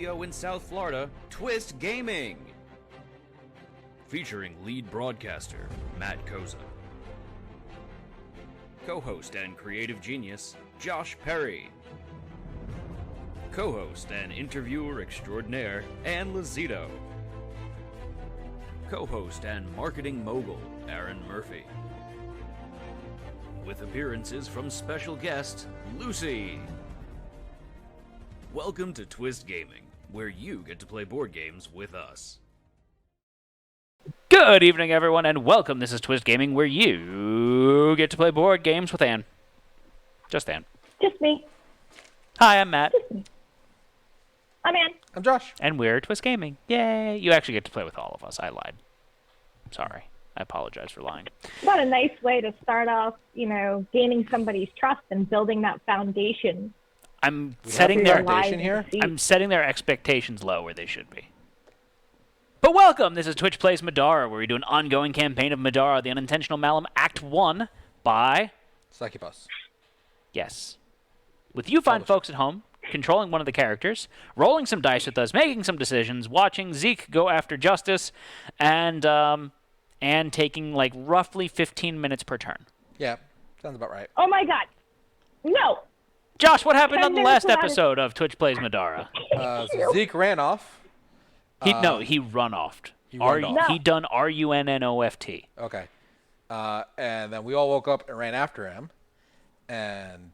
In South Florida, Twist Gaming. Featuring lead broadcaster Matt Koza. Co-host and creative genius Josh Perry. Co-host and interviewer extraordinaire Ann Lazito. Co-host and marketing mogul Aaron Murphy. With appearances from special guest Lucy. Welcome to Twist Gaming, where you get to play board games with us. Good evening, everyone, and welcome. This is Twist Gaming, where you get to play board games with Ann. Just Ann. Just me. Hi, I'm Matt. Just me. I'm Ann. I'm Josh. And we're Twist Gaming. Yay! You actually get to play with all of us. I lied. Sorry. I apologize for lying. What a nice way to start off, gaining somebody's trust and building that foundation. I'm setting their expectations low where they should be. But welcome! This is Twitch Plays Middara, where we do an ongoing campaign of Middara, the Unintentional Malum, Act 1 by... Succubus. Yes. With you fine folks at home, controlling one of the characters, rolling some dice with us, making some decisions, watching Zeke go after justice, and taking like roughly 15 minutes per turn. Yeah, sounds about right. Oh my god. No! Josh, what happened on the last episode of Twitch Plays Middara? So Zeke ran off. He run offed. He runned off. He done RUNNOFT. Okay. And then we all woke up and ran after him. And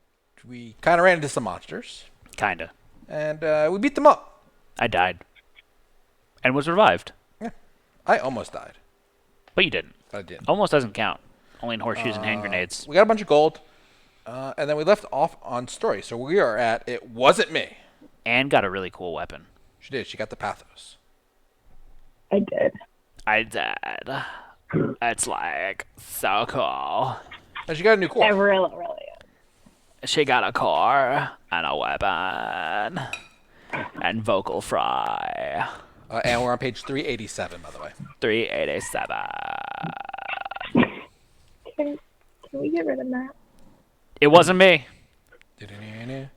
we kind of ran into some monsters. Kinda. And we beat them up. I died. And was revived. Yeah. I almost died. But you didn't. I did. Almost doesn't count. Only in horseshoes and hand grenades. We got a bunch of gold. And then we left off on story. So we are at It Wasn't Me. And got a really cool weapon. She did. She got the Pathos. I did. I did. It's like so cool. And she got a new core. It really is. She got a core and a weapon and vocal fry. And we're on page 387, by the way. 387. Can we get rid of that? It wasn't me. Wait,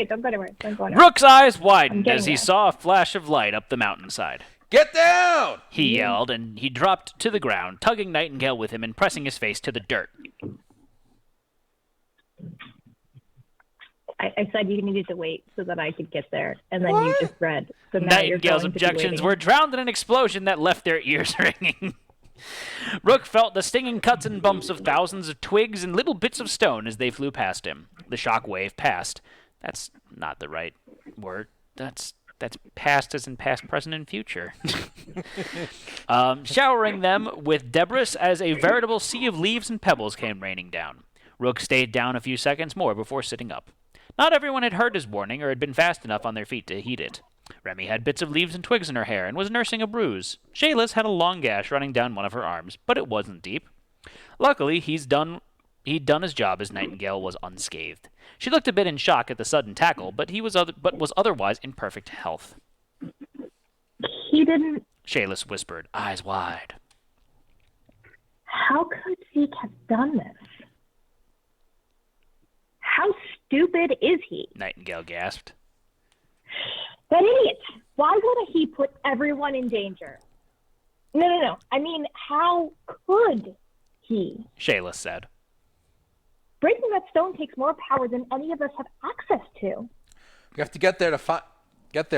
don't go anywhere. Don't go anywhere. Rook's eyes widened as he there. saw a flash of light up the mountainside. Get down! He yelled, and he dropped to the ground, tugging Nightingale with him and pressing his face to the dirt. I said you needed to wait so that I could get there, and then you just read. So now Nightingale's objections were drowned in an explosion that left their ears ringing. Rook felt the stinging cuts and bumps of thousands of twigs and little bits of stone as they flew past him. The shock wave passed. That's not the right word. That's past as in past, present, and future. Showering them with debris as a veritable sea of leaves and pebbles came raining down. Rook stayed down a few seconds more before sitting up. Not everyone had heard his warning or had been fast enough on their feet to heed it. Remi had bits of leaves and twigs in her hair and was nursing a bruise. Shayla's had a long gash running down one of her arms, but it wasn't deep. Luckily, he'd done his job as Nightingale was unscathed. She looked a bit in shock at the sudden tackle, but was otherwise in perfect health. He didn't... Shayla whispered, eyes wide. How could Zeke have done this? How stupid is he? Nightingale gasped. That idiot! Why would he put everyone in danger? No. I mean, how could he? Shayla said. Breaking that stone takes more power than any of us have access to. We have to get there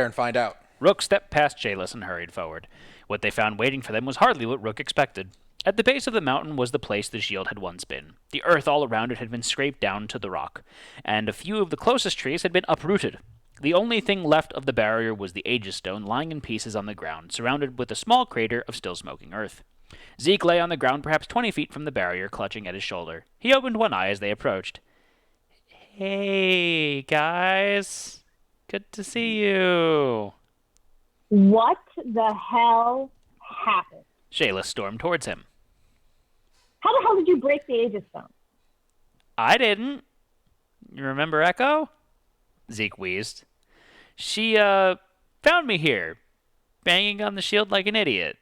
and find out. Rook stepped past Shayla and hurried forward. What they found waiting for them was hardly what Rook expected. At the base of the mountain was the place the shield had once been. The earth all around it had been scraped down to the rock, and a few of the closest trees had been uprooted. The only thing left of the barrier was the Aegis Stone lying in pieces on the ground, surrounded with a small crater of still smoking earth. Zeke lay on the ground perhaps 20 feet from the barrier, clutching at his shoulder. He opened one eye as they approached. Hey, guys. Good to see you. What the hell happened? Shayla stormed towards him. How the hell did you break the Aegis Stone? I didn't. You remember Echo? Zeke wheezed. She, found me here, banging on the shield like an idiot.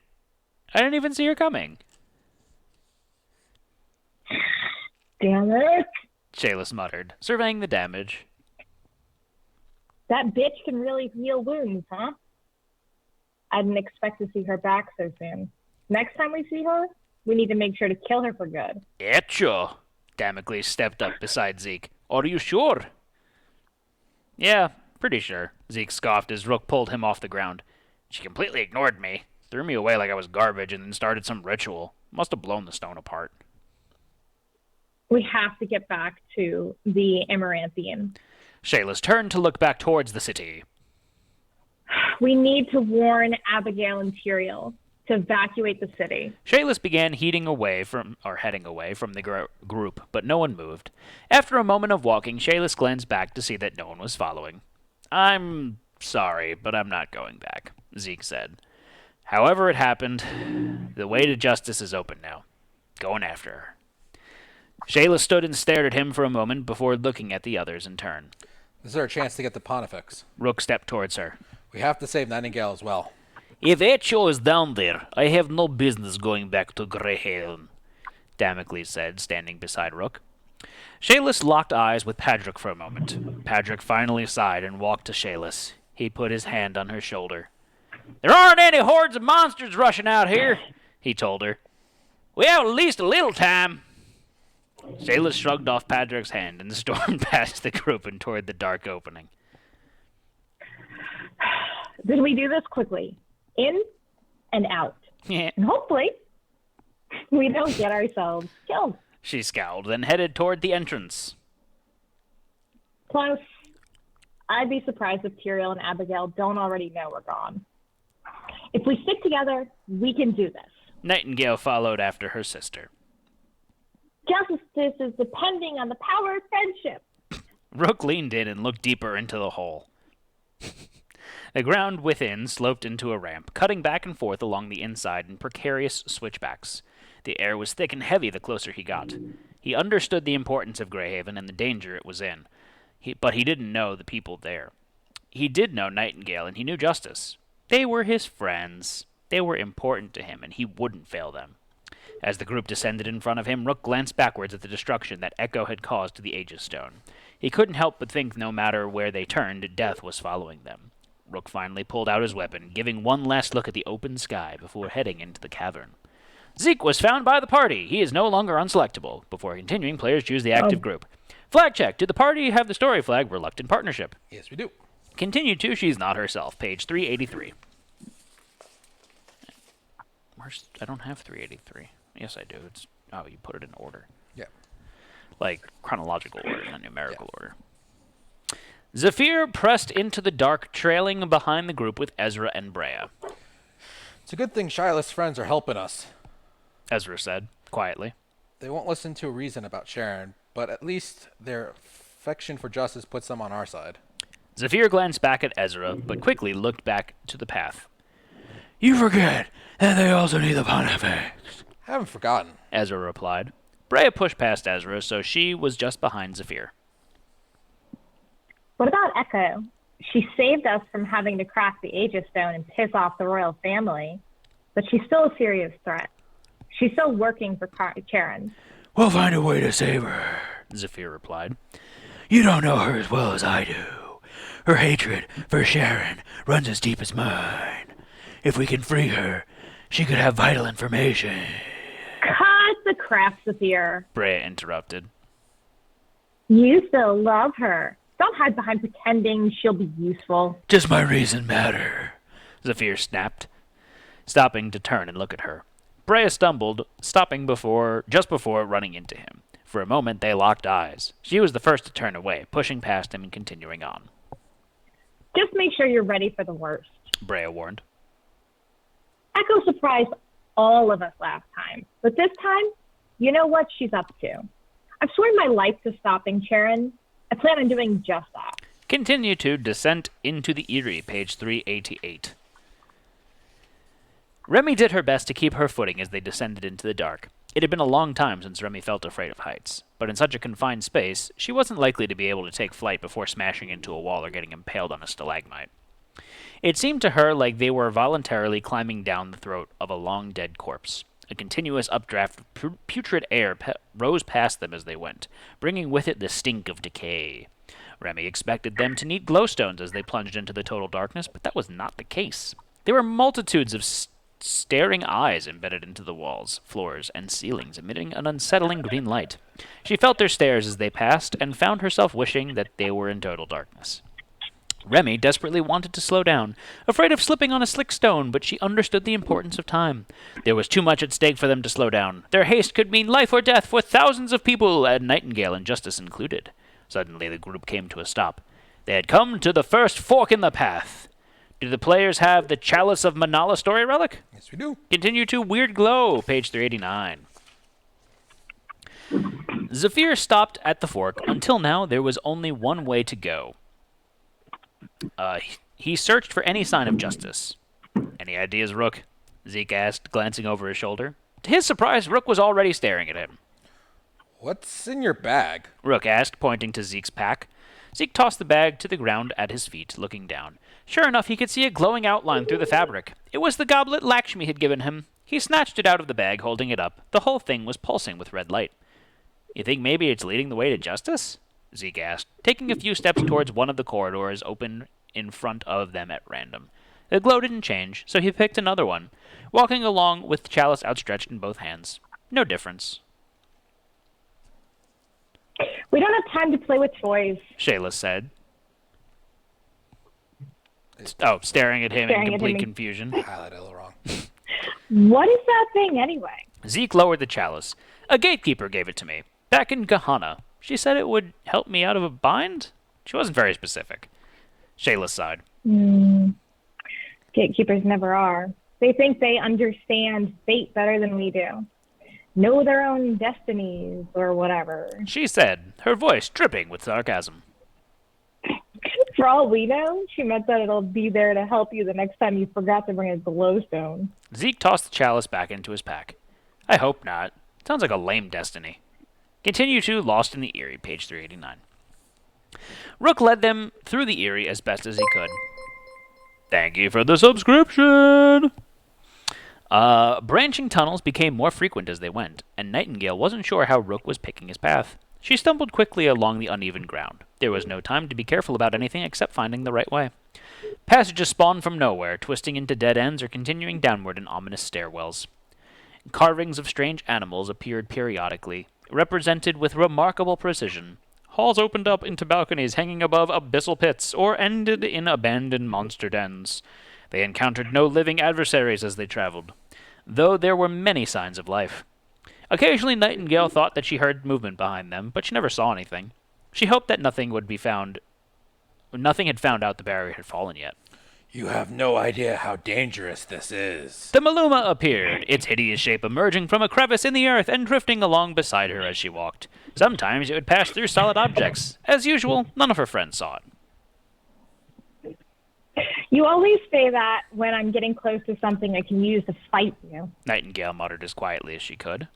I didn't even see her coming. Damn it. Shayla muttered, surveying the damage. That bitch can really heal wounds, huh? I didn't expect to see her back so soon. Next time we see her, we need to make sure to kill her for good. Echo! Damocles stepped up beside Zeke. Are you sure? Yeah, pretty sure, Zeke scoffed as Rook pulled him off the ground. She completely ignored me, threw me away like I was garbage, and then started some ritual. Must have blown the stone apart. We have to get back to the Amaranthian. Shayla's turned to look back towards the city. We need to warn Abigail and Tyrael to evacuate the city. Shayla's began heading away from the group, but no one moved. After a moment of walking, Shayla glanced back to see that no one was following. I'm sorry, but I'm not going back, Zeke said. However it happened, the way to justice is open now. Going after her. Shayla stood and stared at him for a moment before looking at the others in turn. This is our chance to get the Pontifex. Rook stepped towards her. We have to save Nightingale as well. If Echo is down there, I have no business going back to Greyhaven, Damocles said, standing beside Rook. Shayla locked eyes with Padrick for a moment. Padrick finally sighed and walked to Shayla. He put his hand on her shoulder. There aren't any hordes of monsters rushing out here, he told her. We have at least a little time. Shayla shrugged off Padrick's hand and stormed past the group and toward the dark opening. Then we do this quickly. In and out. Yeah. And hopefully, we don't get ourselves killed. She scowled, then headed toward the entrance. Plus, I'd be surprised if Tyrael and Abigail don't already know we're gone. If we stick together, we can do this. Nightingale followed after her sister. Justice is depending on the power of friendship. Rook leaned in and looked deeper into the hole. The ground within sloped into a ramp, cutting back and forth along the inside in precarious switchbacks. The air was thick and heavy the closer he got. He understood the importance of Greyhaven and the danger it was in, but he didn't know the people there. He did know Nightingale, and he knew Justice. They were his friends. They were important to him, and he wouldn't fail them. As the group descended in front of him, Rook glanced backwards at the destruction that Echo had caused to the Aegis Stone. He couldn't help but think no matter where they turned, death was following them. Rook finally pulled out his weapon, giving one last look at the open sky before heading into the cavern. Zeke was found by the party. He is no longer unselectable. Before continuing, players choose the active group. Flag check. Did the party have the story flag Reluctant Partnership? Yes, we do. Continue to She's Not Herself, page 383. I don't have 383. Yes, I do. Oh, you put it in order. Yeah. Like chronological order, not numerical order. Zephyr pressed into the dark, trailing behind the group with Ezra and Brea. It's a good thing Shiloh's friends are helping us. Ezra said, quietly. They won't listen to a reason about Sharon, but at least their affection for justice puts them on our side. Zephyr glanced back at Ezra, but quickly looked back to the path. You forget that they also need the Pontifex. Haven't forgotten, Ezra replied. Brea pushed past Ezra, so she was just behind Zephyr. What about Echo? She saved us from having to crack the Aegis Stone and piss off the royal family, but she's still a serious threat. She's still working for Karen. We'll find a way to save her, Zephyr replied. You don't know her as well as I do. Her hatred for Sharon runs as deep as mine. If we can free her, she could have vital information. Cut the crap, Zephyr. Brea interrupted. You still love her. Don't hide behind pretending she'll be useful. Does my reason matter? Zephyr snapped, stopping to turn and look at her. Brea stumbled, stopping just before running into him. For a moment, they locked eyes. She was the first to turn away, pushing past him and continuing on. Just make sure you're ready for the worst, Brea warned. Echo surprised all of us last time, but this time, you know what she's up to. I've sworn my life to stopping Sharon. I plan on doing just that. Continue to Descent into the Eyrie, page 388. Remi did her best to keep her footing as they descended into the dark. It had been a long time since Remi felt afraid of heights, but in such a confined space, she wasn't likely to be able to take flight before smashing into a wall or getting impaled on a stalagmite. It seemed to her like they were voluntarily climbing down the throat of a long-dead corpse. A continuous updraft of putrid air rose past them as they went, bringing with it the stink of decay. Remi expected them to need glowstones as they plunged into the total darkness, but that was not the case. There were multitudes of staring eyes embedded into the walls, floors, and ceilings, emitting an unsettling green light. She felt their stares as they passed, and found herself wishing that they were in total darkness. Remi desperately wanted to slow down, afraid of slipping on a slick stone, but she understood the importance of time. There was too much at stake for them to slow down. Their haste could mean life or death for thousands of people, and Nightingale and Justice included. Suddenly the group came to a stop. They had come to the first fork in the path. Do the players have the Chalice of Manala story relic? Yes, we do. Continue to Weird Glow, page 389. Zephyr stopped at the fork. Until now, there was only one way to go. He searched for any sign of Justice. Any ideas, Rook? Zeke asked, glancing over his shoulder. To his surprise, Rook was already staring at him. What's in your bag? Rook asked, pointing to Zeke's pack. Zeke tossed the bag to the ground at his feet, looking down. Sure enough, he could see a glowing outline through the fabric. It was the goblet Lakshmi had given him. He snatched it out of the bag, holding it up. The whole thing was pulsing with red light. You think maybe it's leading the way to justice? Zeke asked, taking a few steps towards one of the corridors open in front of them at random. The glow didn't change, so he picked another one, walking along with the chalice outstretched in both hands. No difference. We don't have time to play with toys. Shayla said. Staring at him in complete confusion. Highlighted a little wrong. What is that thing anyway? Zeke lowered the chalice. A gatekeeper gave it to me, back in Gahana. She said it would help me out of a bind? She wasn't very specific. Shayla sighed. Gatekeepers never are. They think they understand fate better than we do. Know their own destinies or whatever. She said, her voice dripping with sarcasm. For all we know, she meant that it'll be there to help you the next time you forgot to bring a glowstone. Zeke tossed the chalice back into his pack. I hope not. Sounds like a lame destiny. Continue to Lost in the Eyrie, page 389. Rook led them through the Eyrie as best as he could. Thank you for the subscription! Branching tunnels became more frequent as they went, and Nightingale wasn't sure how Rook was picking his path. She stumbled quickly along the uneven ground. There was no time to be careful about anything except finding the right way. Passages spawned from nowhere, twisting into dead ends or continuing downward in ominous stairwells. Carvings of strange animals appeared periodically, represented with remarkable precision. Halls opened up into balconies hanging above abyssal pits, or ended in abandoned monster dens. They encountered no living adversaries as they traveled, though there were many signs of life. Occasionally Nightingale thought that she heard movement behind them, but she never saw anything. She hoped that nothing had found out the barrier had fallen yet. You have no idea how dangerous this is. The Maluma appeared, its hideous shape emerging from a crevice in the earth and drifting along beside her as she walked. Sometimes it would pass through solid objects. As usual, none of her friends saw it. You always say that when I'm getting close to something I can use to fight you. Nightingale muttered as quietly as she could.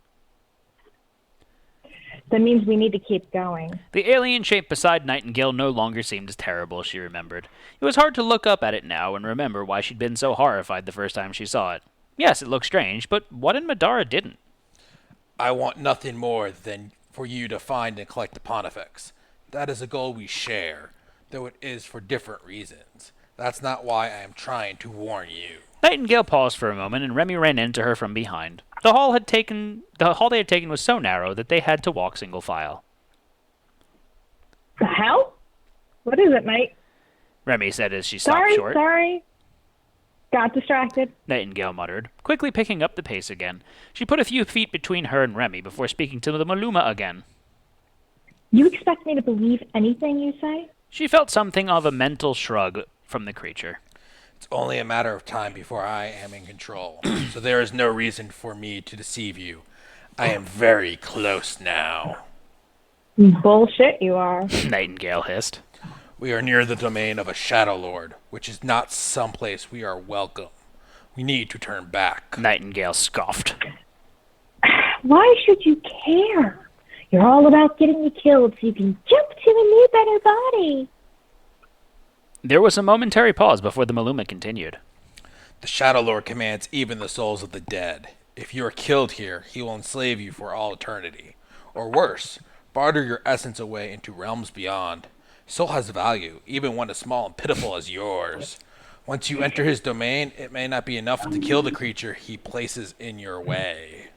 That means we need to keep going. The alien shape beside Nightingale no longer seemed as terrible as she remembered. It was hard to look up at it now and remember why she'd been so horrified the first time she saw it. Yes, it looked strange, but what in Middara didn't? I want nothing more than for you to find and collect the Pontifex. That is a goal we share, though it is for different reasons. That's not why I am trying to warn you. Nightingale paused for a moment, and Remi ran into her from behind. The hall they had taken was so narrow that they had to walk single file. The hell? What is it, mate? Remi said as she stopped short. Sorry. Got distracted. Nightingale muttered, quickly picking up the pace again. She put a few feet between her and Remi before speaking to the Maluma again. You expect me to believe anything you say? She felt something of a mental shrug from the creature. It's only a matter of time before I am in control, so there is no reason for me to deceive you. I am very close now. Bullshit you are. Nightingale hissed. We are near the domain of a Shadow Lord, which is not someplace we are welcome. We need to turn back. Nightingale scoffed. Why should you care? You're all about getting me killed so you can jump to a new, better body. There was a momentary pause before the Maluma continued. The Shadow Lord commands even the souls of the dead. If you are killed here, he will enslave you for all eternity. Or worse, barter your essence away into realms beyond. Soul has value, even one as small and pitiful as yours. Once you enter his domain, it may not be enough to kill the creature he places in your way.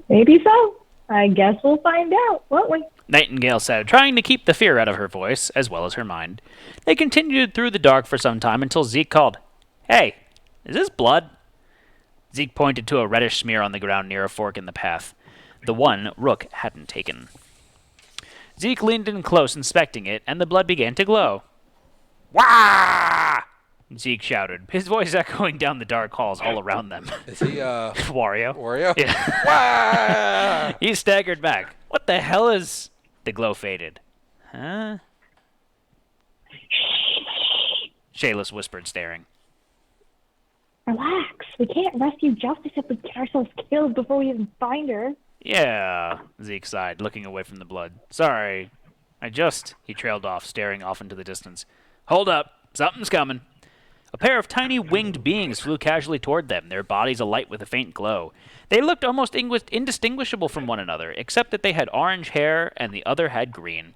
Maybe so. I guess we'll find out, won't we? Nightingale said, trying to keep the fear out of her voice, as well as her mind. They continued through the dark for some time until Zeke called, "Hey, is this blood?" Zeke pointed to a reddish smear on the ground near a fork in the path, the one Rook hadn't taken. Zeke leaned in close, inspecting it, and the blood began to glow. "Wah!" Zeke shouted, his voice echoing down the dark halls all around them. Is he, Wario? Wario? Yeah. Wah! He staggered back. "What the hell is..." The glow faded. "Huh?" Shayless whispered, staring. Relax. We can't rescue Justice if we get ourselves killed before we even find her. "Yeah," Zeke sighed, looking away from the blood. "Sorry. He trailed off, staring off into the distance. "Hold up. Something's coming." A pair of tiny winged beings flew casually toward them, their bodies alight with a faint glow. They looked almost indistinguishable from one another, except that they had orange hair and the other had green.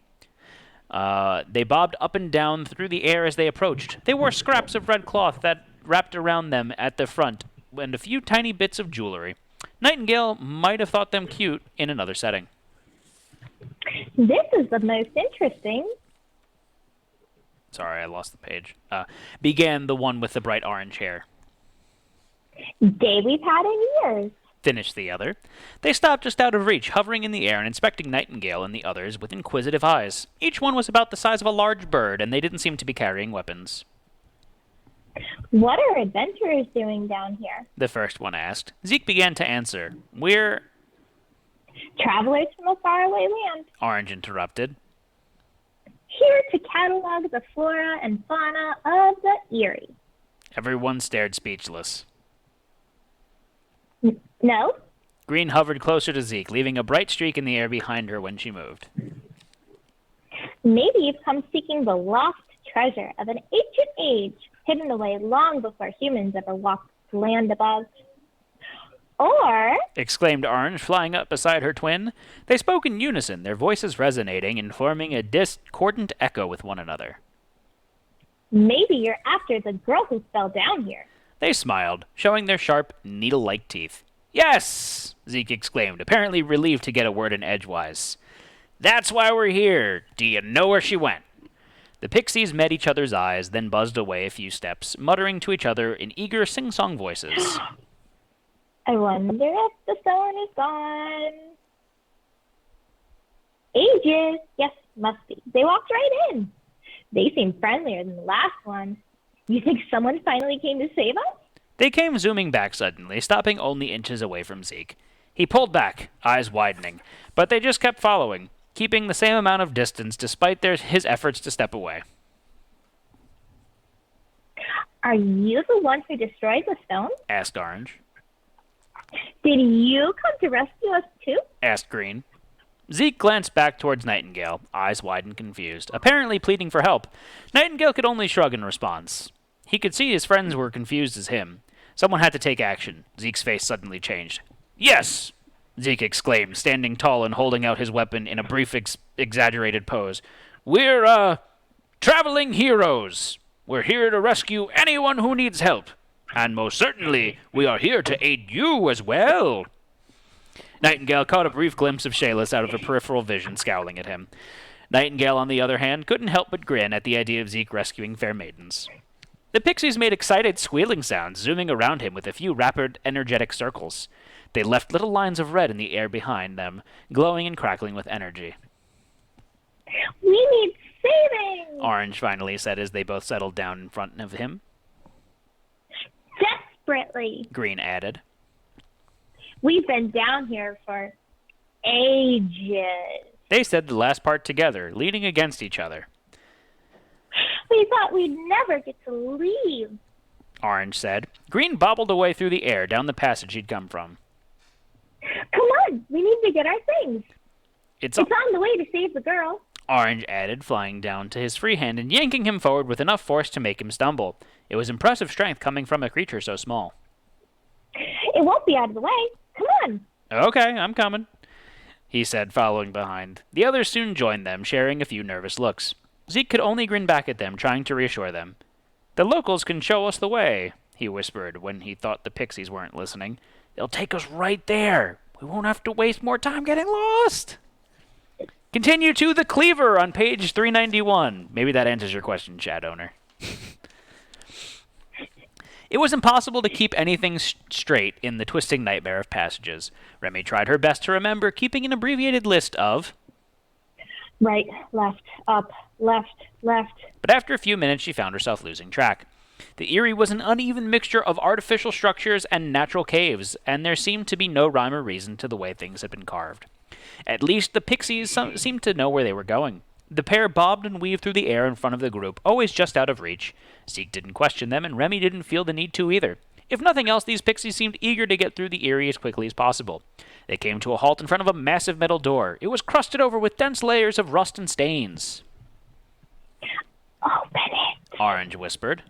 They bobbed up and down through the air as they approached. They wore scraps of red cloth that wrapped around them at the front, and a few tiny bits of jewelry. Nightingale might have thought them cute in another setting. This is the most interesting. Sorry, I lost the page. Began the one with the bright orange hair. Day we've had in years. Finished the other. They stopped just out of reach, hovering in the air and inspecting Nightingale and the others with inquisitive eyes. Each one was about the size of a large bird, and they didn't seem to be carrying weapons. What are adventurers doing down here? The first one asked. Zeke began to answer. "We're..." Travelers from a faraway land. Orange interrupted. Here to catalog the flora and fauna of the Erie. Everyone stared speechless. No? Green hovered closer to Zeke, leaving a bright streak in the air behind her when she moved. Maybe you've come seeking the lost treasure of an ancient age, hidden away long before humans ever walked the land above. Or... Exclaimed Orange, flying up beside her twin. They spoke in unison, their voices resonating and forming a discordant echo with one another. Maybe you're after the girl who fell down here. They smiled, showing their sharp, needle-like teeth. "Yes!" Zeke exclaimed, apparently relieved to get a word in edgewise. "That's why we're here. Do you know where she went?" The pixies met each other's eyes, then buzzed away a few steps, muttering to each other in eager sing-song voices. I wonder if the stone is gone. Ages. Yes, must be. They walked right in. They seemed friendlier than the last one. You think someone finally came to save us? They came zooming back suddenly, stopping only inches away from Zeke. He pulled back, eyes widening, but they just kept following, keeping the same amount of distance despite his efforts to step away. Are you the one who destroyed the stone? Asked Orange. Did you come to rescue us too? Asked Green. Zeke glanced back towards Nightingale, eyes wide and confused, apparently pleading for help. Nightingale could only shrug in response. He could see his friends were confused as him. Someone had to take action. Zeke's face suddenly changed. "Yes!" Zeke exclaimed, standing tall and holding out his weapon in a brief, exaggerated pose. "We're, traveling heroes. We're here to rescue anyone who needs help. And most certainly, we are here to aid you as well." Nightingale caught a brief glimpse of Shayless out of her peripheral vision, scowling at him. Nightingale, on the other hand, couldn't help but grin at the idea of Zeke rescuing fair maidens. The pixies made excited squealing sounds, zooming around him with a few rapid, energetic circles. They left little lines of red in the air behind them, glowing and crackling with energy. We need saving! Orange finally said as they both settled down in front of him. Desperately. Green added. We've been down here for ages. They said the last part together, leaning against each other. We thought we'd never get to leave. Orange said. Green bobbled away through the air down the passage he'd come from. Come on, we need to get our things. It's on the way to save the girl. Orange added, flying down to his free hand and yanking him forward with enough force to make him stumble. It was impressive strength coming from a creature so small. It won't be out of the way. Come on. Okay, I'm coming. he said, following behind. The others soon joined them, sharing a few nervous looks. Zeke could only grin back at them, trying to reassure them. The locals can show us the way, he whispered when he thought the pixies weren't listening. They'll take us right there. We won't have to waste more time getting lost. Continue to the Cleaver on page 391. Maybe that answers your question, chat owner. It was impossible to keep anything straight in the twisting nightmare of passages. Remi tried her best to remember, keeping an abbreviated list of Right, left, up, left, left. But after a few minutes, she found herself losing track. The Eyrie was an uneven mixture of artificial structures and natural caves, and there seemed to be no rhyme or reason to the way things had been carved. At least the pixies seemed to know where they were going. The pair bobbed and weaved through the air in front of the group, always just out of reach. Zeke didn't question them, and Remi didn't feel the need to either. If nothing else, these pixies seemed eager to get through the Eyrie as quickly as possible. They came to a halt in front of a massive metal door. It was crusted over with dense layers of rust and stains. Open it. Orange whispered.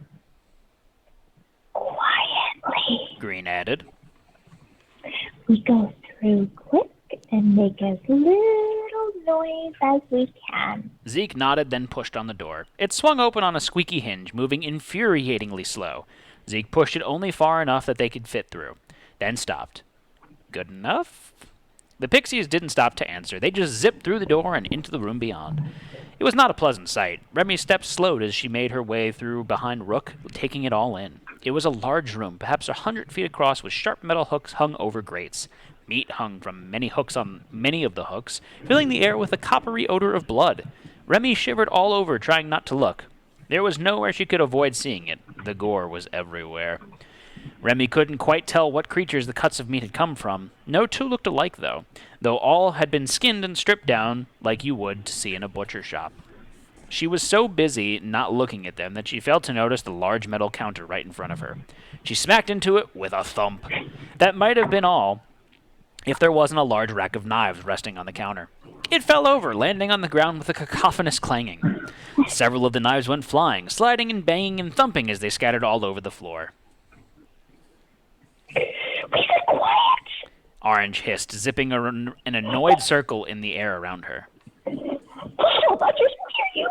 Quietly. Green added. We go through quick and make as little noise as we can. Zeke nodded, then pushed on the door. It swung open on a squeaky hinge, moving infuriatingly slow. Zeke pushed it only far enough that they could fit through, then stopped. Good enough? The pixies didn't stop to answer. They just zipped through the door and into the room beyond. It was not a pleasant sight. Remi's steps slowed as she made her way through behind Rook, taking it all in. It was a large room, perhaps 100 feet across, with sharp metal hooks hung over grates. Meat hung from many hooks on many of the hooks, filling the air with a coppery odor of blood. Remi shivered all over, trying not to look. There was nowhere she could avoid seeing it. The gore was everywhere. Remi couldn't quite tell what creatures the cuts of meat had come from. No two looked alike, though all had been skinned and stripped down like you would to see in a butcher shop. She was so busy not looking at them that she failed to notice the large metal counter right in front of her. She smacked into it with a thump. That might have been all, if there wasn't a large rack of knives resting on the counter. It fell over, landing on the ground with a cacophonous clanging. Several of the knives went flying, sliding and banging and thumping as they scattered all over the floor. We said quiet. Orange hissed, zipping an annoyed circle in the air around her. So butchers will hear you.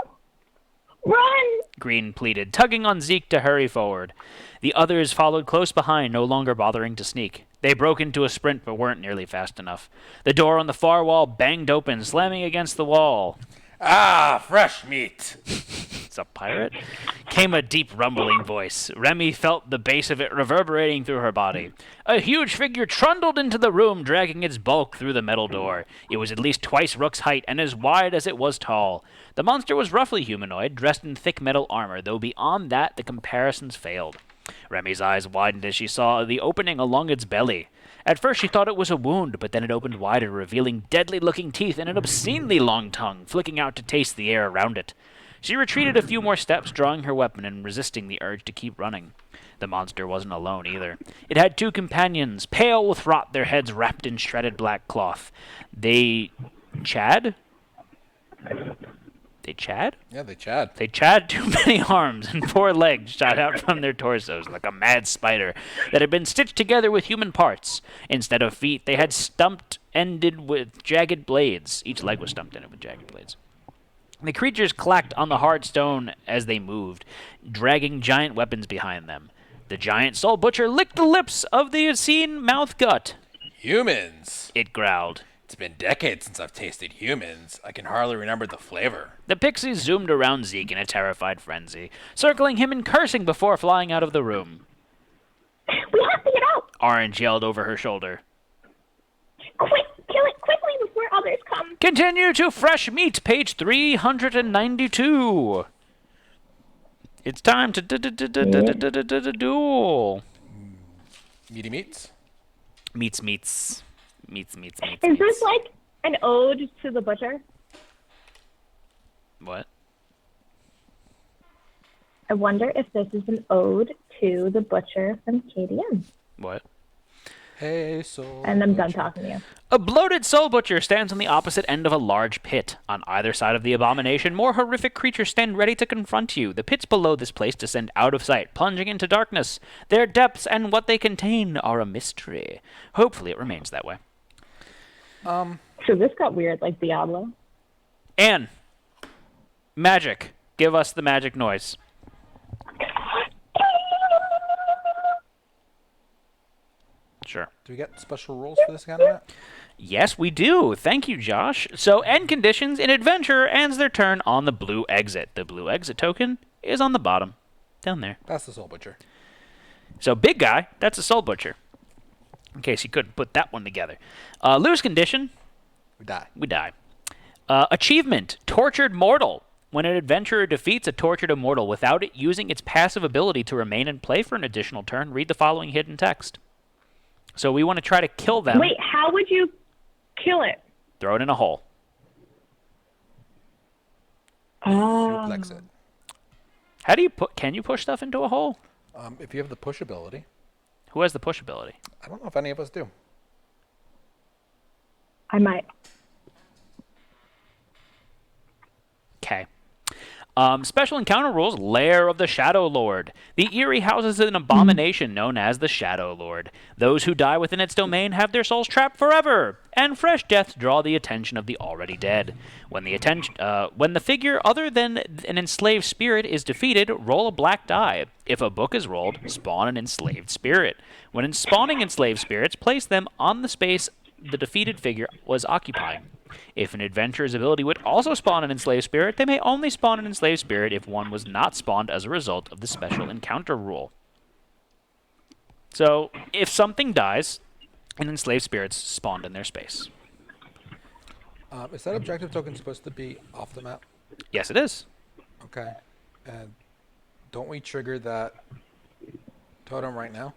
Run! Green pleaded, tugging on Zeke to hurry forward. The others followed close behind, no longer bothering to sneak. They broke into a sprint, but weren't nearly fast enough. The door on the far wall banged open, slamming against the wall. Ah, fresh meat. It's a pirate? Came a deep rumbling voice. Remi felt the bass of it reverberating through her body. A huge figure trundled into the room, dragging its bulk through the metal door. It was at least twice Rook's height and as wide as it was tall. The monster was roughly humanoid, dressed in thick metal armor, though beyond that the comparisons failed. Remi's eyes widened as she saw the opening along its belly. At first she thought it was a wound, but then it opened wider, revealing deadly-looking teeth and an obscenely long tongue, flicking out to taste the air around it. She retreated a few more steps, drawing her weapon and resisting the urge to keep running. The monster wasn't alone, either. It had two companions, pale with rot, their heads wrapped in shredded black cloth. They Chad? They Chad? Yeah, they chat. They Chad too many arms and 4 legs shot out from their torsos like a mad spider that had been stitched together with human parts. Instead of feet, they had stumped ended with jagged blades. Each leg was stumped ended with jagged blades. The creatures clacked on the hard stone as they moved, dragging giant weapons behind them. The giant soul butcher licked the lips of the obscene mouth gut. Humans. It growled. It's been decades since I've tasted humans. I can hardly remember the flavor. The pixies zoomed around Zeke in a terrified frenzy, circling him and cursing before flying out of the room. We have to get out. Orange yelled over her shoulder. Quick, kill it quickly before others come. Continue to Fresh Meat, page 392. It's time to duel. Meaty meats? Meats. Is this like an ode to the butcher? What? I wonder if this is an ode to the butcher from KDM. What? Hey, soul. And I'm done talking to you. A bloated soul butcher stands on the opposite end of a large pit. On either side of the abomination, more horrific creatures stand ready to confront you. The pits below this place descend out of sight, plunging into darkness. Their depths and what they contain are a mystery. Hopefully it remains that way. So this got weird, like Diablo. Anne, magic. Give us the magic noise. Sure. Do we get special rules for this kind of map? Yes, we do. Thank you, Josh. So, end conditions, an adventurer ends their turn on the blue exit. The blue exit token is on the bottom, down there. That's the Soul Butcher. So, big guy, that's a Soul Butcher. In case you couldn't put that one together. Lose condition, We die. we die. Achievement, Tortured Mortal. When an adventurer defeats a tortured immortal without it using its passive ability to remain in play for an additional turn, read the following hidden text. So we want to try to kill them. Wait, how would you kill it? Throw it in a hole. Suplex it. How do you put? Can you push stuff into a hole? If you have the push ability. Who has the push ability? I don't know if any of us do. I might. Okay. Special encounter rules, Lair of the Shadow Lord. The Eyrie houses an abomination known as the Shadow Lord. Those who die within its domain have their souls trapped forever, and fresh deaths draw the attention of the already dead. When the figure other than an enslaved spirit is defeated, roll a black die. If a book is rolled, spawn an enslaved spirit. When spawning enslaved spirits, place them on the space the defeated figure was occupying. If an adventurer's ability would also spawn an enslaved spirit, they may only spawn an enslaved spirit if one was not spawned as a result of the special encounter rule. So, if something dies, an enslaved spirit's spawned in their space. Is that objective token supposed to be off the map? Yes, it is. Okay. And don't we trigger that totem right now?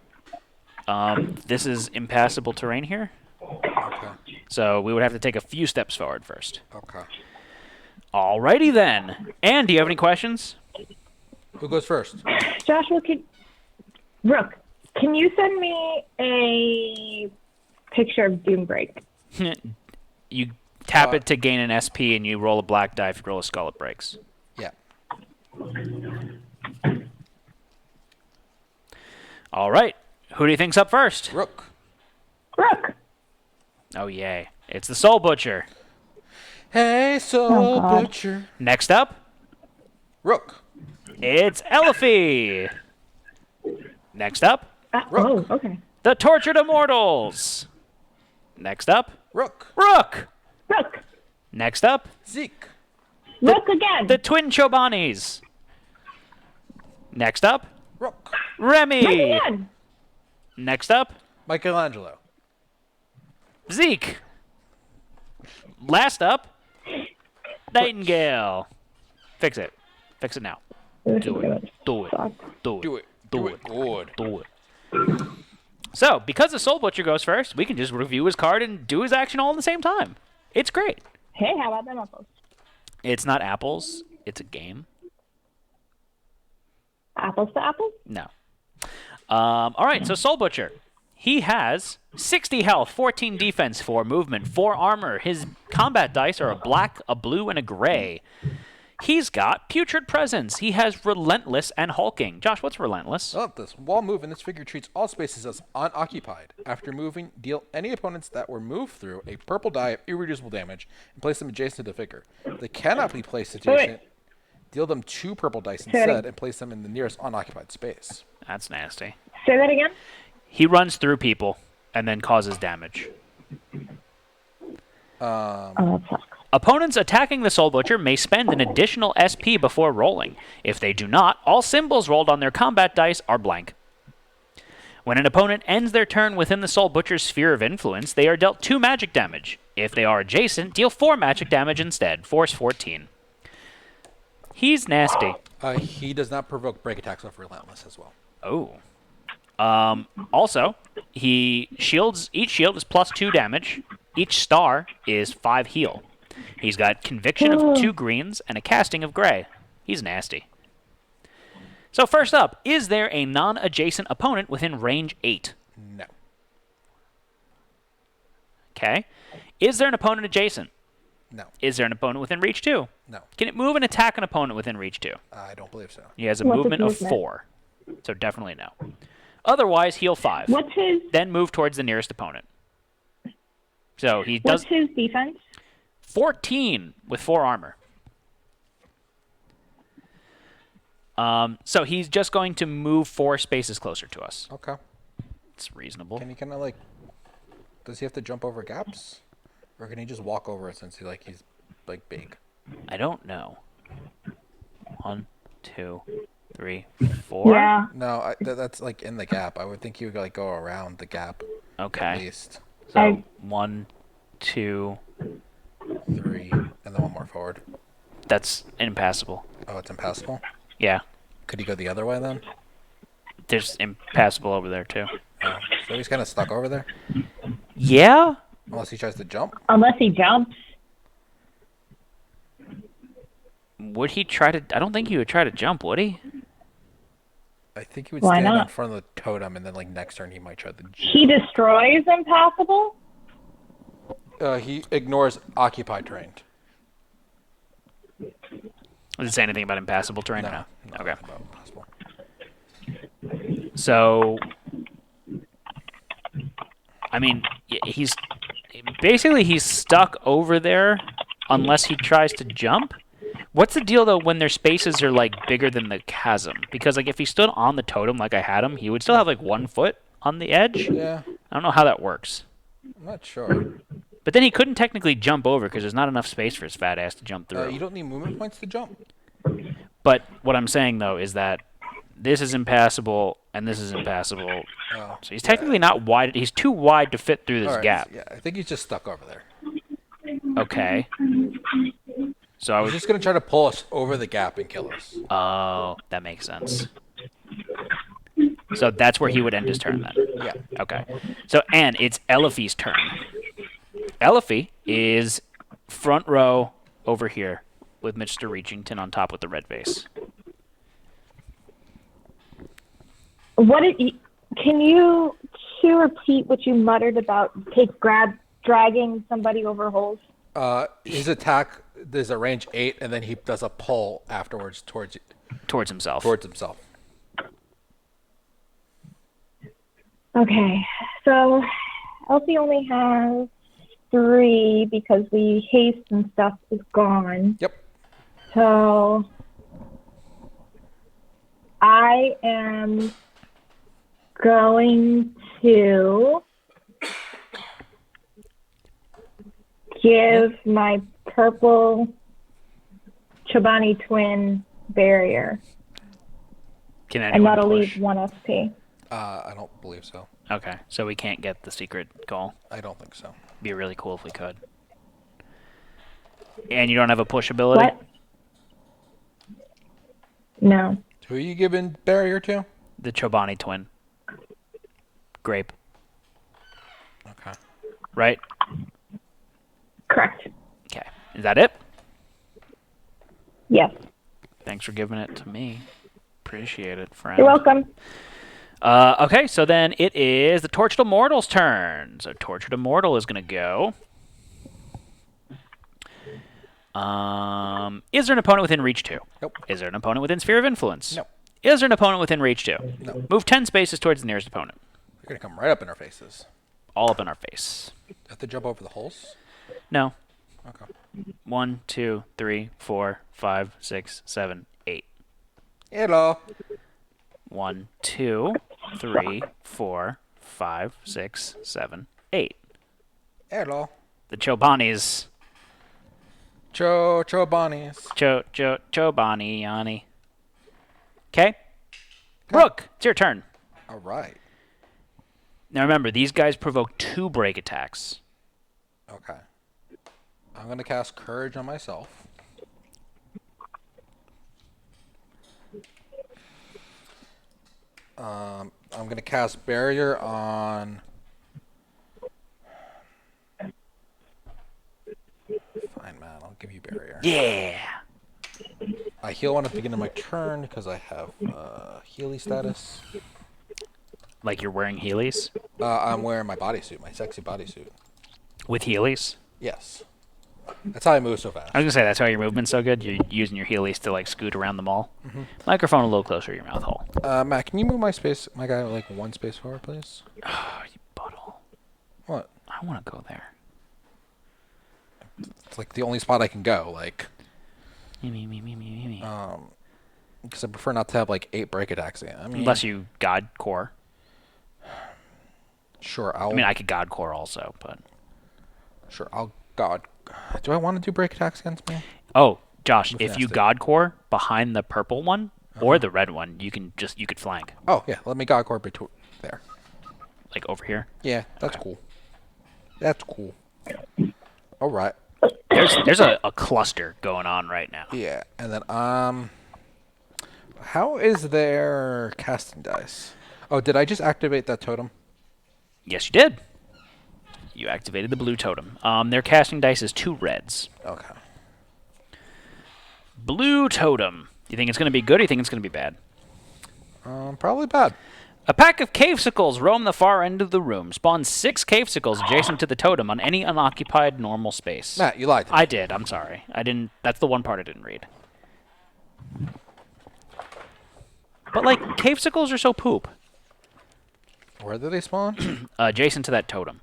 This is impassable terrain here, Okay. so we would have to take a few steps forward first. Okay. Alrighty then. Anne, do you have any questions? Who goes first? Joshua, Rook, can you send me a picture of Doombreak? You tap it to gain an SP, and you roll a black die. If you roll a skull, it breaks. Yeah. All right. Who do you think's up first? Rook. Rook! Oh, yay. It's the Soul Butcher. Hey, Soul God. Butcher. Next up, Rook. it's Elfie. Next up, Oh, okay. the Tortured Immortals. Next up, Rook. Rook. Rook! Next up, Zeke. Rook again! the Twin Chobanis. Next up, Rook. Rook Remi. again! Next up, Michelangelo. Zeke. Last up, Nightingale. Fix it. Fix it now. This Do is it. gonna Do it. suck. Do it. Do it. Do Do it. it. Good. Do it. So, because the Soul Butcher goes first, we can just review his card and do his action all at the same time. It's great. Hey, how about them apples? It's not apples. It's a game. Apples to apples? No. All right, so Soul Butcher. He has 60 health, 14 defense, 4 movement, 4 armor. His combat dice are a black, a blue, and a gray. He's got Putrid Presence. He has Relentless and Hulking. Josh, what's Relentless? I love this. While moving, this figure treats all spaces as unoccupied. After moving, deal any opponents that were moved through a purple die of irreducible damage and place them adjacent to the figure. If they cannot be placed adjacent, deal them 2 purple dice instead and place them in the nearest unoccupied space. That's nasty. Say that again? He runs through people and then causes damage. Oh, that sucks. Opponents attacking the Soul Butcher may spend an additional SP before rolling. If they do not, all symbols rolled on their combat dice are blank. When an opponent ends their turn within the Soul Butcher's sphere of influence, they are dealt 2 magic damage. If they are adjacent, deal 4 magic damage instead, force 14. He's nasty. He does not provoke break attacks off Relentless as well. Oh. Also, each shield is plus 2 damage. Each star is 5 heal. He's got Conviction of 2 greens and a Casting of gray. He's nasty. So first up, is there a non-adjacent opponent within range 8? No. Okay. Is there an opponent adjacent? No. Is there an opponent within reach 2? No. Can it move and attack an opponent within reach 2? I don't believe so. He has a What's his movement of movement? 4. So definitely no. Otherwise, heal 5. What's his... Then move towards the nearest opponent. So he does What's his defense? 14 with 4 armor. So he's just going to move 4 spaces closer to us. Okay. It's reasonable. Can he kind of like? Does he have to jump over gaps, or can he just walk over it since he's like big? I don't know. 1, 2, 3, 4. Yeah. No, that's like in the gap. I would think he would like go around the gap. Okay. At least So 1, 2. 3, and then one more forward. That's impassable. Oh, it's impassable. Yeah. Could he go the other way then? There's impassable over there too. Oh, so he's kind of stuck over there. Yeah. Unless he tries to jump. Unless he jumps. Would he try to? I don't think he would try to jump, would he? I think he would Why stand not? in front of the totem, and then like next turn he might try to jump. He destroys impassable? He ignores occupied terrain. Does it say anything about impassable terrain? No, or no? nothing Okay. about impassable. So, I mean, he's stuck over there unless he tries to jump. What's the deal though when their spaces are like bigger than the chasm? Because like if he stood on the totem like I had him, he would still have like 1 foot on the edge. Yeah, I don't know how that works. I'm not sure. But then he couldn't technically jump over because there's not enough space for his fat ass to jump through. You don't need movement points to jump. But what I'm saying though is that this is impassable and this is impassable. Oh, So he's technically not wide. He's too wide to fit through this alright, gap. Yeah, I think he's just stuck over there. Okay. So I He's was just gonna try to pull us over the gap and kill us. Oh, that makes sense. So that's where he would end his turn then. Yeah. Okay. So and it's Elifie's turn. Elifie is front row over here with Mr. Reachington on top with the red vase. Can you repeat what you muttered about dragging somebody over holes? His attack is a range 8, and then he does a pull afterwards towards himself. himself. Okay, so Elsie only has 3 because the haste and stuff is gone. Yep. So I am going to give my purple Chobani twin barrier, Can and anyone that'll push? leave 1 SP. I don't believe so. Okay, so we can't get the secret goal. I don't think so. Be really cool if we could. And you don't have a push ability? What? No. Who are you giving barrier to? The Chobani twin. Grape, Okay. right? Correct. Okay. Is that it? Yes. Thanks for giving it to me. Appreciate it, friend. You're welcome. Okay, so then it is the Tortured Immortal's turn. So Tortured Immortal is going to go. Is there an opponent within reach 2? Nope. Is there an opponent within sphere of influence? No. Is there an opponent within reach 2? No. Move 10 spaces towards the nearest opponent. They're gonna come right up in our faces. All up in our face. Have to jump over the holes. No. Okay. 1, 2, 3, 4, 5, 6, 7, 8. Hello. 1, 2, 3, 4, 5, 6, 7, 8. Hello. The Chobanis. Chobani's. Chobani, Yanni. Okay? Rook, it's your turn. All right. Now remember, these guys provoke 2 break attacks. Okay. I'm gonna cast Courage on myself. I'm gonna cast Barrier on. Fine, man. I'll give you Barrier. Yeah. I heal 1 at the beginning of my turn because I have Healy status. Like you're wearing Heelys? I'm wearing my bodysuit, my sexy bodysuit. With Heelys? Yes. That's how I move so fast. I was going to say, that's why your movement's so good. You're using your Heelys to, like, scoot around the mall. Microphone a little closer to your mouth hole. Matt, can you move my guy, like 1 space forward, please? Oh, you butthole. What? I want to go there. It's like the only spot I can go. Like, Me. because I prefer not to have like 8 break attacks. I mean, Unless you God Core. sure. I mean, I could God Core also, but... Sure, I'll God. Do I want to do break attacks against me? Oh, Josh, I'm if you fasted. God Core behind the purple one or the red one, you could flank. Oh yeah, let me God core between there. Like over here. Yeah, that's cool. That's cool. All right. There's a cluster going on right now. Yeah, and then how is their casting dice? Oh, did I just activate that totem? Yes, you did. You activated the blue totem. Their casting dice is 2 reds. Okay. Blue totem. Do you think it's going to be good or do you think it's going to be bad? Probably bad. A pack of cavesicles roam the far end of the room. Spawn 6 cavesicles adjacent to the totem on any unoccupied normal space. Matt, you lied to me. I did. I'm sorry. I didn't. That's the one part I didn't read. But like, cavesicles are so poop. Where do they spawn? Adjacent to that totem.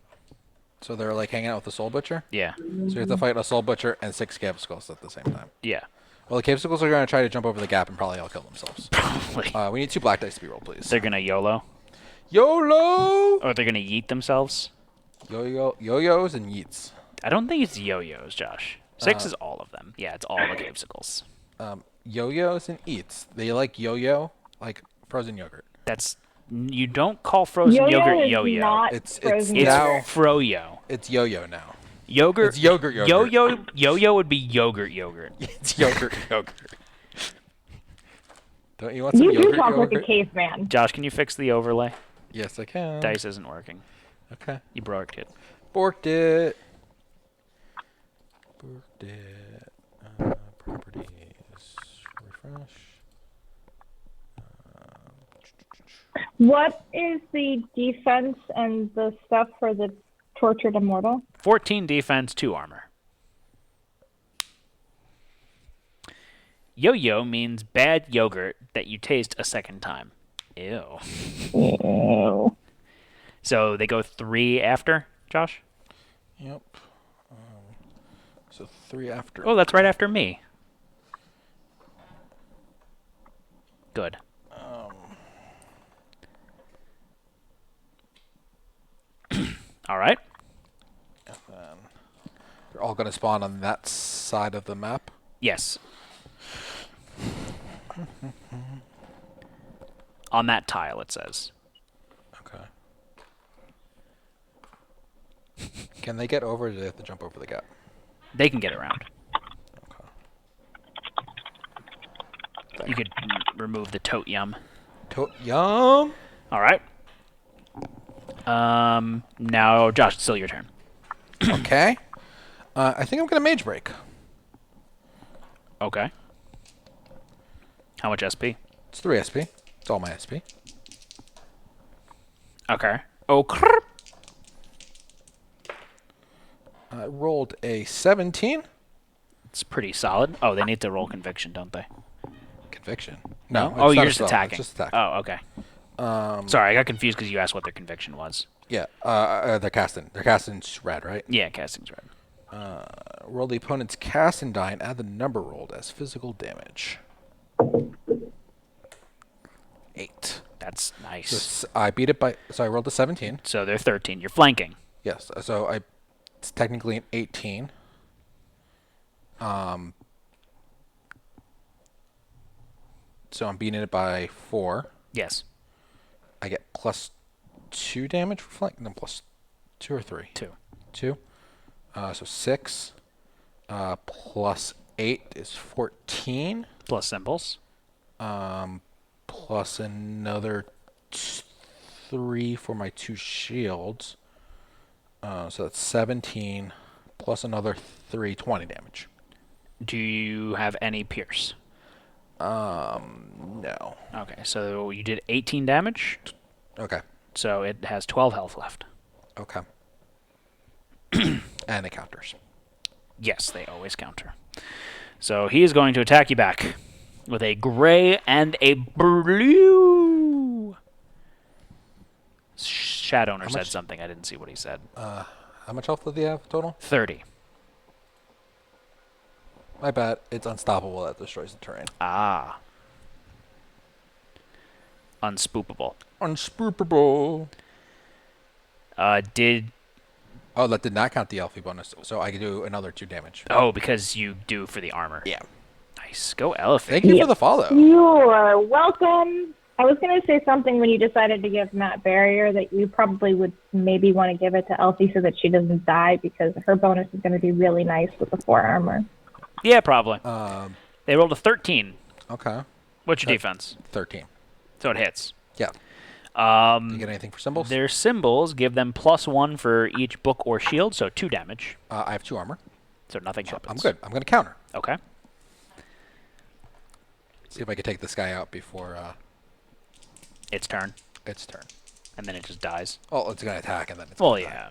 So they're like hanging out with the Soul Butcher? Yeah. So you have to fight a Soul Butcher and 6 Cave Skulls at the same time. Yeah. Well, the Cave Skulls are going to try to jump over the gap and probably all kill themselves. Probably. We need 2 black dice to be rolled, please. They're gonna YOLO, YOLO! or they're gonna yeet themselves. Yo-yos and yeets. I don't think it's yo-yos, Josh. 6 is all of them. Yeah, it's all the cavesicles. Yo-yos and eats. They like yo-yo, like frozen yogurt. That's you don't call frozen Yo-yo yogurt is yo-yo. not It's frozen It's now- yogurt. froyo. It's yo-yo now. Yogurt. It's yogurt yogurt. Yo-yo would be yogurt. It's yogurt yogurt. Don't you want some You do yogurt talk yogurt? like a caveman. Josh, can you fix the overlay? Yes, I can. Dice isn't working. Okay. You broke it. Borked it. Borked it. Properties. Refresh. What is the defense and the stuff for the tortured immortal? 14 defense, 2 armor. Yo-yo means bad yogurt that you taste a second time. Ew. Oh. So they go 3 after, Josh? Yep. So 3 after. Oh, that's right after me. Good. All right. And then they're all going to spawn on that side of the map. Yes. On that tile, it says. Okay. Can they get over, or do they have to jump over the gap? They can get around. Okay. You could remove the tote yum. Yum! All right. Now, Josh, it's still your turn. Okay. I think I'm going to Mage Break. Okay. How much SP? It's 3 SP. It's all my SP. Okay. Oh, crrr. I rolled a 17. It's pretty solid. Oh, they need to roll conviction, don't they? Conviction. No. Oh, it's not you're a just spell, attacking. It's just attack. Oh, okay. Sorry, I got confused because you asked what their conviction was. Yeah. They're casting. They're casting red, right? Yeah, casting's red. Roll the opponent's casting die and add the number rolled as physical damage. 8. That's nice. So I beat it by. So I rolled a 17. So they're 13. You're flanking. Yes. So it's technically an 18. So I'm beating it by 4. Yes. I get plus 2 damage for flank. No, plus 2 or 3. 2. 2. So 6. Plus 8 is 14. Plus symbols. Plus another 3 for my 2 shields. So that's 17. Plus another 3, 20 damage. Do you have any pierce? No. Okay, so you did 18 damage. Okay. So it has 12 health left. Okay. And it counters. Yes, they always counter. So he is going to attack you back with a gray and a blue. Shadowner said much? something. I didn't see what he said. How much health do they have total? 30. My bad. It's unstoppable. That destroys the terrain. Ah. Unspoopable. Unspoopable. Did... Oh, that did not count the Elfie bonus, so I could do another 2 damage. Oh, because you do for the armor. Yeah. Nice. Go Elephant. Thank you for the follow. You're welcome. I was going to say something when you decided to give Matt Barrier that you probably would maybe want to give it to Elfie so that she doesn't die because her bonus is going to be really nice with the 4 armor. Yeah, probably. They rolled a 13. Okay. What's your defense? 13. So it hits. Yeah. Do you get anything for symbols? Their symbols give them +1 for each book or shield, so 2 damage. I have 2 armor. So nothing happens. I'm good. I'm going to counter. Okay. See if I can take this guy out before Its turn. its turn. And then it just dies. Oh, it's going to attack and then it's Well, gonna yeah. die.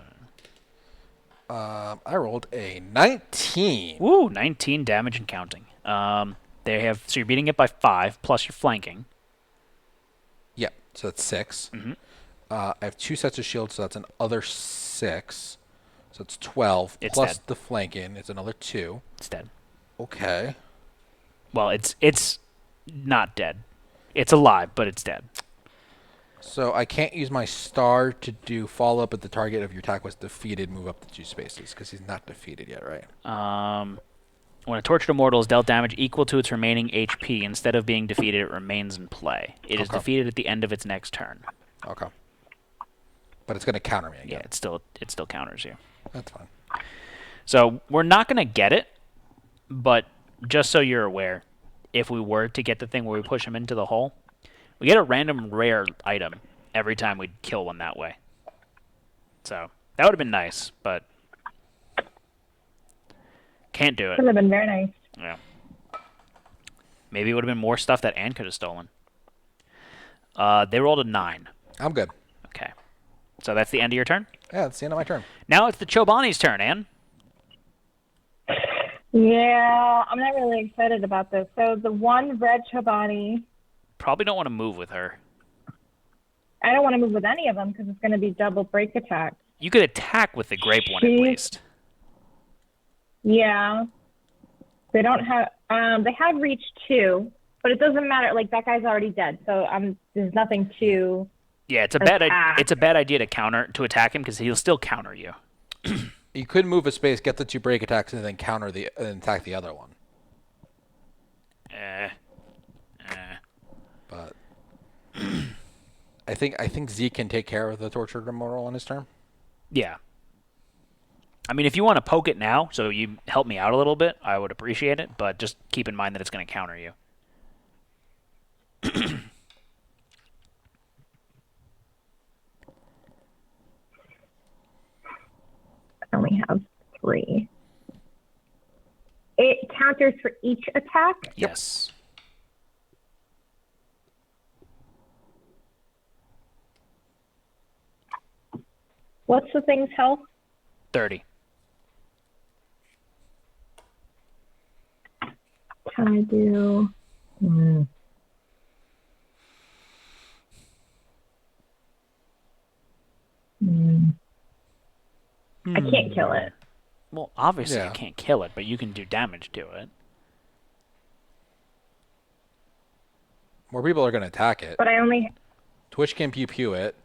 I rolled a 19. Woo, 19 damage and counting. They have, so you're beating it by 5, plus you're flanking. Yeah, so that's 6. Mhm. I have 2 sets of shields, so that's another 6. So it's 12. It's plus dead. the flanking, it's another 2. It's dead. Okay. Well, it's not dead. It's alive, but it's dead. So I can't use my star to do follow-up if the target of your attack was defeated, move up to 2 spaces, because he's not defeated yet, right? When a tortured immortal is dealt damage equal to its remaining HP, instead of being defeated, it remains in play. It is Okay. defeated at the end of its next turn. Okay. But it's going to counter me again. Yeah, it still counters you. That's fine. So we're not going to get it, but just so you're aware, if we were to get the thing where we push him into the hole, we get a random rare item every time we kill one that way. So that would have been nice, but can't do it. Would have been very nice. Yeah. Maybe it would have been more stuff that Anne could have stolen. They rolled a 9. I'm good. Okay. So that's the end of your turn? Yeah, that's the end of my turn. Now it's the Chobani's turn, Anne. Yeah, I'm not really excited about this. So the one red Chobani, Probably don't want to move with her. I don't want to move with any of them because it's going to be double break attack. You could attack with the grape one at She- least. Yeah. They don't have, they have reach 2, but it doesn't matter. Like, that guy's already dead, so there's nothing to... Yeah, it's a bad idea to attack him because he'll still counter you. You could move a space, get the 2 break attacks, and then counter and attack the other one. But I think Zeke can take care of the tortured immortal on his turn. Yeah. I mean, if you want to poke it now, so you help me out a little bit, I would appreciate it, but just keep in mind that it's going to counter you. I only have 3. It counters for each attack? Yes. What's the thing's health? 30. Can I do... I can't kill it. Well, obviously Yeah. you can't kill it, but you can do damage to it. More people are going to attack it. But I only... Twitch can pew it.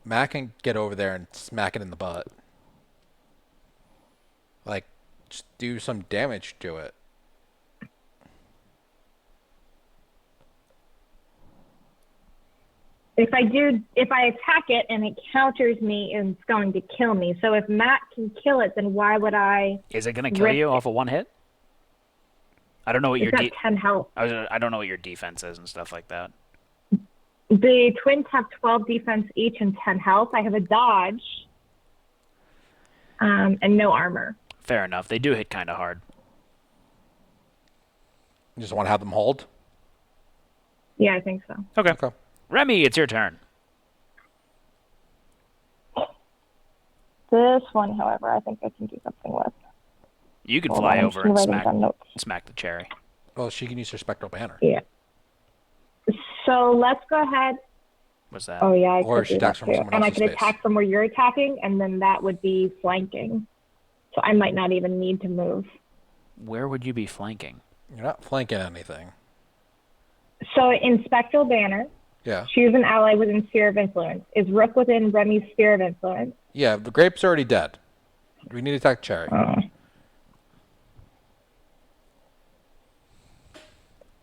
Matt can get over there and smack it in the butt. Like, just do some damage to it. If I attack it and it counters me, it's going to kill me. So if Matt can kill it, then why would I... Is it going to kill you off of one hit? I don't know what It's your got 10 health. I don't know what your defense is and stuff like that. The twins have 12 defense each and 10 health. I have a dodge and no armor. Fair enough. They do hit kind of hard. You just want to have them hold? Yeah, I think so. Okay. Okay. Remi, it's your turn. This one, however, I think I can do something with. You can Hold fly on, I'm over just and writing down notes. smack the cherry. Well, she can use her spectral banner. Yeah. So let's go ahead. What's that? Oh, yeah, I Or could she do that attacks from too. someone And I else's could space. attack from where you're attacking, and then that would be flanking. So I might not even need to move. Where would you be flanking? You're not flanking anything. So in Spectral Banner, Yeah. choose an ally within Sphere of Influence. Is Rook within Remi's Sphere of Influence? Yeah, the grape's already dead. We need to attack Cherry.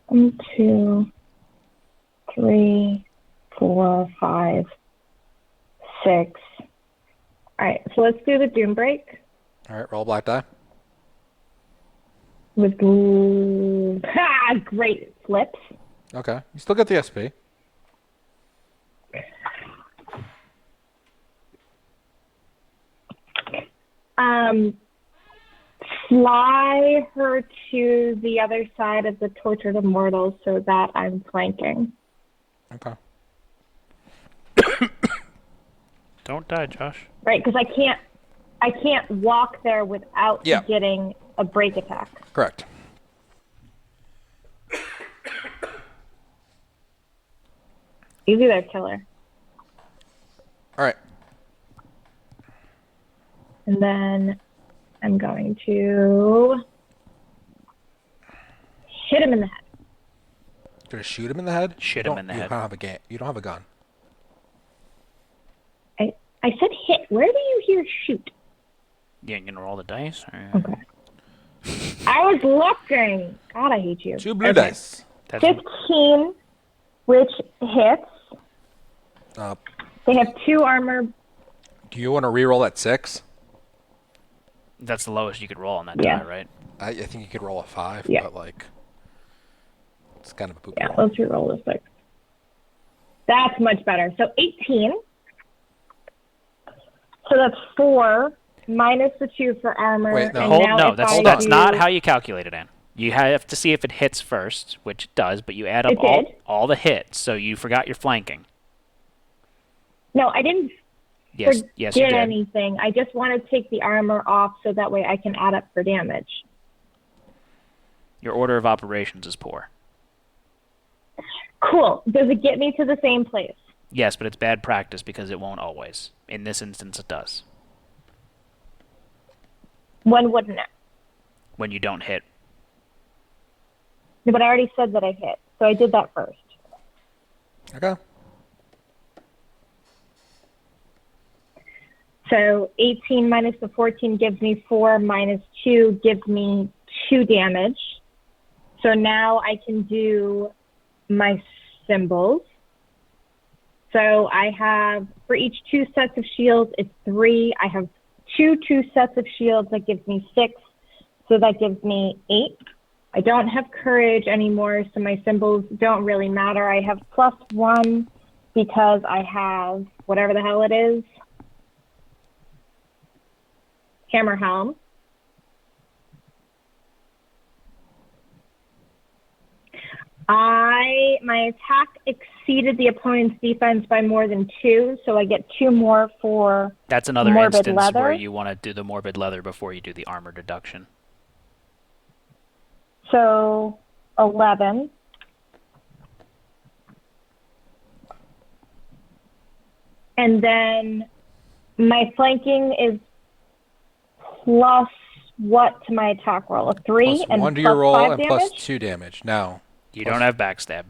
1, 2, 3, 4, 5, 6. All right, so let's do the Doom Break All right, roll black die. with great flips. Okay. You still get the SP. Fly her to the other side of the Tortured Immortals so that I'm flanking. Okay. Don't die, Josh. Right, because I can't walk there without Yeah. getting a break attack. Correct. Easy there, killer. All right. And then I'm going to hit him in the head. Gonna shoot him in the head? Shit You him in the don't head. have a you don't have a gun. I said hit. Where do you hear shoot? You ain't gonna roll the dice? Or... Okay. I was looking. God, I hate you. 2 blue Okay. dice. That's 15, which hits. They have 2 armor. Do you want to reroll at 6? the lowest you could roll on that Yeah. die, right? I think you could roll a 5, Yeah. but like it's kind of a poop Yeah, roll. let's re-roll the 6. That's much better. So 18. So that's 4 minus the 2 for armor. Wait, no. and Hold now no, if that's I that's do- not how you calculate it, Ann. You have to see if it hits first, which it does, but you add up It did. all the hits, so you forgot your flanking. No, I didn't Yes, forget yes, you did. anything. I just want to take the armor off so that way I can add up for damage. Your order of operations is poor. Cool. Does it get me to the same place? Yes, but it's bad practice because it won't always. In this instance, it does. When wouldn't it? When you don't hit. No, but I already said that I hit, so I did that first. Okay. So 18 minus the 14 gives me 4 minus 2 gives me 2 damage. So now I can do my symbols. So I have, for each 2 sets of shields, it's 3. I have 2 sets of shields. That gives me 6. So that gives me 8. I don't have courage anymore, so my symbols don't really matter. I have +1 because I have whatever the hell it is. Hammer Helm. My attack exceeded the opponent's defense by more than 2, so I get 2 more for That's another morbid instance leather. where you want to do the morbid leather before you do the armor deduction. So 11. And then my flanking is plus what to my attack roll? A 3 Plus and 1 to plus your roll 5 and damage? plus 2 damage. No. You don't have backstab.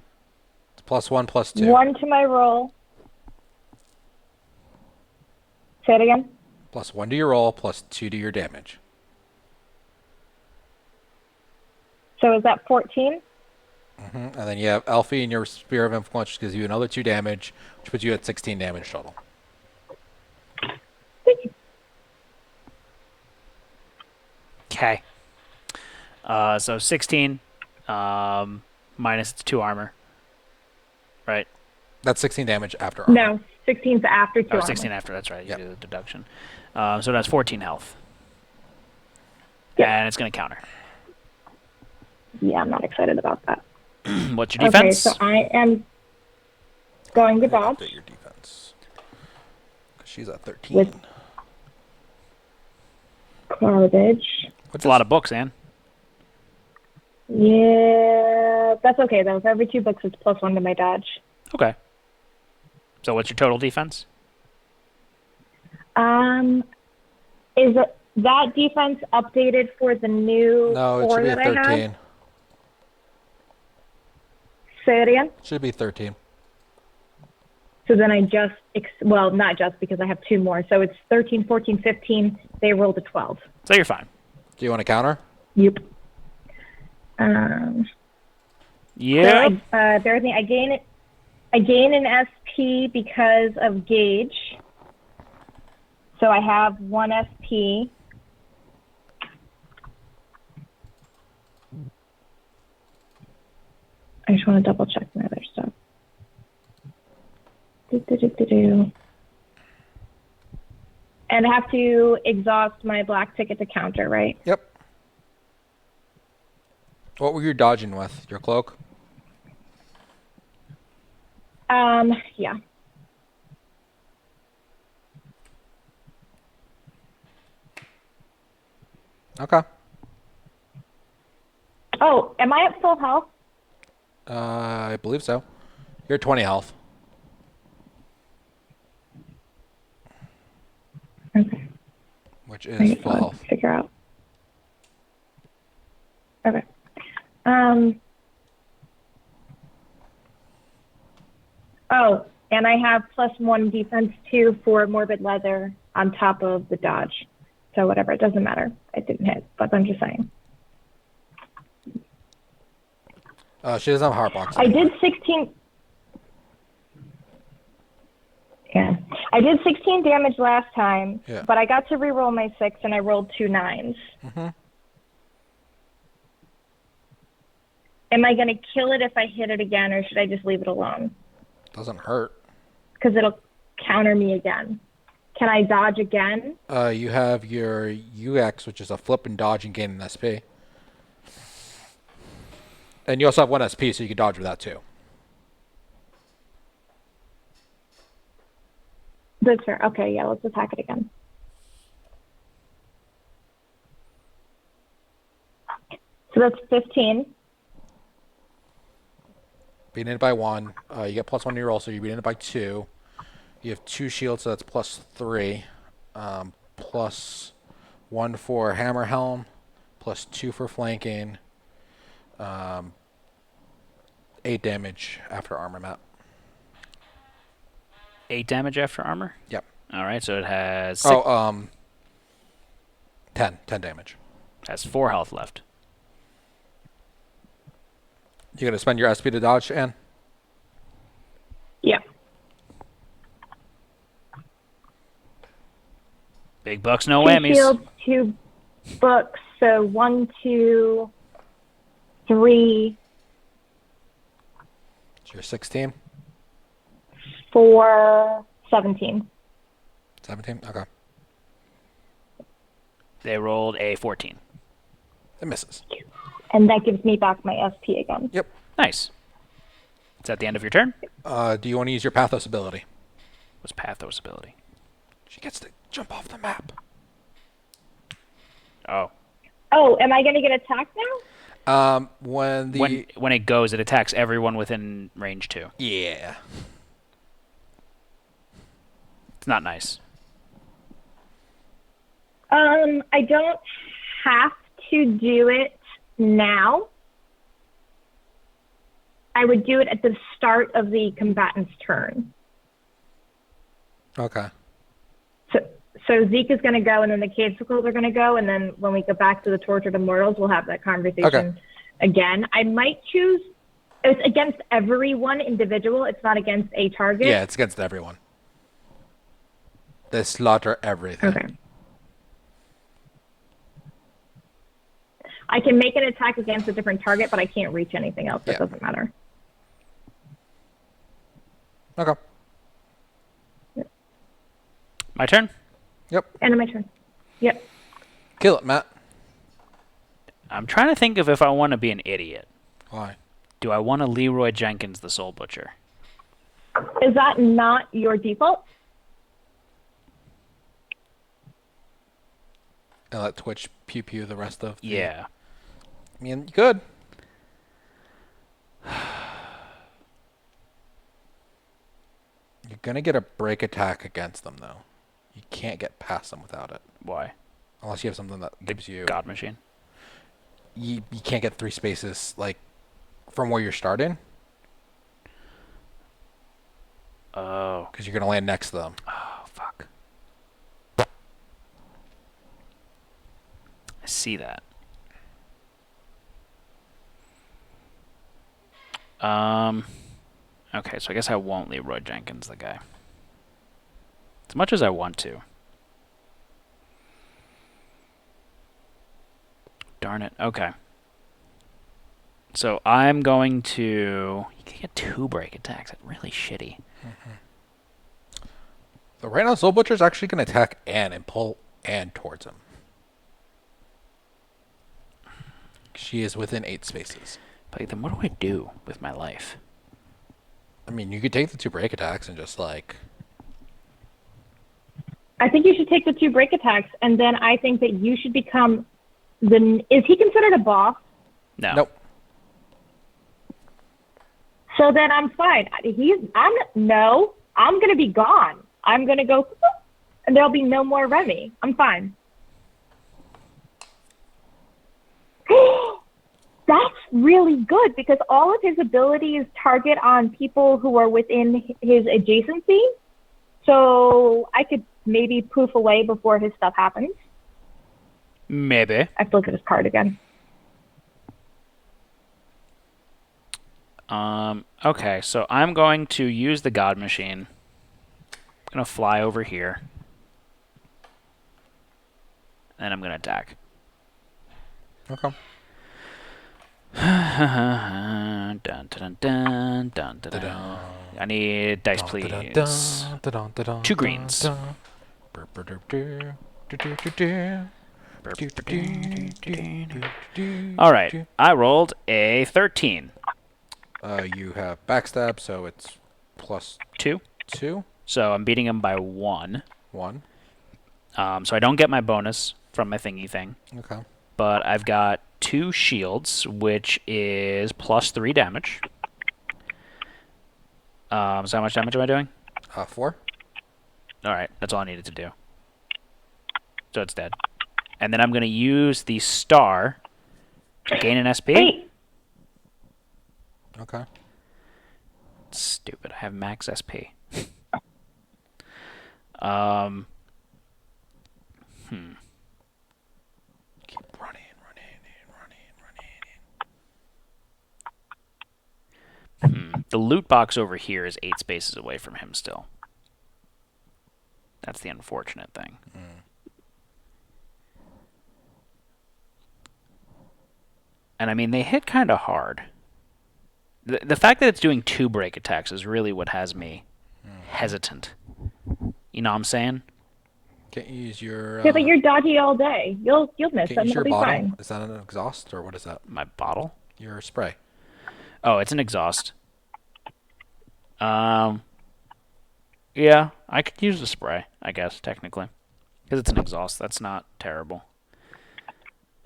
It's +1 +2. 1 to my roll. Say it again. +1 to your roll, +2 to your damage. So is that 14? And then you have Alfie in your Spear of Influence, which gives you another 2 damage, which puts you at 16 damage total. Okay. So 16 minus its 2 armor. Right? That's 16 damage after armor. No, 16's after 2 Oh, armor. 16 after, that's right. You Yep. do the deduction. So that's 14 health. Yep. And it's going to counter. Yeah, I'm not excited about that. What's your Okay, defense? so I am going to dodge Update your defense. 'Cause she's at 13. with garbage. It's a lot of books, Ann. Yeah, that's okay though. For every 2 books, it's +1 to my dodge. Okay. So what's your total defense? Is it that defense updated for the new No, it should 4 be a that I had? 13. Say it again? Should be 13. So then I just, well, not just because I have 2 more. So it's 13, 14, 15. They rolled a 12. So you're fine. Do you want to counter? Yep. Yeah. So bear with me. I gain an SP because of gauge. So I have 1 SP. I just want to double check my other stuff. And I have to exhaust my black ticket to counter, right? Yep. What were you dodging with? Your cloak? Yeah. Okay. Oh, am I at full health? I believe so. You're 20 health. Okay. Which is full I'll health. figure out. Okay. Oh, and I have +1 defense too for morbid leather on top of the dodge. So whatever, it doesn't matter. It didn't hit, but I'm just saying. She doesn't have heart box I anymore. did 16. Yeah, I did 16 damage last time, Yeah. but I got to reroll my 6 and I rolled 2 9s. Mm-hmm. Am I going to kill it if I hit it again, or should I just leave it alone? Doesn't hurt. Because it'll counter me again. Can I dodge again? You have your UX, which is a flip and dodge and gain an SP. And you also have 1 SP, so you can dodge with that too. That's fair. Okay, yeah, let's attack it again. So that's 15. Beating it by 1. You get +1 to your roll, so you're beating it by 2. You have 2 shields, so that's +3. +1 for hammer helm. +2 for flanking. 8 damage after armor map. 8 damage after armor? Yep. All right, so it has 10 damage. has 4 health left. You gonna spend your SP to dodge, Ann? Yeah. Big bucks, no 2 whammies. shields, 2 books. So 1, 2, 3, So you're 16? 4, 17. 17? Okay. They rolled a 14. It misses. And that gives me back my SP again. Yep. Nice. Is that the end of your turn? Do you want to use your Pathos ability? What's Pathos ability? She gets to jump off the map. Oh. Oh, am I going to get attacked now? When it goes, it attacks everyone within range 2. Yeah. It's not nice. I don't have to do it now. I would do it at the start of the combatant's turn. Okay. So Zeke is going to go, and then the Casicles are going to go, and then when we go back to the Tortured Immortals, we'll have that conversation again. I might choose. It's against everyone individual. It's not against a target. Yeah, it's against everyone. They slaughter everything. Okay. I can make an attack against a different target, but I can't reach anything else. That doesn't matter. Okay. My turn? Yep. End of my turn. Yep. Kill it, Matt. I'm trying to think of if I want to be an idiot. Why? Do I want to Leroy Jenkins the Soul Butcher? Is that not your default? And let Twitch pew the rest of the... Yeah. I mean, you could. You're going to get a break attack against them, though. You can't get past them without it. Why? Unless you have something that gives you... God Machine. You can't get 3 spaces, like, from where you're starting. Oh. Because you're going to land next to them. Oh, fuck. I see that. Okay, so I guess I won't Leroy Jenkins the guy. As much as I want to. Darn it. Okay. So I'm going to... You can get 2 break attacks. That's really shitty. So right now, Soul Butcher's actually going to attack Anne and pull Anne towards him. She is within 8 spaces. But then what do I do with my life? I mean, you could take the 2 break attacks and just, like... I think you should take the 2 break attacks, and then I think that you should become the... Is he considered a boss? No. Nope. So then I'm fine. I'm going to be gone. I'm going to go, and there'll be no more Remi. I'm fine. That's really good, because all of his abilities target on people who are within his adjacency. So I could maybe poof away before his stuff happens. Maybe. I have to look at his card again. Okay, so I'm going to use the God Machine. I'm going to fly over here. And I'm going to attack. Okay. Dun, dun, dun, dun, dun, dun, dun. I need dice, please. 2 greens. Alright, I rolled a 13. You have backstab, so it's plus 2. 2. So I'm beating him by 1. 1. So I don't get my bonus from my thingy thing. Okay. But I've got 2 shields, which is plus 3 damage. So how much damage am I doing? 4. Alright, that's all I needed to do. So it's dead. And then I'm going to use the star to gain an SP. Wait. Okay. Stupid. I have max SP. Keep running. The loot box over here is 8 spaces away from him still. That's the unfortunate thing. And I mean, they hit kind of hard. The fact that it's doing 2 break attacks is really what has me hesitant. You know what I'm saying? Can't you use your... Yeah, but you're dodgy all day. You'll miss, can't and use you'll your be bottle? fine. Is that an exhaust, or what is that? My bottle? Your spray. Oh, it's an exhaust. Yeah, I could use the spray, I guess, technically. Because it's an exhaust. That's not terrible.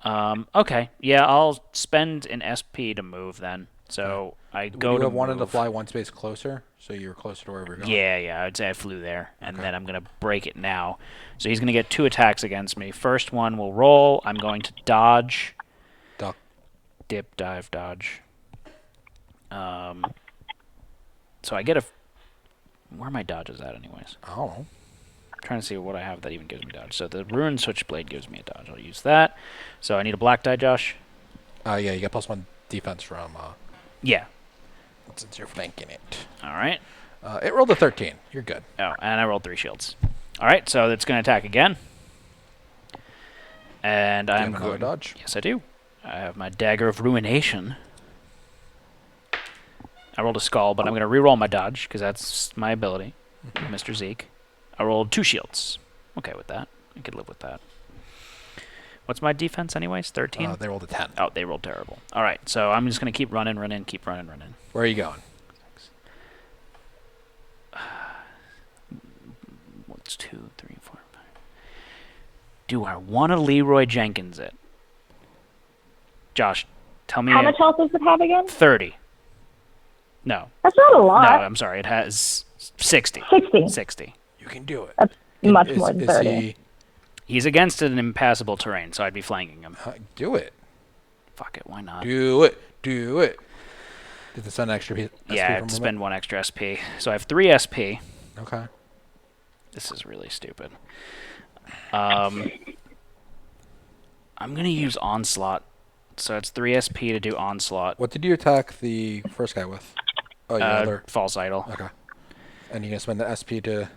Okay. Yeah, I'll spend an SP to move then. So I go Would you to have wanted to move. fly 1 space closer, so you're closer to wherever you're going? Yeah, I'd say I flew there, and then I'm going to break it now. So he's going to get 2 attacks against me. First one will roll. I'm going to dodge. Duck. Dip, dive, dodge. So I get a... Where are my dodges at, anyways? I don't know. I'm trying to see what I have that even gives me dodge. So the Ruined Switchblade gives me a dodge. I'll use that. So I need a black die, Josh? Yeah, you get +1 defense from... Yeah. since you're flanking it. All right. It rolled a 13. You're good. Oh, and I rolled 3 shields. All right, so it's going to attack again. And I'm another going... dodge? Yes, I do. I have my Dagger of Ruination. I rolled a skull, but I'm going to re-roll my dodge, because that's my ability, Mr. Zeke. I rolled 2 shields. Okay with that. I could live with that. What's my defense anyways? 13? They rolled a 10. Oh, they rolled terrible. All right, so I'm just going to keep running. Where are you going? What's 2, 3, 4, 5? Do I want to Leroy Jenkins it? Josh, tell me... How much health does it have again? 30. No. That's not a No, lot. I'm sorry. It has 60. 60. 60. You can do it. That's much more than 30. He's against an impassable terrain, so I'd be flanking him. Do it. Fuck it, why not? Do it. Do it. Did this spend an extra SP Yeah, from I'd spend 1 extra SP. So I have 3 SP. Okay. This is really stupid. I'm going to use Onslaught. So it's 3 SP to do Onslaught. What did you attack the first guy with? Oh, your other. False Idol. Okay. And you're going to spend the SP to...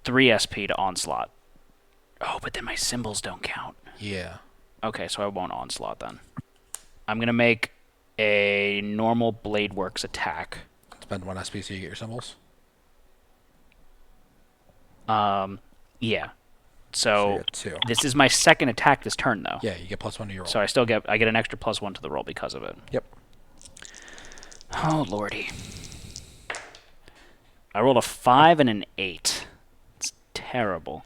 3 SP to Onslaught. Oh, but then my symbols don't count. Yeah. Okay, so I won't Onslaught then. I'm going to make a normal Blade Works attack. Spend 1 SP so you get your symbols? Yeah. So you So get 2. this is my second attack this turn, though. Yeah, you get +1 to your roll. So I get an extra +1 to the roll because of it. Yep. Oh, lordy. I rolled a 5 and an 8. It's terrible.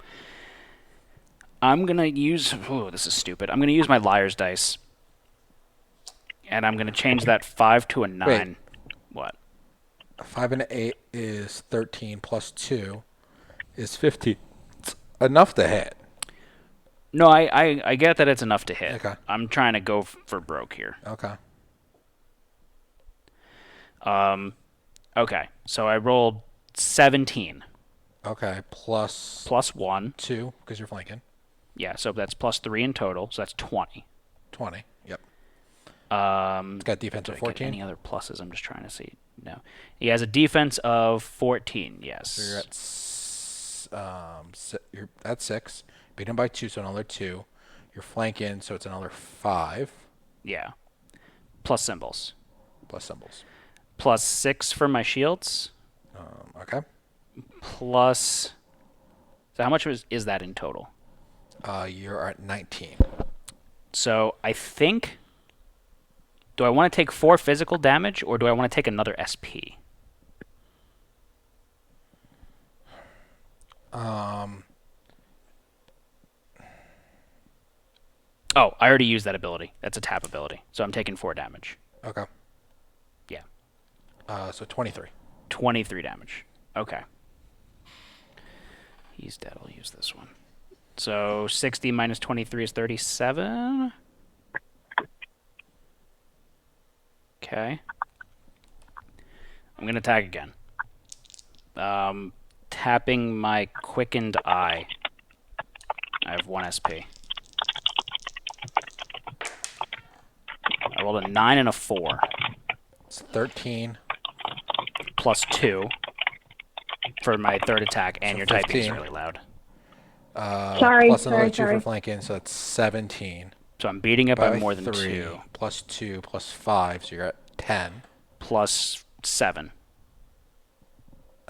I'm going to use... Oh, this is stupid. I'm going to use my Liar's Dice. And I'm going to change that 5 to a 9. Wait. What? A 5 and an 8 is 13 plus 2 is 15. It's enough to hit. No, I get that it's enough to hit. Okay. I'm trying to go for broke here. Okay. Okay, so I rolled 17. Okay, plus Plus 1. 2, because you're flanking. Yeah, so that's plus 3 in total, so that's 20. 20. Yep. Um, It's got defense do of I get 14. any other pluses? I'm just trying to see. No. He has a defense of 14, yes. So you're at 6. Beat him by 2, so another 2. You're flanking, so it's another 5 Yeah. Plus symbols. plus symbols. Plus 6 for my shields. Okay. Plus... So how much is that in total? You're at 19. So I think... Do I want to take 4 physical damage, or do I want to take another SP? Oh, I already used that ability. That's a tap ability. So I'm taking 4 damage. Okay. Yeah. So 23. 23 damage. Okay. He's dead. I'll use this one. So 60 minus 23 is 37. Okay. I'm going to attack again. Tapping my Quickened Eye. I have 1 SP. I rolled a 9 and a 4. It's 13. Plus 2 for my third attack, and So your typing is 15. really loud. Sorry, Plus another 2 sorry. for flanking, so that's 17. So I'm beating it by By more than 3 2. plus 2 plus 5, so you're at 10. Plus 7.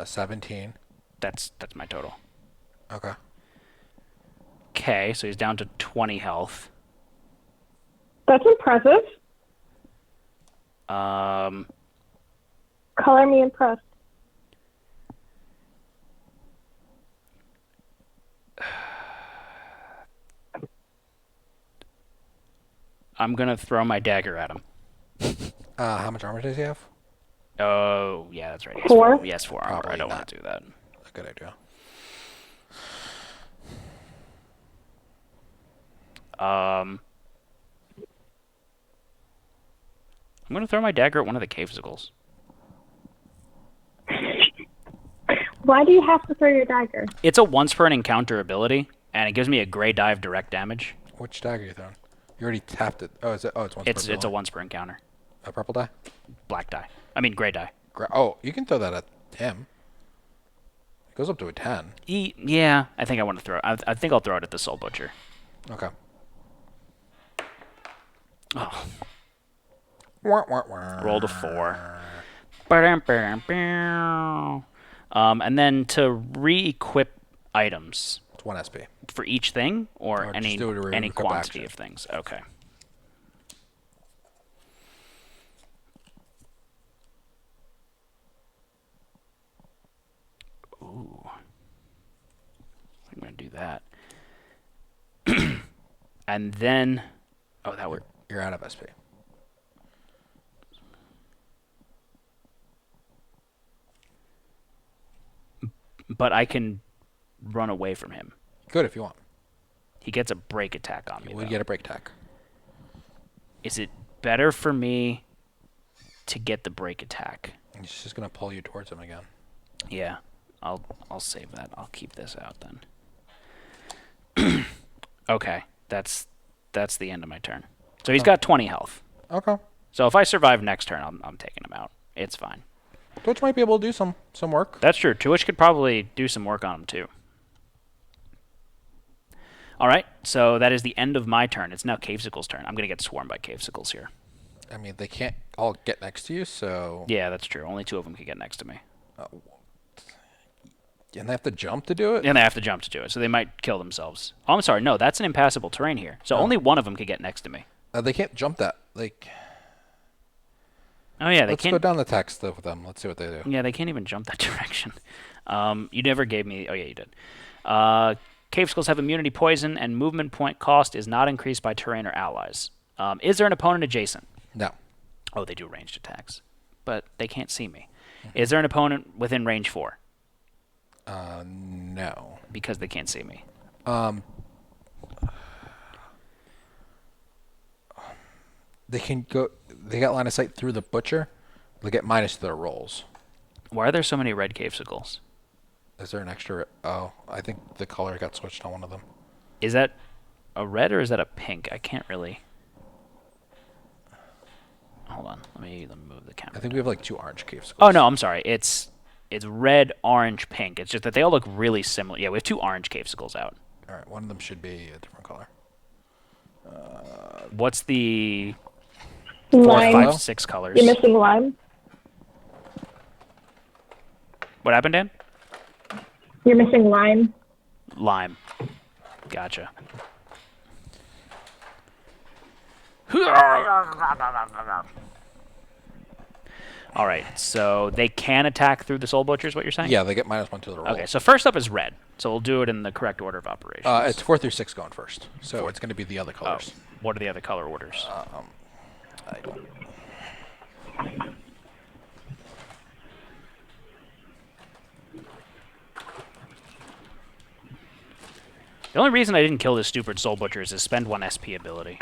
17. That's my total. Okay. Okay, so he's down to 20 health. That's impressive. Um, Color me impressed. I'm gonna throw my dagger at him. How much armor does he have? Oh, yeah, that's right. He has 4? He has 4 armor. I Probably don't not. want to do that. A good idea. I'm gonna throw my dagger at one of the cavesicles. Why do you have to throw your dagger? It's a once per an encounter ability, and it gives me a gray die of direct damage. Which dagger are you throwing? You already tapped it. Oh, is it? Oh, it's once per It's a ability. once per encounter. A purple die? Black die. I mean gray die. Oh, you can throw that at him. It goes up to a 10. Yeah, I think I want to throw. I think I'll throw it at the Soul Butcher. Okay. Oh, Wah, wah, wah. rolled a 4. And then to re-equip items It's 1 SP. for each thing, or Or any just do it to any re-equip quantity action. of things. Okay. Ooh. I'm gonna do that. And then, oh, that would. You're out of SP. But I can run away from him. Good if you want. He gets a break attack on me, You would though. get a break attack. Is it better for me to get the break attack? He's just going to pull you towards him again. Yeah, I'll save that. I'll keep this out then. Okay, that's the end of my turn. So he's got 20 health. Okay. So if I survive next turn, I'm taking him out. It's fine. Twitch might be able to do some work. That's true. Twitch could probably do some work on him too. All right, so that is the end of my turn. It's now Cavesicle's turn. I'm going to get swarmed by Cavesicles here. I mean, they can't all get next to you, so... Yeah, that's true. Only 2 of them can get next to me. And they have to jump to do it? And they have to jump to do it, so they might kill themselves. Oh, I'm sorry. No, that's an impassable terrain here. So only 1 of them can get next to me. They can't jump that. Like... Oh, yeah, they Let's can't... go down the text with them. Let's see what they do. Yeah, they can't even jump that direction. You never gave me... Oh, yeah, you did. Cavesicles have immunity poison, and movement point cost is not increased by terrain or allies. Is there an opponent adjacent? No. Oh, they do ranged attacks. But they can't see me. Is there an opponent within range 4? No. Because they can't see me. They can go... They got line of sight through the butcher. They get minus to their rolls. Why are there so many red Cavesicles? Is there an extra... Oh, I think the color got switched on one of them. Is that a red or is that a pink? I can't really... Hold on. Let me move the camera. I think we have like 2 orange caves. Oh, no, I'm sorry. It's red, orange, pink. It's just that they all look really similar. Yeah, we have 2 orange Cavesicles out. All right, one of them should be a different color. What's the 4, Lime. 5, 6 colors? You're missing lime. What happened, Dan? You're missing lime. Lime. Gotcha. All right, so they can attack through the Soul Butcher, is what you're saying? Yeah, they get minus 1 to the roll. Okay, so first up is red. So we'll do it in the correct order of operations. It's 4 through 6 going first. So it's going to be the other colors. What are the other color orders? I don't... The only reason I didn't kill this stupid Soul Butcher is to spend 1 SP ability.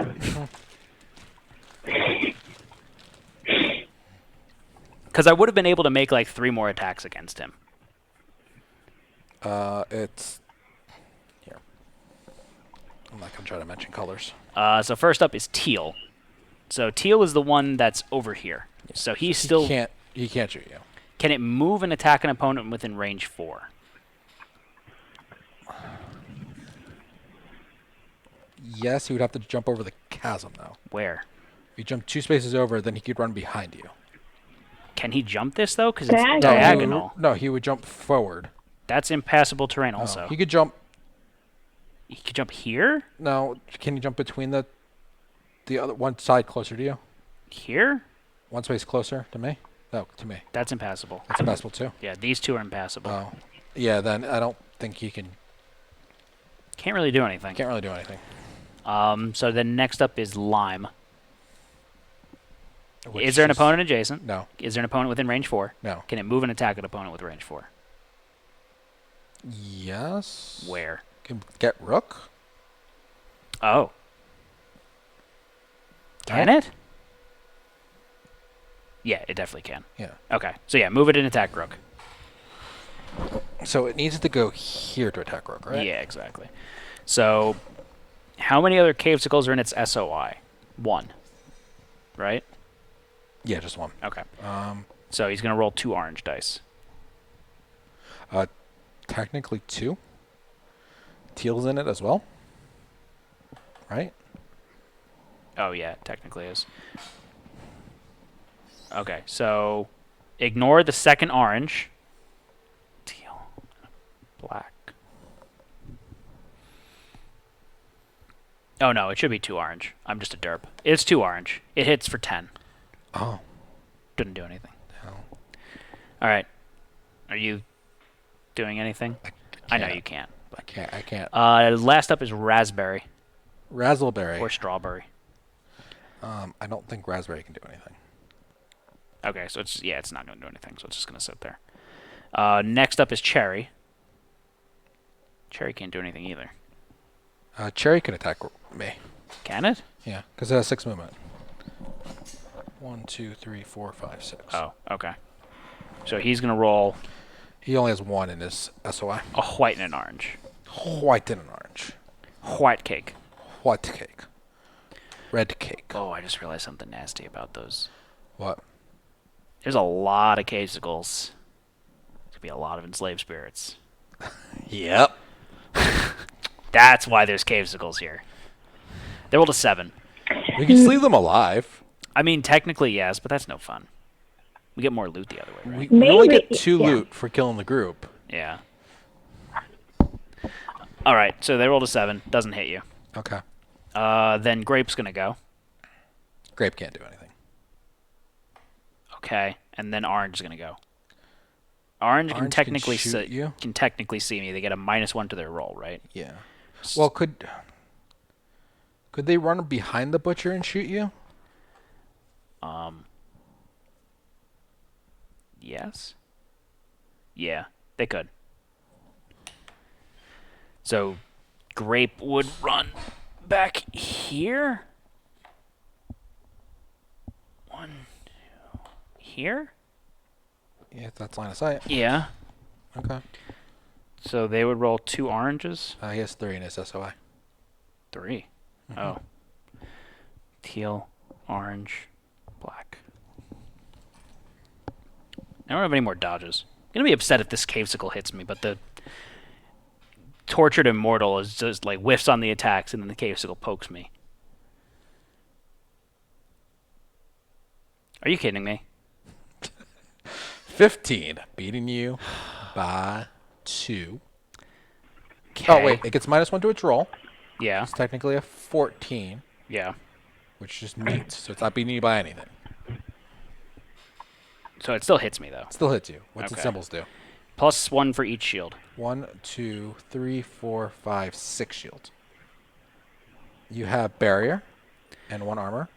Because I would have been able to make like 3 more attacks against him. It's... Here. I'm not going to try to mention colors. So first up is teal. So teal is the one that's over here. So he's still... He can't shoot you. Can it move and attack an opponent within range 4? Yes, he would have to jump over the chasm, though. Where? If you jump 2 spaces over, then he could run behind you. Can he jump this, though? Because it's Diagonal. diagonal. No, he would jump forward. That's impassable terrain No, also. he could jump... He could jump here? No, can you jump between the other one side closer to you? Here? 1 space closer to me? No, to me. That's impassable. That's impassable too. Yeah, these 2 are impassable. Oh. Yeah, then I don't think he can... Can't really do anything. Can't really do anything. So then next up is lime. Which Is there an opponent adjacent? No. Is there an opponent within range 4? No. Can it move and attack an opponent with range 4? Yes. Where? Can get Rook? Oh. Can it? Yeah, it definitely can. Yeah. Okay. So yeah, move it and attack Rook. So it needs to go here to attack Rook, right? Yeah, exactly. So how many other Cavesicles are in its SOI? 1. Right? Yeah, just 1. Okay. So he's going to roll 2 orange dice. Technically 2. Teal's in it as well. Right? Oh, yeah, it technically is. Okay, so ignore the second orange. Teal. Black. Oh, no, it should be 2 orange. I'm just a derp. It's 2 orange. It hits for 10. Oh. Didn't do anything. No. All right. Are you doing anything? I know you can't. I can't. Last up is raspberry Razzleberry. or strawberry. I don't think Raspberry can do anything. Okay, so it's not going to do anything, so it's just going to sit there. Next up is cherry. Cherry can't do anything either. Cherry can attack me. Can it? Yeah, because it has 6 movement. 1, 2, 3, 4, 5, 6. Oh, okay. So he's going to roll He only has 1 in his SOI. a white and an orange. White and an orange. White cake. White cake. Red cake. Oh, I just realized something nasty about those. What? There's a lot of casicles. There's going to be a lot of enslaved spirits. Yep. That's why there's cavesicles here. They rolled a 7. We can just leave them alive. I mean, technically, yes, but that's no fun. We get more loot the other way, right? We only Maybe- get 2 yeah. loot for killing the group. Yeah. All right, so they rolled a 7. Doesn't hit you. Okay. Then Grape's going to go. Grape can't do anything. Okay, and then Orange is going to go. Orange can Orange technically shoot you? can technically see me. They get a -1 to their roll, right? Yeah. Well, could they run behind the butcher and shoot you? Yes. Yeah, they could. So Grape would run back here. 1, 2, here? Yeah, if that's line of sight. Yeah. Okay. So they would roll 2 oranges. He has 3 in his SOI. 3. Oh. Teal, orange, black. I don't have any more dodges. I'm gonna be upset if this cavesicle hits me, but the tortured immortal is just like whiffs on the attacks and then the cavesicle pokes me. Are you kidding me? 15, beating you by 2. Okay. Oh, wait, it gets -1 to its roll. Yeah. It's technically a 14, Yeah. which just meets, so it's not beating you by anything. So it still hits me though. Still hits you. What's its Okay. symbols do? +1 for each shield. 1, 2, 3, 4, 5, 6 shields. You have barrier and 1 armor.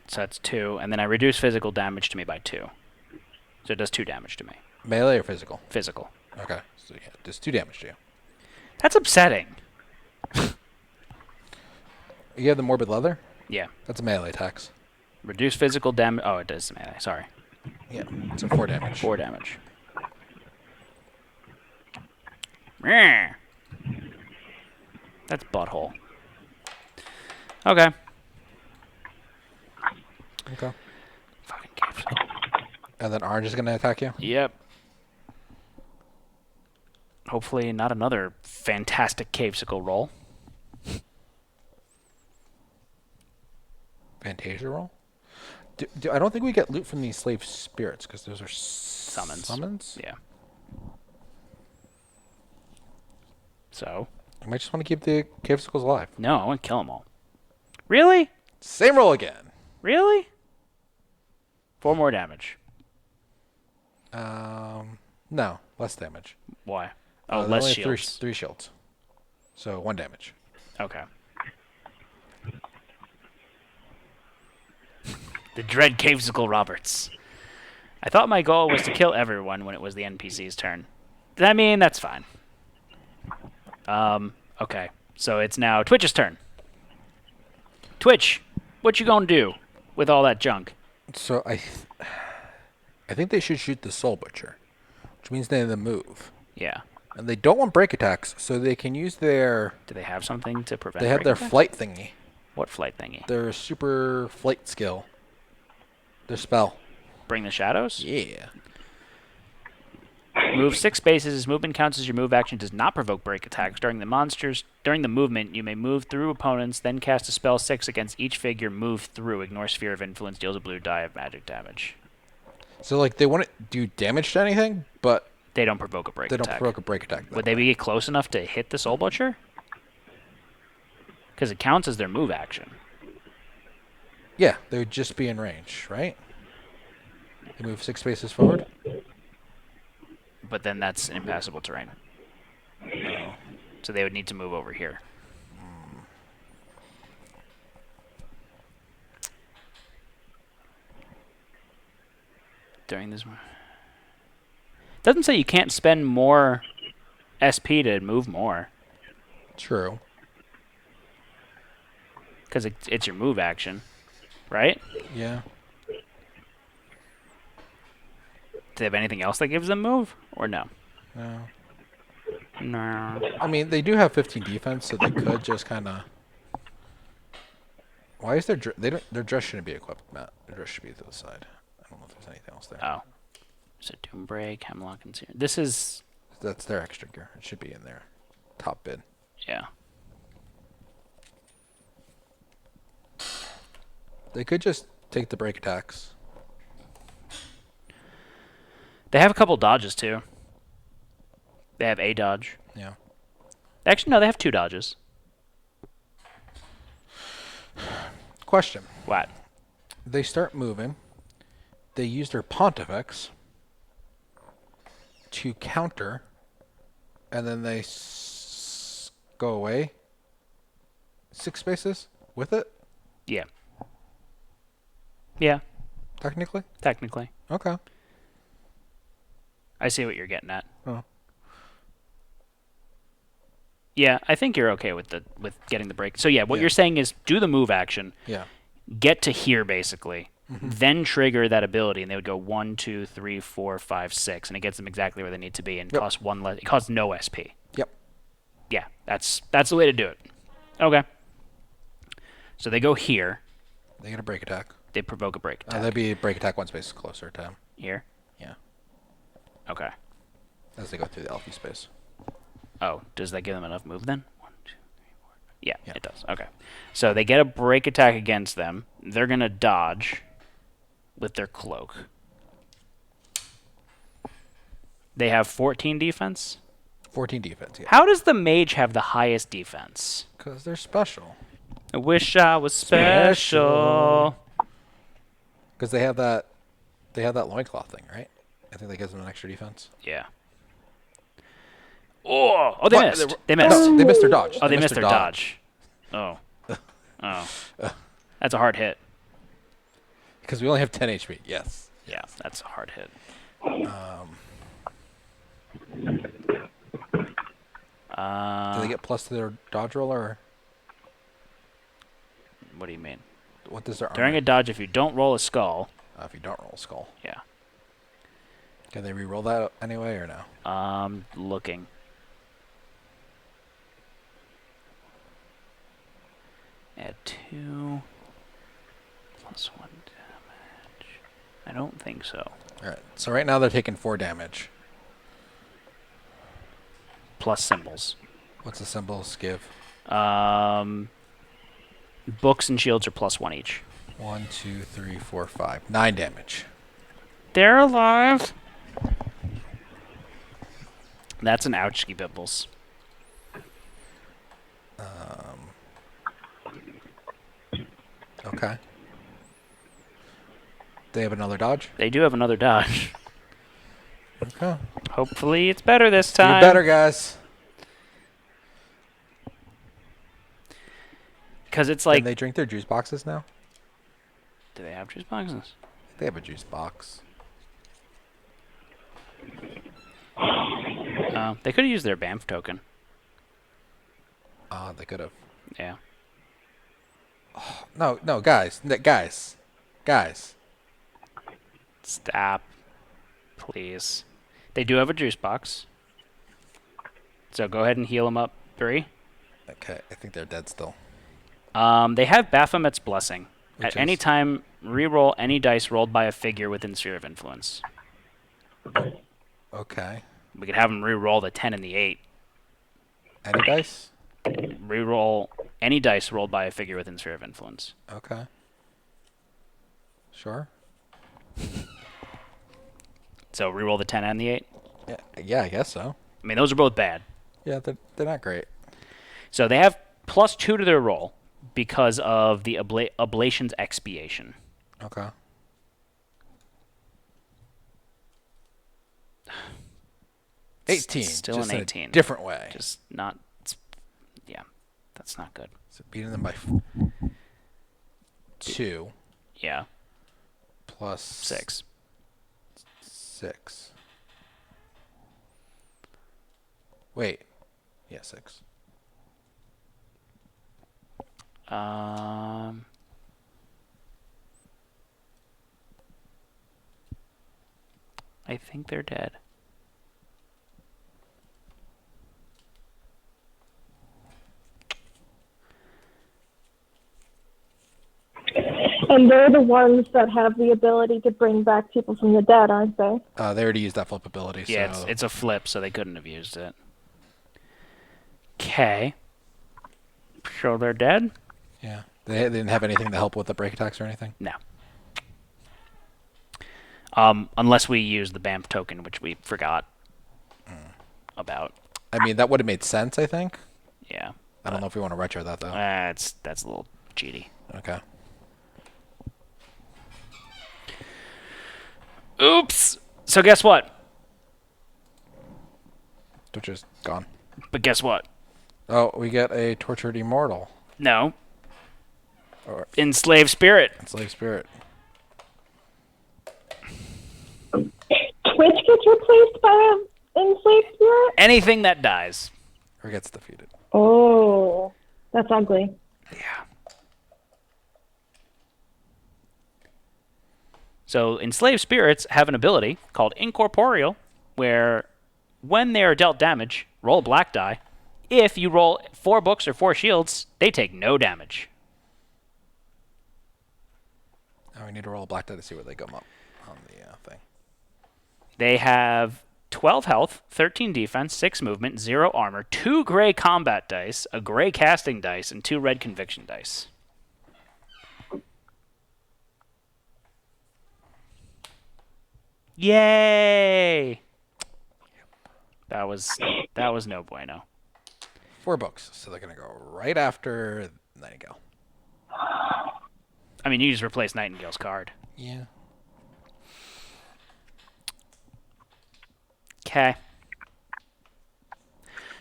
So that's 2, and then I reduce physical damage to me by 2. So it does 2 damage to me. Melee or physical? Physical. Okay, so yeah, does 2 damage to you. That's upsetting. You have the morbid leather? Yeah. That's a melee attacks. Reduce physical damage. Oh, it does melee. Sorry. Yeah, it's a 4 damage. 4 damage. Meh. That's butthole. Okay. Okay. Fucking cavesicle. And then orange is going to attack you? Yep. Hopefully not another fantastic cavesicle roll. Fantasia roll? I don't think we get loot from these slave spirits, because those are Summons. Summons? Yeah. So? I might just want to keep the cavesicles alive. No, I want to kill them all. Really? Same roll again. Really? 4 more damage. No, less damage. Why? Oh, They less only have shields. 3 shields. So 1 damage. Okay. The dread cavesicle Roberts. I thought my goal was to kill everyone when it was the NPC's turn. I mean, that's fine. Okay. So it's now Twitch's turn. Twitch, what you gonna do with all that junk? So I think they should shoot the Soul Butcher, which means they have to move. Yeah. And they don't want break attacks, so they can use their... Do they have something to prevent? They have their break attacks? flight thingy. What flight thingy? Their super flight skill. Their spell. Bring the shadows? Yeah. Move 6 spaces. As movement counts as your move action. Does not provoke break attacks. During the movement, you may move through opponents, then cast a spell 6 against each figure move through. Ignore sphere of influence. Deals a blue die of magic damage. So, like, they want to do damage to anything, but They don't provoke a break they attack. don't provoke a break attack. Would they be close enough to hit the Soul Butcher? Because it counts as their move action. Yeah, they would just be in range, right? They move 6 spaces forward. But then that's impassable terrain. So they would need to move over here. During this... Doesn't say you can't spend more SP to move more. True. Because it's your move action, right? Yeah. Do they have anything else that gives them move, or no? No. No. I mean, they do have 15 defense, so they could just kind of. Why is their their dress shouldn't be equipped, Matt? Their dress should be to the side. I don't know if there's anything else there. Oh. So Doombreak, Hemlock, and Seer. This is... That's their extra gear. It should be in there. Top bid. Yeah. They could just take the break attacks. They have a couple dodges, too. They have a dodge. Yeah. Actually, no, they have 2 dodges. Question. What? They start moving. They use their Pontifex to counter, and then they go away 6 spaces with it, Yeah. Yeah, technically? technically. Okay. I see what you're getting at. Oh. Yeah, I think you're okay with getting the break. So yeah, what Yeah. you're saying is do the move action, Yeah. get to here basically, then trigger that ability, and they would go 1, 2, 3, 4, 5, 6, and it gets them exactly where they need to be, and Yep. costs one less. It costs no SP. Yep. Yeah, that's the way to do it. Okay. So they go here. They get a break attack. They provoke a break attack. That'd be break attack 1 space closer to him. Here. Yeah. Okay. As they go through the Elfie space. Oh, does that give them enough move then? 1, 2, 3, 4. Yeah, Yeah. it does. Okay. So they get a break attack against them. They're gonna dodge with their cloak. They have 14 defense. 14 defense, yeah. How does the mage have the highest defense? Because they're special. I wish I was special. Because they have that loincloth thing, right? I think that gives them an extra defense. Yeah. Oh, they What? missed. They missed. No, they missed their dodge. Oh, they missed their dodge. Oh. Oh. That's a hard hit. Because we only have 10 HP. Yes. Yeah, that's a hard hit. Do they get plus to their dodge roll, or What do you mean? what does their armor? During a dodge, if you don't roll a skull, If you don't roll a skull. yeah. Can they re-roll that anyway, or no? Looking. Add 2 plus 1 damage. I don't think so. Alright, so right now they're taking 4 damage. Plus symbols. What's the symbols give? Books and shields are plus 1 each. 1, 2, 3, 4, 5. 9 damage. They're alive. That's an ouchie bibbles. Okay. They have another dodge? They do have another dodge. Okay. Hopefully it's better this time. You better, guys. Because it's Can like... they drink their juice boxes now? Do they have juice boxes? They have a juice box. They could have used their BAMF token. They could have. Yeah. No, guys. Guys. Stop. Please. They do have a juice box. So go ahead and heal them up 3. Okay, I think they're dead still. They have Baphomet's Blessing. Which At any is? time, re-roll any dice rolled by a figure within sphere of influence. Okay. We could have them re-roll the 10 and the 8. Any dice? Re-roll any dice rolled by a figure within sphere of influence. Okay. Sure. So re-roll the 10 and the 8. Yeah, I guess so. I mean, those are both bad. Yeah, they're not great. So they have plus 2 to their roll because of the Ablation's Expiation. Okay. Still just an in 18. a different way. Just not... Yeah, that's not good. So beating them by 2 Yeah, plus 6. 6. Wait. Yeah, 6. I think they're dead. And they're the ones that have the ability to bring back people from the dead, aren't they? They already used that flip ability. Yeah, so... it's a flip, so they couldn't have used it. Okay. So they're dead? Yeah. They didn't have anything to help with the break attacks or anything? No. Unless we use the BAMF token, which we forgot about. I mean, that would have made sense, I think. Yeah. I don't know if we want to retro that, though. That's a little cheaty. Okay. Oops! So guess what? Twitch gone. But guess what? Oh, we get a Tortured Immortal. No. Or Enslaved Spirit. Enslaved Spirit. Twitch gets replaced by an enslaved spirit? Anything that dies. Or gets defeated. Oh, that's ugly. Yeah. So enslaved spirits have an ability called Incorporeal, where when they are dealt damage, roll a black die. If you roll 4 books or 4 shields, they take no damage. Now we need to roll a black die to see what they come up on the thing. They have 12 health, 13 defense, 6 movement, 0 armor, 2 gray combat dice, a gray casting dice, and 2 red conviction dice. Yay! That was no bueno. 4 books, so they're going to go right after Nightingale. I mean, you just replace Nightingale's card. Yeah. Okay.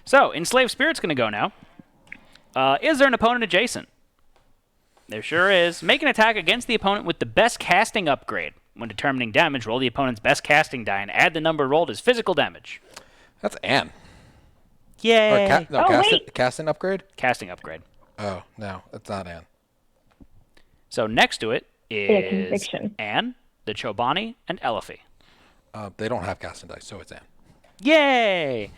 So, Enslaved Spirit's going to go now. Is there an opponent adjacent? There sure is. Make an attack against the opponent with the best casting upgrade. When determining damage, roll the opponent's best casting die and add the number rolled as physical damage. That's Anne. Yay! Casting upgrade? Casting upgrade. Oh, no, that's not Anne. So next to it Yeah, is conviction. Anne, the Chobani, and Elifie. They don't have casting dice, so it's Anne. Yay!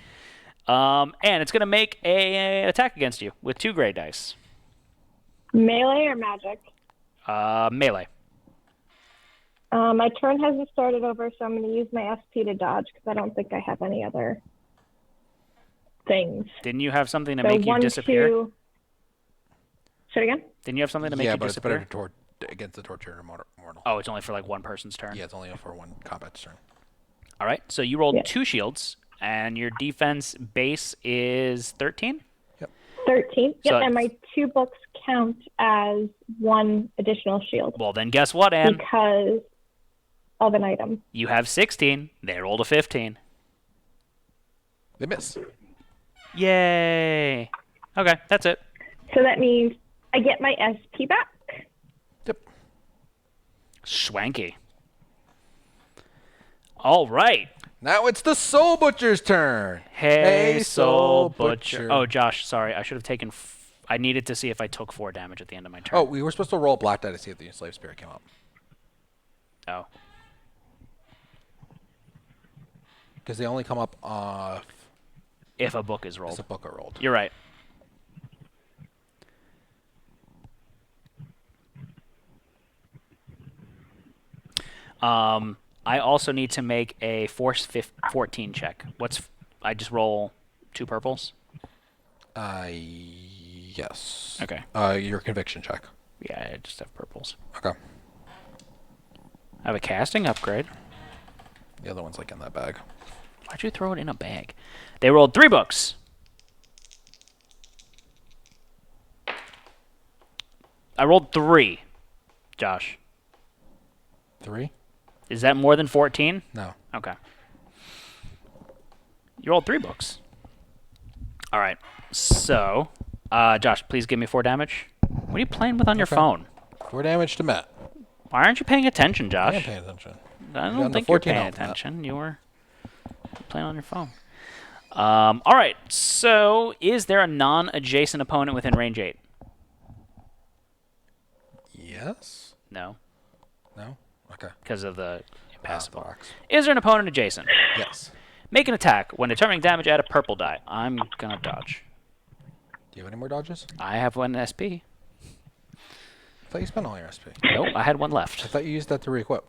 And it's going to make an attack against you with 2 gray dice. Melee or magic? Melee. My turn hasn't started over, so I'm going to use my SP to dodge because I don't think I have any other things. Didn't you have something to So make you 1, disappear? 2... Say it again? Didn't you have something to make you but disappear? it's better against the Tortured Immortal. Oh, it's only for like one person's turn? Yeah, it's only for one combat turn. All right, so you rolled Yeah. 2 shields, and your defense base is 13? 13. Yep, So- and my 2 books count as 1 additional shield Well, then guess what, Anne? because of an item. You have 16. They rolled a 15. They miss. Yay! Okay, that's it. So that means I get my SP back. Yep. Swanky. All right. Now it's the Soul Butcher's turn. Hey, Soul Butcher. Oh, Josh, sorry. I should have taken... I needed to see if I took 4 damage at the end of my turn. Oh, we were supposed to roll black die to see if the Enslaved Spirit came up. Oh. Because they only come up If a book is as rolled. a book are rolled. You're right. I also need to make a Force 14 check. I just roll 2 purples? Yes. Okay. Your conviction check. Yeah, I just have purples. Okay. I have a casting upgrade. The other one's like in that bag. Why'd you throw it in a bag? They rolled 3 books. I rolled 3, Josh. 3? Is that more than 14? No. Okay. You rolled 3 books. All right. So, Josh, please give me 4 damage. What are you playing with on your Okay. phone? 4 damage to Matt. Why aren't you paying attention, I Josh? am paying attention. I got don't the think you're 14 paying health, Matt. attention. You were playing on your phone. All right. So, is there a non-adjacent opponent within range 8? Yes? No, No? Okay. because of the impassable. Box. Is there an opponent adjacent? Yes. Make an attack. When determining damage, add a purple die. I'm gonna dodge. Do you have any more dodges? I have one SP. I thought you spent all your SP. Nope, I had one I left. thought you used that to re-equip.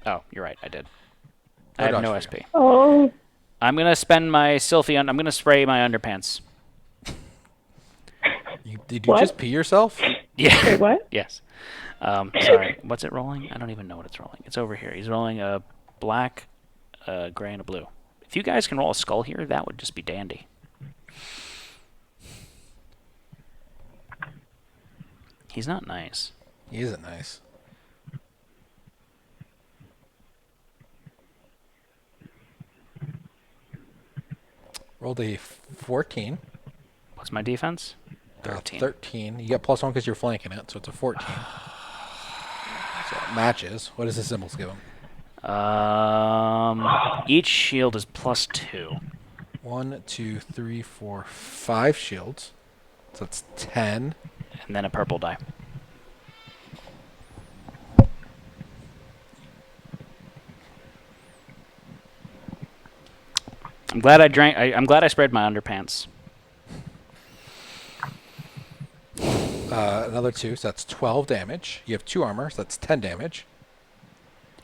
Oh, you're right, I did. No I have dodge no for SP. Oh, I'm gonna spend my Sylphion. I'm gonna spray my underpants. Did you What? just pee yourself? Yeah. wait, what? Yes. Sorry. What's it rolling? I don't even know what it's rolling. It's over here. He's rolling a black, gray, and a blue. If you guys can roll a skull here, that would just be dandy. He's not nice. He isn't nice. Rolled a 14. What's my defense? 13. 13. You get +1 because you're flanking it, so it's a 14. So it matches. What does the symbols give him? Each shield is +2. 1, 2, 3, 4, 5 shields. So it's 10. And then a purple die. I'm glad I drank. I'm glad I sprayed my underpants. Another 2, so that's 12 damage. You have 2 armor, so that's 10 damage.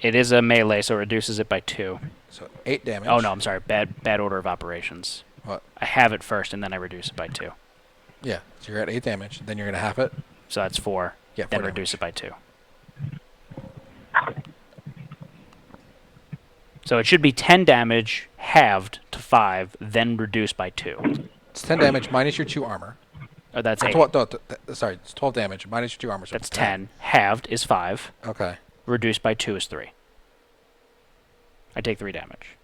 It is a melee, so it reduces it by 2. So 8 damage. Oh no, I'm sorry. Bad order of operations. What? I have it first, and then I reduce it by 2. Yeah, so you're at 8 damage. Then you're going to half it. So that's 4. Yeah, Then 4 reduce it by 2. So it should be 10 damage, halved to 5, then reduced by 2. It's 10 damage minus your 2 armor. Oh, that's 8. Sorry, it's 12 damage minus your 2 armor. So That's it's 10. 10. Halved is 5. Okay. Reduced by 2 is 3. I take 3 damage.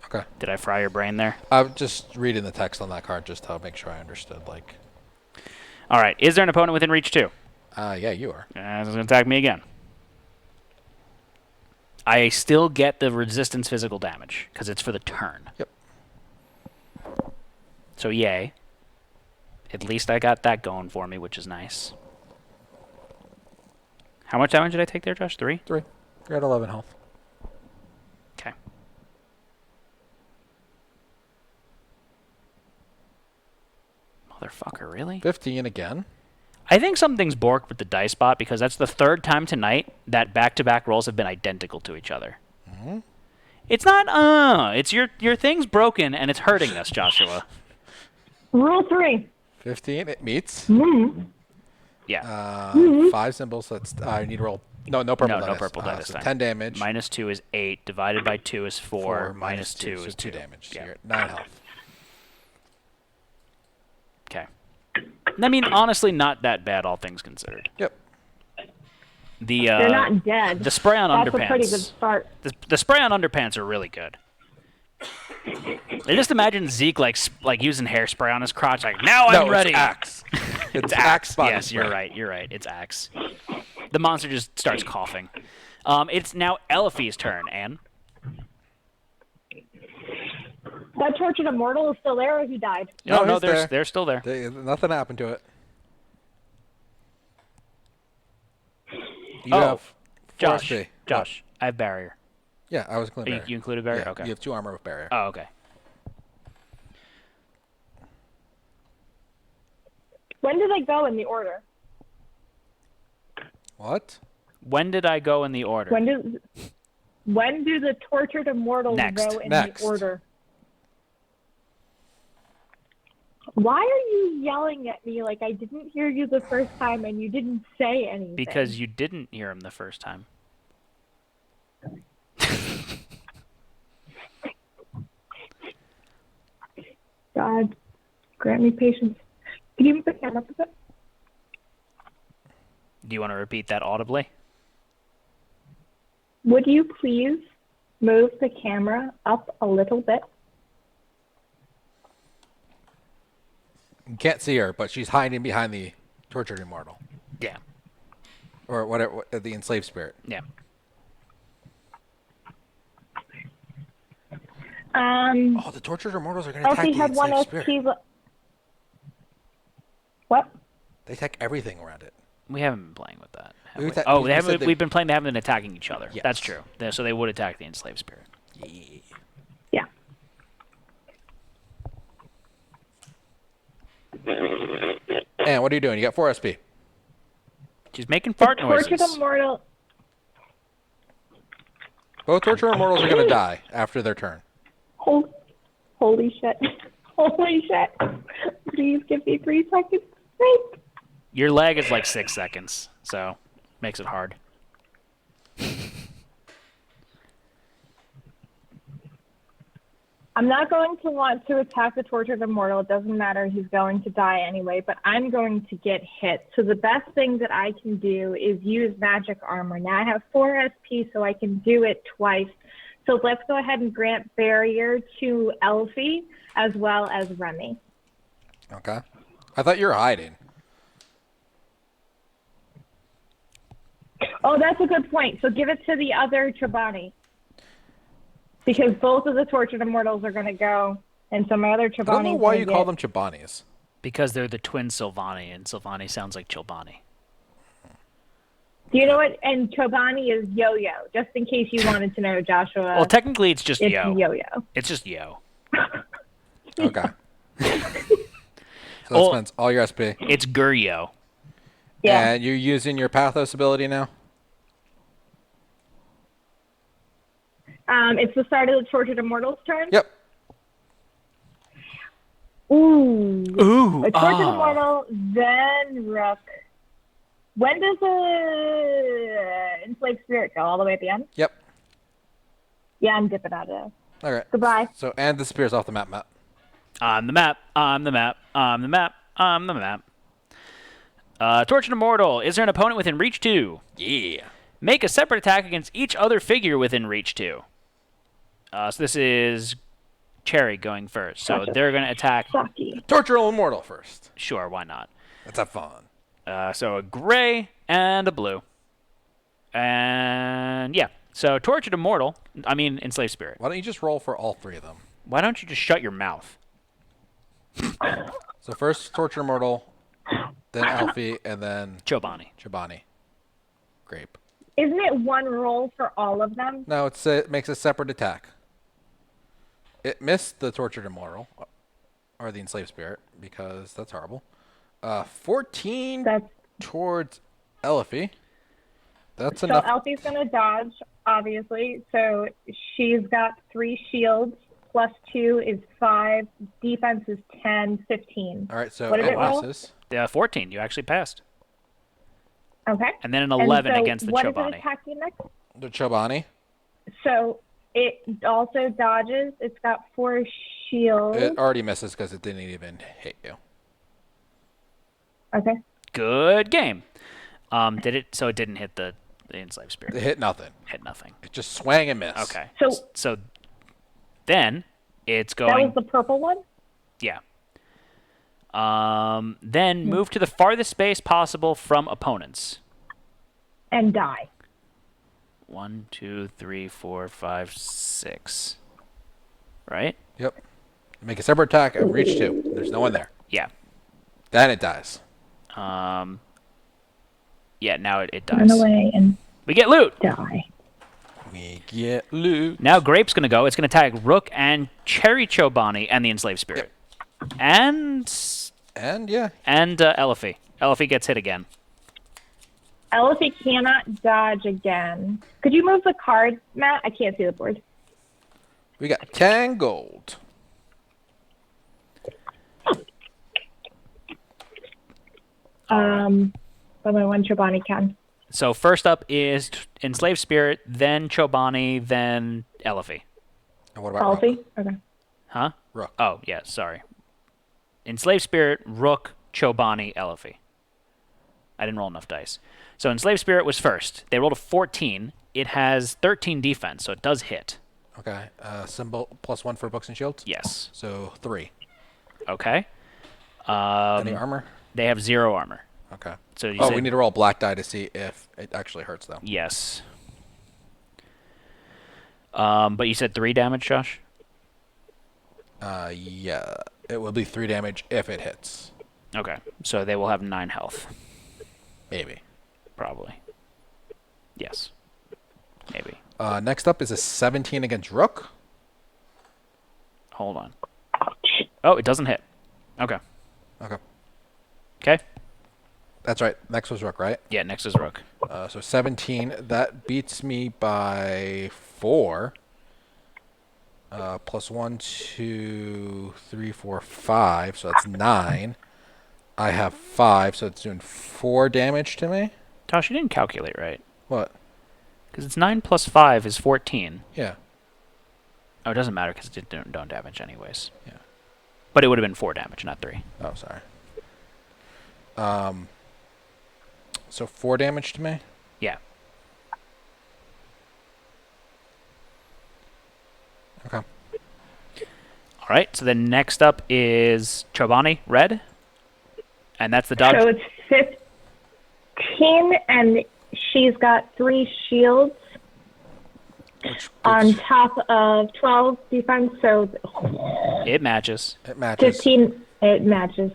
Okay. Did I fry your brain there? I'm just reading the text on that card just to make sure I understood. Like, All right. Is there an opponent within reach 2? yeah, you are. He's going to attack me again. I still get the resistance physical damage because it's for the turn. Yep. So yay. At least I got that going for me, which is nice. How much damage did I take there, Josh? 3? 3. You're at 11 health. Okay. Motherfucker, really? 15 again. I think something's borked with the dice bot because that's the 3rd time tonight that back-to-back rolls have been identical to each other. Mm-hmm. It's not, it's your thing's broken and it's hurting us, Joshua. Rule 3. 15, it meets. Yeah. 5 symbols, so that's, I need to roll. No purple die. No purple die this so time. 10 damage. Minus 2 is 8. Divided by 2 is 4. Minus 2 so is 2 2 damage. So Yeah. you're at 9 health. Okay. I mean, honestly, not that bad, all things considered. Yep. They're not dead. The spray on That's underpants. a pretty good start. The spray on underpants are really good. I just imagine Zeke like using hairspray on his crotch, like now I'm ready. It's Axe. It's Axe body Yes, spray. you're right. It's Axe. The monster just starts coughing. It's now Elifie's turn, Anne. That tortured immortal is still there, or he died? No, No, he's there. they're still there. Nothing happened to it. You Oh, have 4 Josh. SP. Josh, I have barrier. Yeah, I was including barrier. You included barrier? Yeah, Okay. You have 2 armor with barrier. Oh, okay. When did I go in the order? What? When did I go in the order? When do the tortured immortals Next. go in Next. the order? Why are you yelling at me like I didn't hear you the first time and you didn't say anything? Because you didn't hear him the first time. God, grant me patience. Can you move the camera up a bit? Do you want to repeat that audibly? Would you please move the camera up a little bit? You can't see her, but she's hiding behind the tortured immortal. Yeah. Or whatever, the enslaved spirit. Yeah. Oh, the tortured immortals are going to attack Elsie the had one enslaved SP. spirit. What? They attack everything around it. We haven't been playing with that. have We we? atta- Oh, we they said haven't. they- We've been playing. They haven't been attacking each other. Yes. That's true. So they would attack the enslaved spirit. Yeah. Yeah. And what are you doing? You got 4 SP. She's making fart Tortured noises. Immortal. Both Torture Immortals are going to die after their turn. Holy shit. Holy shit. Please give me 3 seconds. Wait. Your leg is like 6 seconds, so makes it hard. I'm not going to want to attack the Tortured Immortal. It doesn't matter. He's going to die anyway, but I'm going to get hit. So the best thing that I can do is use magic armor. Now I have 4 SP, so I can do it twice. So let's go ahead and grant barrier to Elfie as well as Remi. Okay. I thought you were hiding. Oh, that's a good point. So give it to the other Chobani. Because both of the Tortured Immortals are going to go, and so my other Chobani. I don't know why you call them Chobanis. Because they're the twin Sylvani, and Sylvani sounds like Chobani. Do you know what? And Chobani is Yo-Yo, just in case you wanted to know, Joshua. Well, technically, it's just it's Yo. Yo-Yo. It's just Yo. Okay. So that spends all your SP. It's Guryo. Yeah. And you're using your Pathos ability now? It's the start of the Tortured Immortals turn. Yep. Ooh. A Tortured Immortal, then Rook. When does the Enslaved Spirit go? All the way at the end? Yep. Yeah, I'm dipping out of there. All right. Goodbye. So, and the spear's off the map. On the map. On the map. On the map. On the map. Tortured Immortal. Is there an opponent within reach 2? Yeah. Make a separate attack against each other figure within reach 2. So this is Cherry going first. So Gotcha. they're going to attack. Sucky. Torture Immortal first. Sure, why not? Let's have fun. So a gray and a blue. And yeah. So Tortured Immortal. I mean, Enslaved Spirit. Why don't you just roll for all 3 of them? Why don't you just shut your mouth? So first Torture Immortal, then Alfie, and then Chobani. Chobani. Grape. Isn't it one roll for all of them? No, it makes a separate attack. It missed the Tortured Immortal, or the Enslaved Spirit, because that's horrible. 14 That's towards Elfie. That's so enough. Elfie's gonna dodge, obviously. So she's got 3 shields. Plus 2 is 5. Defense is 10, 15. All right, so What did it it roll? misses. 14. You actually passed. Okay. And then an 11 and so against the what is Chobani. it attacking next? The Chobani. So it also dodges. It's got 4 shields. It already misses because it didn't even hit you. Okay. Good game. Did it? So it didn't hit the Enslaved Spirit. It hit nothing. Hit nothing. It just swang and missed. Okay. So So then it's that going. was the purple one? Yeah. Then move to the farthest space possible from opponents. And die. 1, 2, 3, 4, 5, 6. Right? Yep. Make a separate attack and reach 2. There's no one there. Yeah. Then it dies. Yeah. Now it Run dies. away and We get loot. die. We get loot. Now Grape's gonna go. It's gonna attack Rook and Cherry Chobani and the Enslaved Spirit. And Yeah. Elfie. Elfie gets hit again. Elfie cannot dodge again. Could you move the card, Matt? I can't see the board. We got 10 gold. But my one Chobani can. So first up is Enslaved Spirit, then Chobani, then Elfie. And what about Elfie? Rook? Okay. Huh? Rook. Oh, yeah, sorry. Enslaved Spirit, Rook, Chobani, Elfie. I didn't roll enough dice. So Enslaved Spirit was first. They rolled a 14. It has 13 defense, so it does hit. Okay. Symbol +1 for books and shields? Yes. So 3. Okay. Any armor? They have 0 armor. Okay. So you Oh, said we need to roll a black die to see if it actually hurts them. yes. But you said 3 damage, Josh? Yeah. It will be 3 damage if it hits. Okay, so they will have 9 health. Maybe. Probably. Yes. Maybe. Next up is a 17 against Rook. Hold on. Oh, it doesn't hit. Okay. Okay. Okay? That's right. Next was Rook, right? Yeah, next is Rook. So 17. That beats me by 4. Plus 1, 2, 3, 4, 5. So that's 9. I have 5, so it's doing 4 damage to me. Tosh, you didn't calculate right. What? Because it's 9 plus 5 is 14. Yeah. Oh, it doesn't matter because it don't damage anyways. Yeah. But it would have been 4 damage, not 3. Oh, sorry. So 4 damage to me? Yeah. Okay. All right, so then next up is Chobani, red. And that's the dodge. So it's 15, and she's got 3 shields on top of 12 defense, so It matches. It matches. 15, it matches.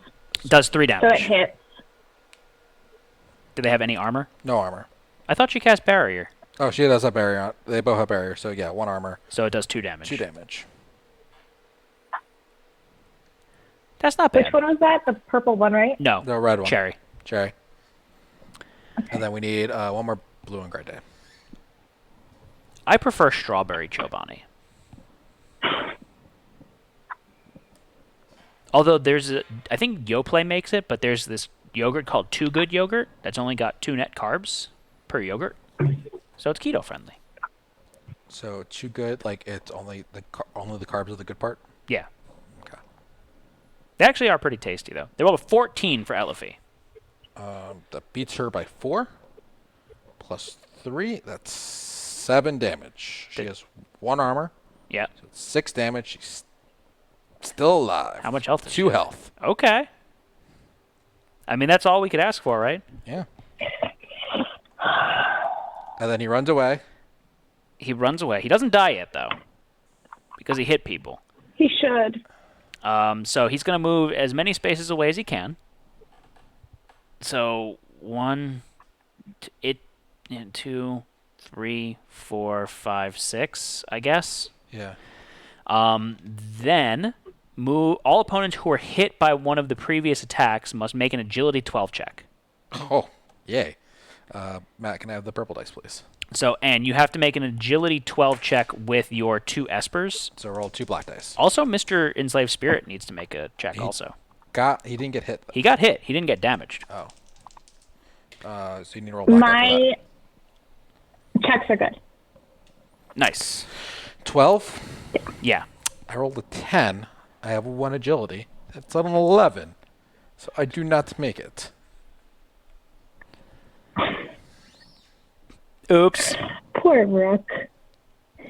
Does 3 So it damage. hits. Do they have any armor? No armor. I thought she cast barrier. Oh, she does have barrier on. They both have barrier, so yeah, 1 armor. So it does 2 damage. 2 damage. That's not bad. Which one was that? The purple one, right? No. The red one. Cherry. Cherry. And then we need 1 more blue and gray day. I prefer strawberry Chobani. Although there's I think YoPlay makes it, but there's this yogurt called Too Good yogurt that's only got 2 net carbs per yogurt. So it's keto friendly. So too good, like it's only the carbs are the good part? Yeah. Okay. They actually are pretty tasty though. They rolled a 14 for Elifie. That beats her by 4. Plus 3, that's 7 damage. She has 1 armor. Yeah. So it's 6 damage. She's still alive. How much health does she 2 have? health. Okay. I mean, that's all we could ask for, right? Yeah. And then he runs away. He runs away. He doesn't die yet, though, because he hit people. He should. So he's going to move as many spaces away as he can. So 1, 2, 3, 4, 5, 6, I guess. Yeah. Then move. All opponents who are hit by one of the previous attacks must make an agility 12 check. Oh, yay. Matt, can I have the purple dice, please? So, and you have to make an agility 12 check with your 2 espers. So roll 2 black dice. Also, Mr. Enslaved Spirit needs to make a check also. He didn't get hit, though. He got hit. He didn't get damaged. Oh. So you need to roll black die for My checks are good. Nice. that. 12. Yeah. I rolled a 10. I have 1 agility. That's an 11. So I do not make it. Oops. Poor Rook.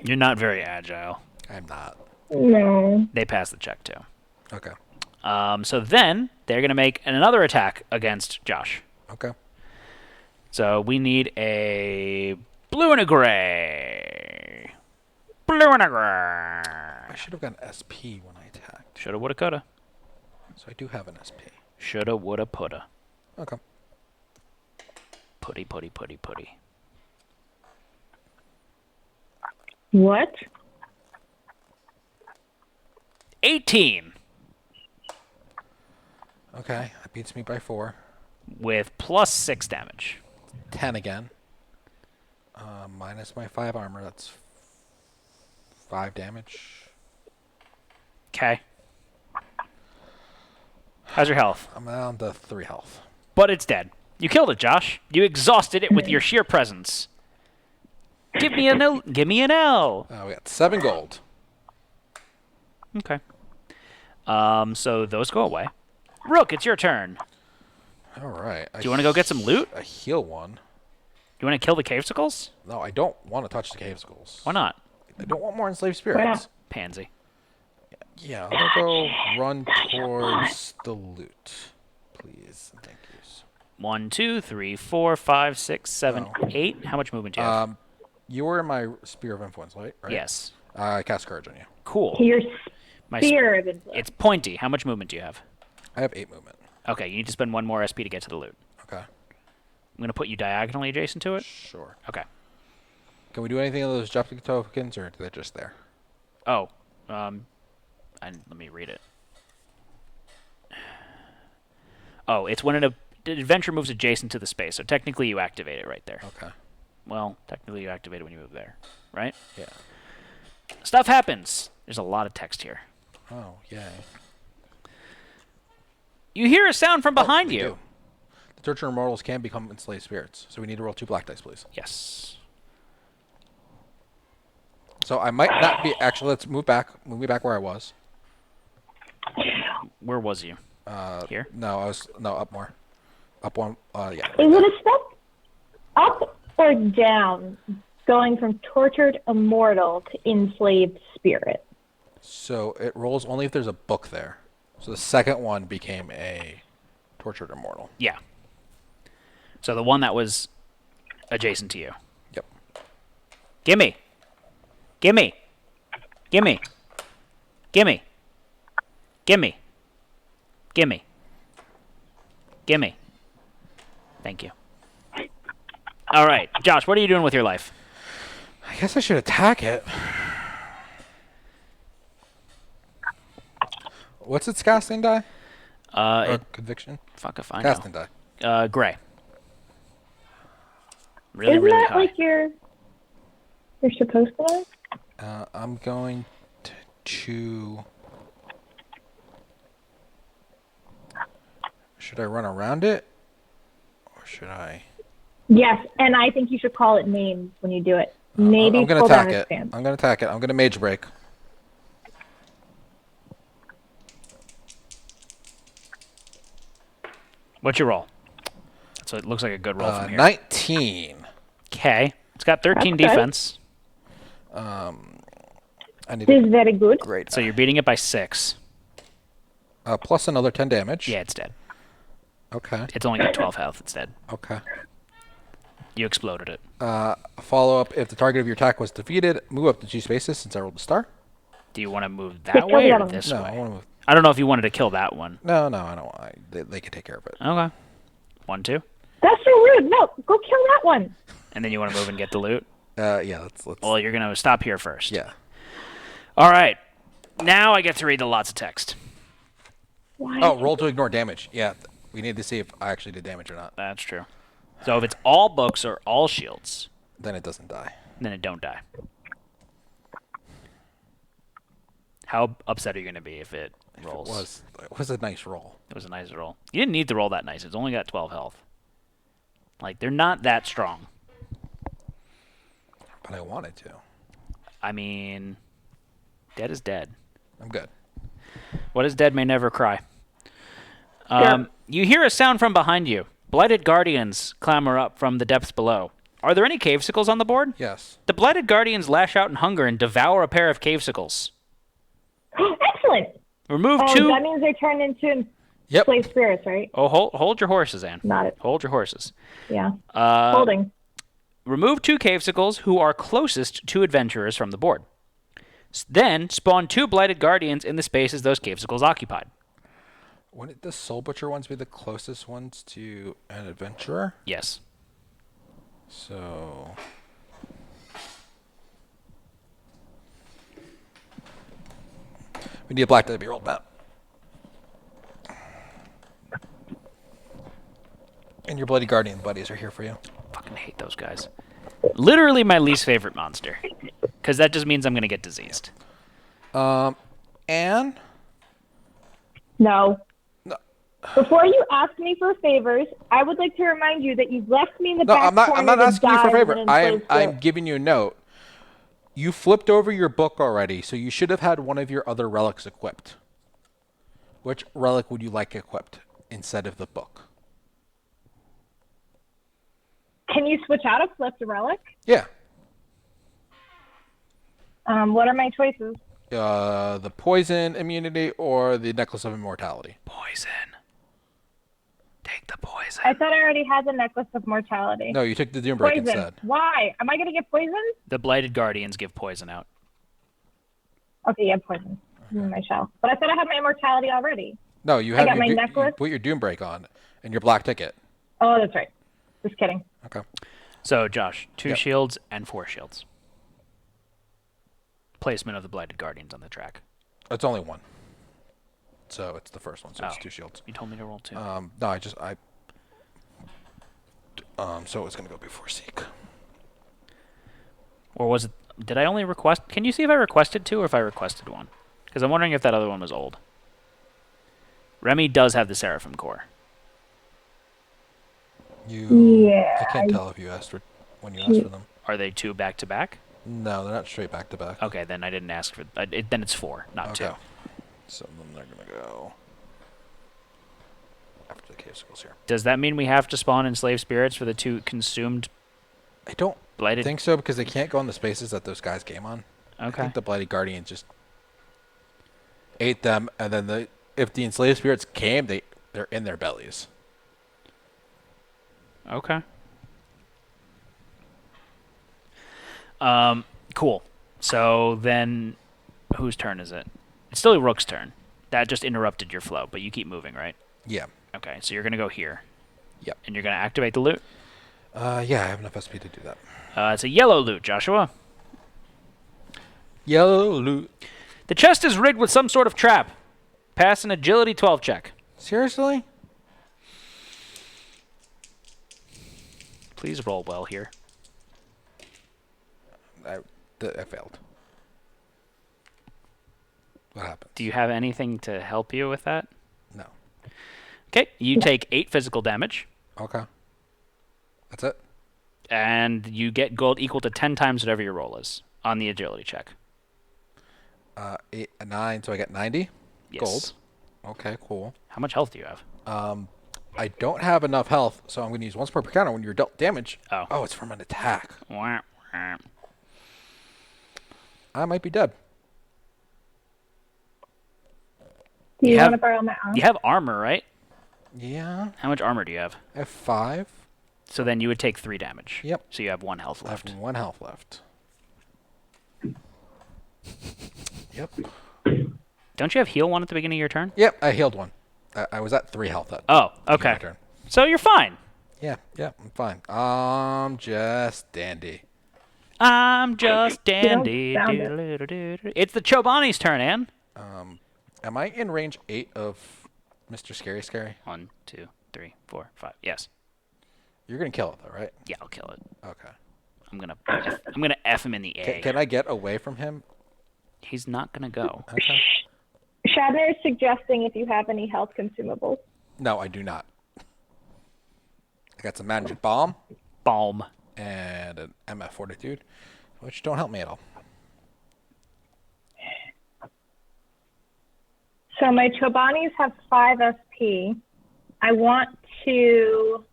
You're not very agile. I'm not. No. They pass the check, too. Okay. So then they're going to make another attack against Josh. Okay. So we need a blue and a gray. Blue and a gray. I should have gotten SP when I attacked. Shoulda, woulda, coulda. So I do have an SP. Shoulda, woulda, pulda. Okay. Putty, putty, putty, putty. What? 18 Okay. That beats me by 4. with plus 6 damage. 10 again. Minus my 5 armor. That's 5 damage. Okay. How's your health? I'm down to 3 health. But it's dead. You killed it, Josh. You exhausted it with your sheer presence. Give me an L. Give me an L. We got 7 gold. Okay. So those go away. Rook, it's your turn. All right. Do you want to go get some loot? I heal 1. You want to kill the cavesicles? No, I don't want to touch the cave skulls. Why not? I don't want more enslaved Why spirits. not? Pansy. Yeah, I'm gonna go run towards the loot, please. Thank you. 1, 2, 3, 4, 5, 6, 7, 8. How much movement do you have? You were in my sphere of influence, right? Yes. I cast courage on you. Cool. Your My spear of influence. It's pointy. How much movement do you have? I have 8 movement. Okay, you need to spend 1 more SP to get to the loot. Okay. I'm going to put you diagonally adjacent to it. Sure. Okay. Can we do anything with those Jupiter tokens, or are they just there? Oh, let me read it. Oh, it's when an adventure moves adjacent to the space, so technically you activate it right there. Okay. Well, technically you activate it when you move there, right? Yeah. Stuff happens. There's a lot of text here. Oh, yay. You hear a sound from behind We you. do. The tortured immortals can become enslaved spirits, so we need to roll 2 black dice, please. Yes. So I might not be... Actually, let's move back. Move me back where I was. Where was you? Here? No, up more. Up one, yeah. Is it a step up or down going from tortured immortal to enslaved spirit? So it rolls only if there's a book there. So the second one became a tortured immortal. Yeah. So the one that was adjacent to you. Yep. Gimme. Gimme. Gimme. Gimme. Gimme. Gimme. Gimme. Thank you. All right, Josh, what are you doing with your life? I guess I should attack it. What's its casting die? Or conviction? Fuck if I Casting know. die. Gray. Really, Isn't really that high. like you're supposed to know? I'm going to... Should I run around it? Or should I... Yes, and I think you should call it names when you do it. Maybe I'm going to pull down attack its it. stance. I'm going to attack it. I'm going to mage break. What's your roll? So it looks like a good roll from here. 19. Okay. It's got 13 That's good. defense. I need This a is very good. great. So you're beating it by 6. Plus another 10 damage. Yeah, it's dead. Okay. It's only got 12 health. It's dead. Okay. You exploded it. Follow up. If the target of your attack was defeated, move up to 2 spaces since I rolled a star. Do you want to move kill that way the or other one. this No, way? I want to move. I don't know if you wanted to kill that one. No, I don't want. They can take care of it. Okay. 1, 2. That's so rude. No, go kill that one. And then you want to move and get the loot? Yeah. Let's. Well, you're going to stop here first. Yeah. All right. Now I get to read the lots of text. Why? Oh, roll to ignore damage. Yeah. We need to see if I actually did damage or not. That's true. So if it's all books or all shields, Then it doesn't die. then it don't die. How upset are you going to be if it rolls? It was a nice roll. It was a nice roll. You didn't need to roll that nice. It's only got 12 health. Like, they're not that strong. But I wanted to. I mean, dead is dead. I'm good. What is dead may never cry. Yeah. You hear a sound from behind you. Blighted guardians clamor up from the depths below. Are there any cavesicles on the board? Yes. The blighted guardians lash out in hunger and devour a pair of cavesicles. Excellent. Remove Oh, 2... that means they turn into Yep. slave spirits, right? Oh, hold your horses, Anne. Not it. Hold your horses. Yeah. Holding. Remove 2 cavesicles who are closest to adventurers from the board. Then spawn 2 blighted guardians in the spaces those cavesicles occupied. Wouldn't the Soul Butcher ones be the closest ones to an adventurer? Yes. So... We need a black die to be rolled, Matt. And your Bloody Guardian buddies are here for you. Fucking hate those guys. Literally my least favorite monster. Because that just means I'm going to get diseased. Anne? No. No. Before you ask me for favors, I would like to remind you that you've left me in the No, back I'm not corner to asking you for a die favor. of an I'm enslaved spirit. giving you a note. You flipped over your book already, so you should have had one of your other relics equipped. Which relic would you like equipped instead of the book? Can you switch out a flipped relic? Yeah. What are my choices? The poison immunity or the necklace of immortality. Poison. Take the poison. I thought I already had the necklace of mortality. No, you took the Doom Break Poison. instead. Why? Am I going to get poisoned? The blighted guardians give poison out. Okay, yeah, poison. In my shell. But I thought I had my immortality already. No, you I have got your my you necklace. put your Doom Break on and your black ticket. Oh, that's right. Just kidding. Okay. So, Josh, 2 Yep. shields and 4 shields. Placement of the Blighted Guardians on the track. It's only one. So it's the first one, so it's Oh. 2 shields. You told me to roll 2. No, so it's gonna go before Zeke. Or was it... Did I only request... Can you see if I requested 2 or if I requested 1? Because I'm wondering if that other one was old. Remi does have the Seraphim core. Yeah, I can't tell if you asked for when you asked for them. Are they 2 back-to-back? No, they're not straight back to back. Okay, then I didn't ask for... then it's 4, not 2. Okay. So then they're gonna go after the cave schools here. Does that mean we have to spawn enslaved spirits for the 2 consumed I don't blighted? think so because they can't go in the spaces that those guys came on. I Okay. think the Blighted Guardians just ate them, and then if the enslaved spirits came, they're in their bellies. Okay. Cool. So then, whose turn is it? It's still Rook's turn. That just interrupted your flow, but you keep moving, right? Yeah. Okay, so you're gonna go here. Yep. And you're gonna activate the loot. Yeah, I have enough SP to do that. It's a yellow loot, Joshua. Yellow loot. The chest is rigged with some sort of trap. Pass an agility 12 check. Seriously? Please roll well here. I failed. What happened? Do you have anything to help you with that? No. Okay, you take 8 physical damage, Okay. That's it? and you get gold equal to 10 times whatever your roll is on the agility check. 8, 9, so I get 90 Yes. gold. Okay, cool. How much health do you have? I don't have enough health, so I'm going to use once per counter when you're dealt damage. Oh. It's from an attack. Wah, wah. I might be dead. Do You you have- want to borrow my arm? You have armor, right? Yeah. How much armor do you have? I have 5. So then you would take 3 damage. Yep. So you have 1 health I have left. 1 health left. Yep. Don't you have heal 1 at the beginning of your turn? Yep, I healed 1. I was at 3 health at Oh, my okay. turn. So you're fine. Yeah, I'm fine. Just dandy. I'm just dandy. sound it. Doodle-doodle-doodle. It's the Chobani's turn, Ann. Am I in range 8 of Mr. Scary? 1, 2, 3, 4, 5. Yes. You're going to kill it, though, right? Yeah, I'll kill it. Okay. I'm gonna F him in the A. Can I get away from him? He's not gonna go. Okay. Shatner is suggesting if you have any health consumables. No, I do not. I got some magic bomb Balm. and an MF fortitude, which don't help me at all. So my Chobanis have 5 SP. I want to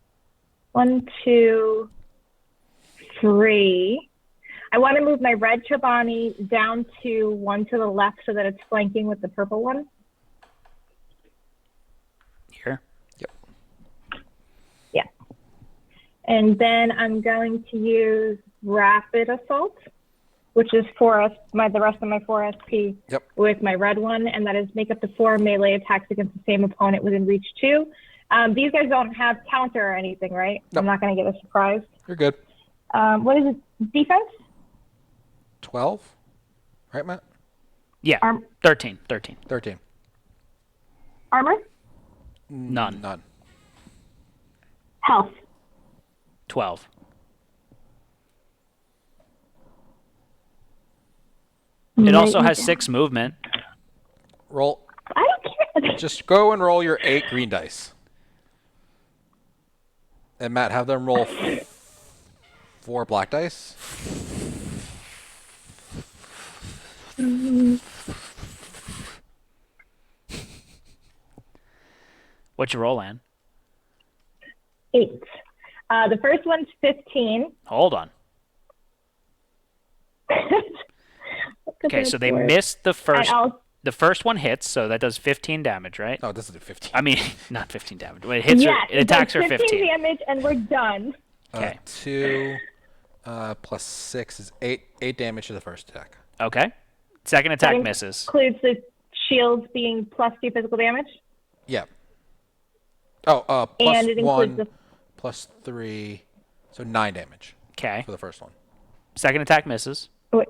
1, 2, 3. I want to move my red Chobani down to 1 to the left so that it's flanking with the purple one. Here. Yep. Yeah. And then I'm going to use Rapid Assault, which is the rest of my 4 SP Yep. with my red one, and that is make up to 4 melee attacks against the same opponent within reach 2. These guys don't have counter or anything, right? Nope. I'm not going to get a surprise. You're good. What is it? Defense? 12? Right, Matt? Yeah. Arm- 13. 13. Armor? None. None. Health? 12. It also has 6 movement. Roll. I don't care. Just go and roll your 8 green dice. And Matt, have them roll 4 black dice. What's your roll, Ann? 8. The first one's 15. Hold on. Okay, so they missed the first. The first one hits, so that does 15 damage, right? No, this is a 15. I mean, not 15 damage. It hits her. It attacks her 15. damage, and we're done. Okay. 2 plus 6 is 8 damage to the first attack. Okay. Second attack That misses. Includes the shields being plus 2 physical damage. Yeah. Oh, plus And it includes 1, plus 3, so 9 damage Okay. for the first one. Second attack misses. Wait,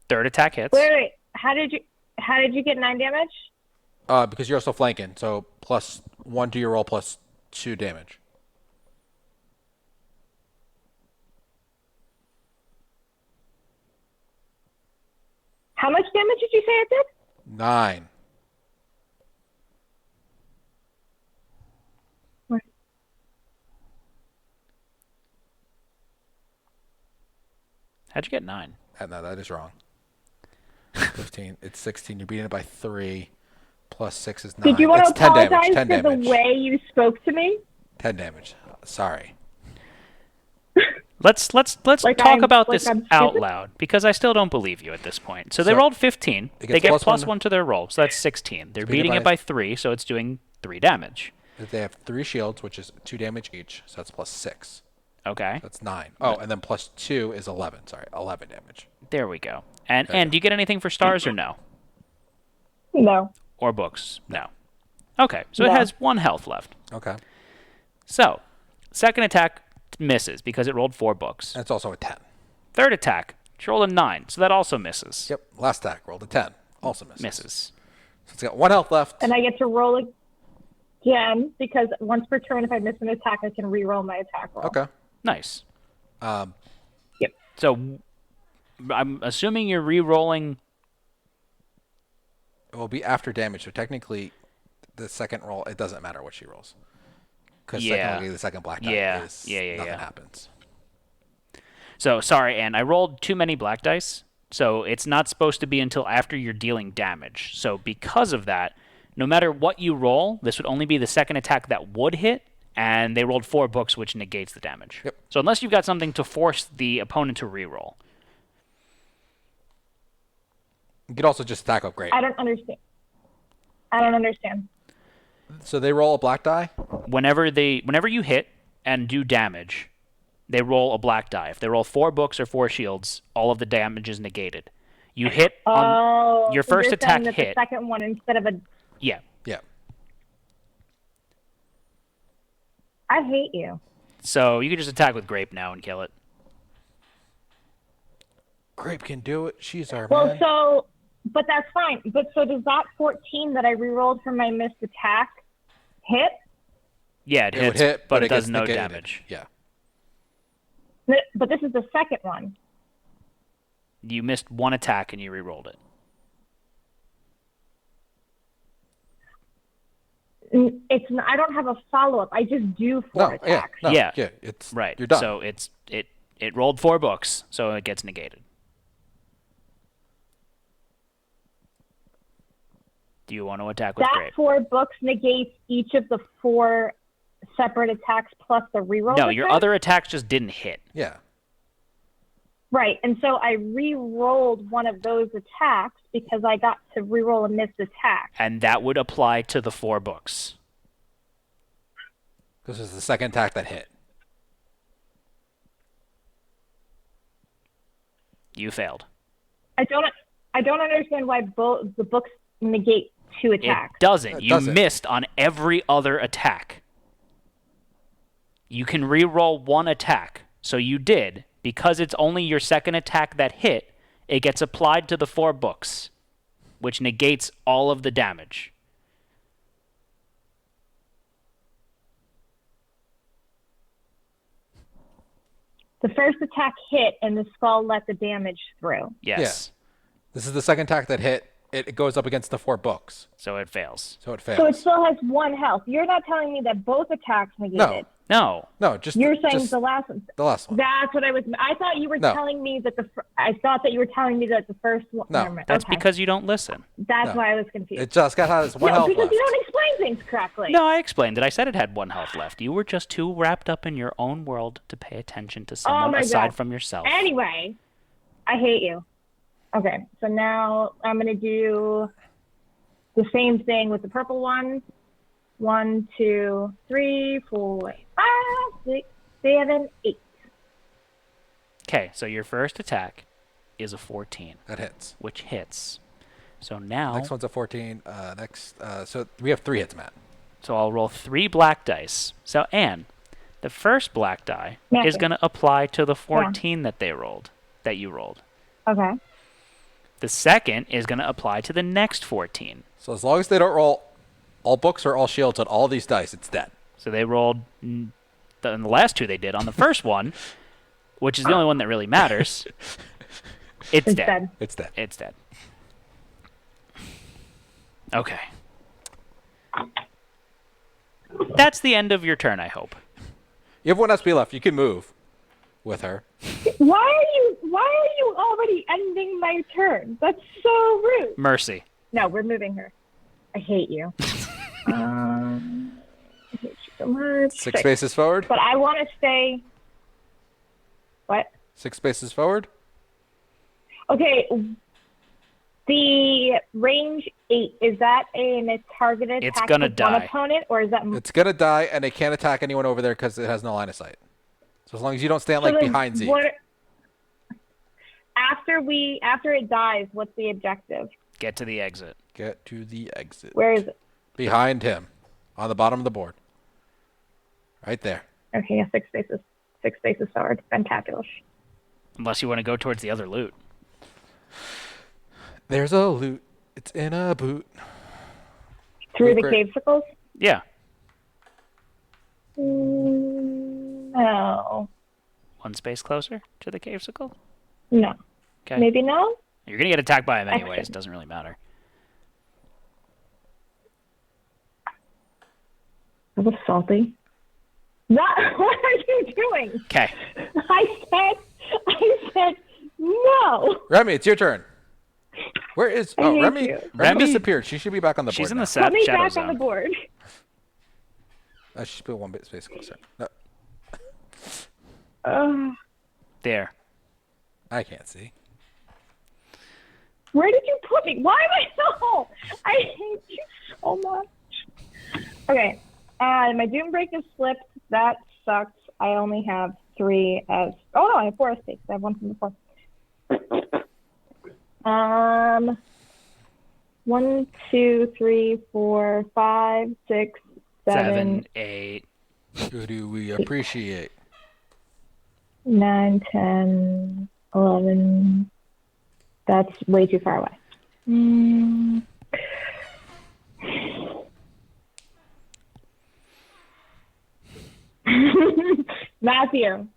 Third attack hits. wait. How did you get 9 damage? Because you're also flanking, so plus 1 to your roll plus 2 damage. How much damage did you say it did? 9. How'd you get 9? No, that is wrong. 15. It's 16. You're beating it by 3. Plus 6 is 9. Did you want It's to 10 apologize damage. 10 for damage. the way you spoke to me? 10 damage. Sorry. Let's Like talk about this I'm out stupid? loud because I still don't believe you at this point. So they So, rolled 15. it They gets get plus plus 1. 1 to their roll, so that's 16. They're beating beating it it by 3, so it's doing 3 damage. They have 3 shields, which is 2 damage each, so that's plus 6. Okay. That's 9. Oh, and then plus 2 is 11. Sorry, 11 damage. There we go. And do you get anything for stars or no? No. Or books? No. Okay, so it No. has 1 health left. Okay. So, second attack misses because it rolled 4 books. And it's also a 10. Third attack, she rolled a 9, so that also misses. Yep. Last attack rolled a 10. Also misses. Misses. So it's got 1 health left. And I get to roll again because once per turn, if I miss an attack, I can re-roll my attack roll. Okay. Nice. Yep. So, I'm assuming you're re-rolling. It will be after damage, so technically the second roll, it doesn't matter what she rolls. Because Yeah. technically the second black die Yeah. is Yeah. nothing happens. So, sorry, Anne, I rolled too many black dice, so it's not supposed to be until after you're dealing damage. So, because of that, no matter what you roll, this would only be the second attack that would hit, and they rolled 4 books, which negates the damage. Yep. So, unless you've got something to force the opponent to reroll. You could also just attack upgrade. I don't understand. So they roll a black die? Whenever you hit and do damage, they roll a black die. If they roll 4 books or 4 shields, all of the damage is negated. You hit on your so first you're attack saying that hit. The second one instead of a. Yeah. Yeah. I hate you. So you can just attack with Grape now and kill it. Grape can do it. She's our Well, man. but that's fine. But so does that 14 that I re-rolled from my missed attack hit? Yeah, it It would hits, hit, but it gets does no negated. damage. Yeah. But this is the second one. You missed 1 attack and you re-rolled it. I don't have a follow-up. I just do 4 attacks. Yeah. It's Right. You're done. So it rolled 4 books, so it gets negated. Do you want to attack with That Grape? 4 books negates each of the 4 separate attacks plus the reroll. No, your other attacks just didn't hit. Yeah. Right, and so I re-rolled one of those attacks because I got to re-roll a missed attack. And that would apply to the 4 books. This is the second attack that hit. You failed. I don't understand why both the books negate 2 attacks. It doesn't. It You doesn't. missed on every other attack. You can re-roll 1 attack. So you did. Because it's only your second attack that hit, it gets applied to the 4 books, which negates all of the damage. The first attack hit, and the skull let the damage through. Yes. This is the second attack that hit. It goes up against the 4 books. So it fails. So it fails. So it still has 1 health. You're not telling me that both attacks negated. No. No, just You're saying just the last one. the last one. That's what I was. I thought you were No. telling me that I thought that you were telling me that the first one. No. Never mind. That's Okay. because you don't listen. That's No. why I was confused. It just has 1 no, health because left. you don't explain things correctly. No, I explained it. I said it had 1 health left. You were just too wrapped up in your own world to pay attention to someone my aside God. from yourself. Anyway, I hate you. Okay, so now I'm gonna do the same thing with the purple one. 1, 2, 3, 4, 5, 6, 7, 8. Okay, so your first attack is a 14, That hits. which hits. So now Next one's a 14. So we have 3 hits, Matt. So I'll roll 3 black dice. So, Anne, the first black die Yeah. is going to apply to the 14 that you rolled. Okay. The second is going to apply to the next 14. So as long as they don't roll all books or all shields on all these dice, it's dead. So they rolled, and the last 2 they did on the first one, which is the only one that really matters. It's dead. It's dead. It's dead. Okay. That's the end of your turn, I hope. You have 1 SP left. You can move with her. Why are you already ending my turn? That's so rude. Mercy. No, we're moving her. I hate you. I hate you so much. 6 spaces forward. But I want to stay. What? 6 spaces forward. Okay. The range 8, is that a targeted It's attack gonna with one die. opponent, or is that... It's going to die, and it can't attack anyone over there because it has no line of sight. So as long as you don't stand, like, then behind Zeke. After it dies, what's the objective? Get to the exit. Get to the exit. Where is it? Behind him. On the bottom of the board. Right there. Okay, yeah, 6 spaces. 6 spaces forward. Fantabulous. Unless you want to go towards the other loot. There's a loot. It's in a boot. Through the Great. cavesicles? Yeah. No. 1 space closer to the cavesicle? No. Okay. Maybe no? You're going to get attacked by him anyways. Excellent. Doesn't really matter. That was salty. What are you doing? Okay. I said no. Remi, it's your turn. Where is... I Oh, hate Remi. you. Remi disappeared. She should be back on the board She's in now. the Put me shadow back zone. on the board. She should be 1 space closer. No, There. I can't see. Where did you put me? Why am I so... I hate you so much. Okay. My Doombreak is slipped. That sucks. I only have 3 as... Oh, no, I have 4 as stakes. I have 1 from before. 1, 2, 3, 4, 5, 6, 7, 8. Who do we appreciate? 9, 10, 11. That's way too far away. Matthew.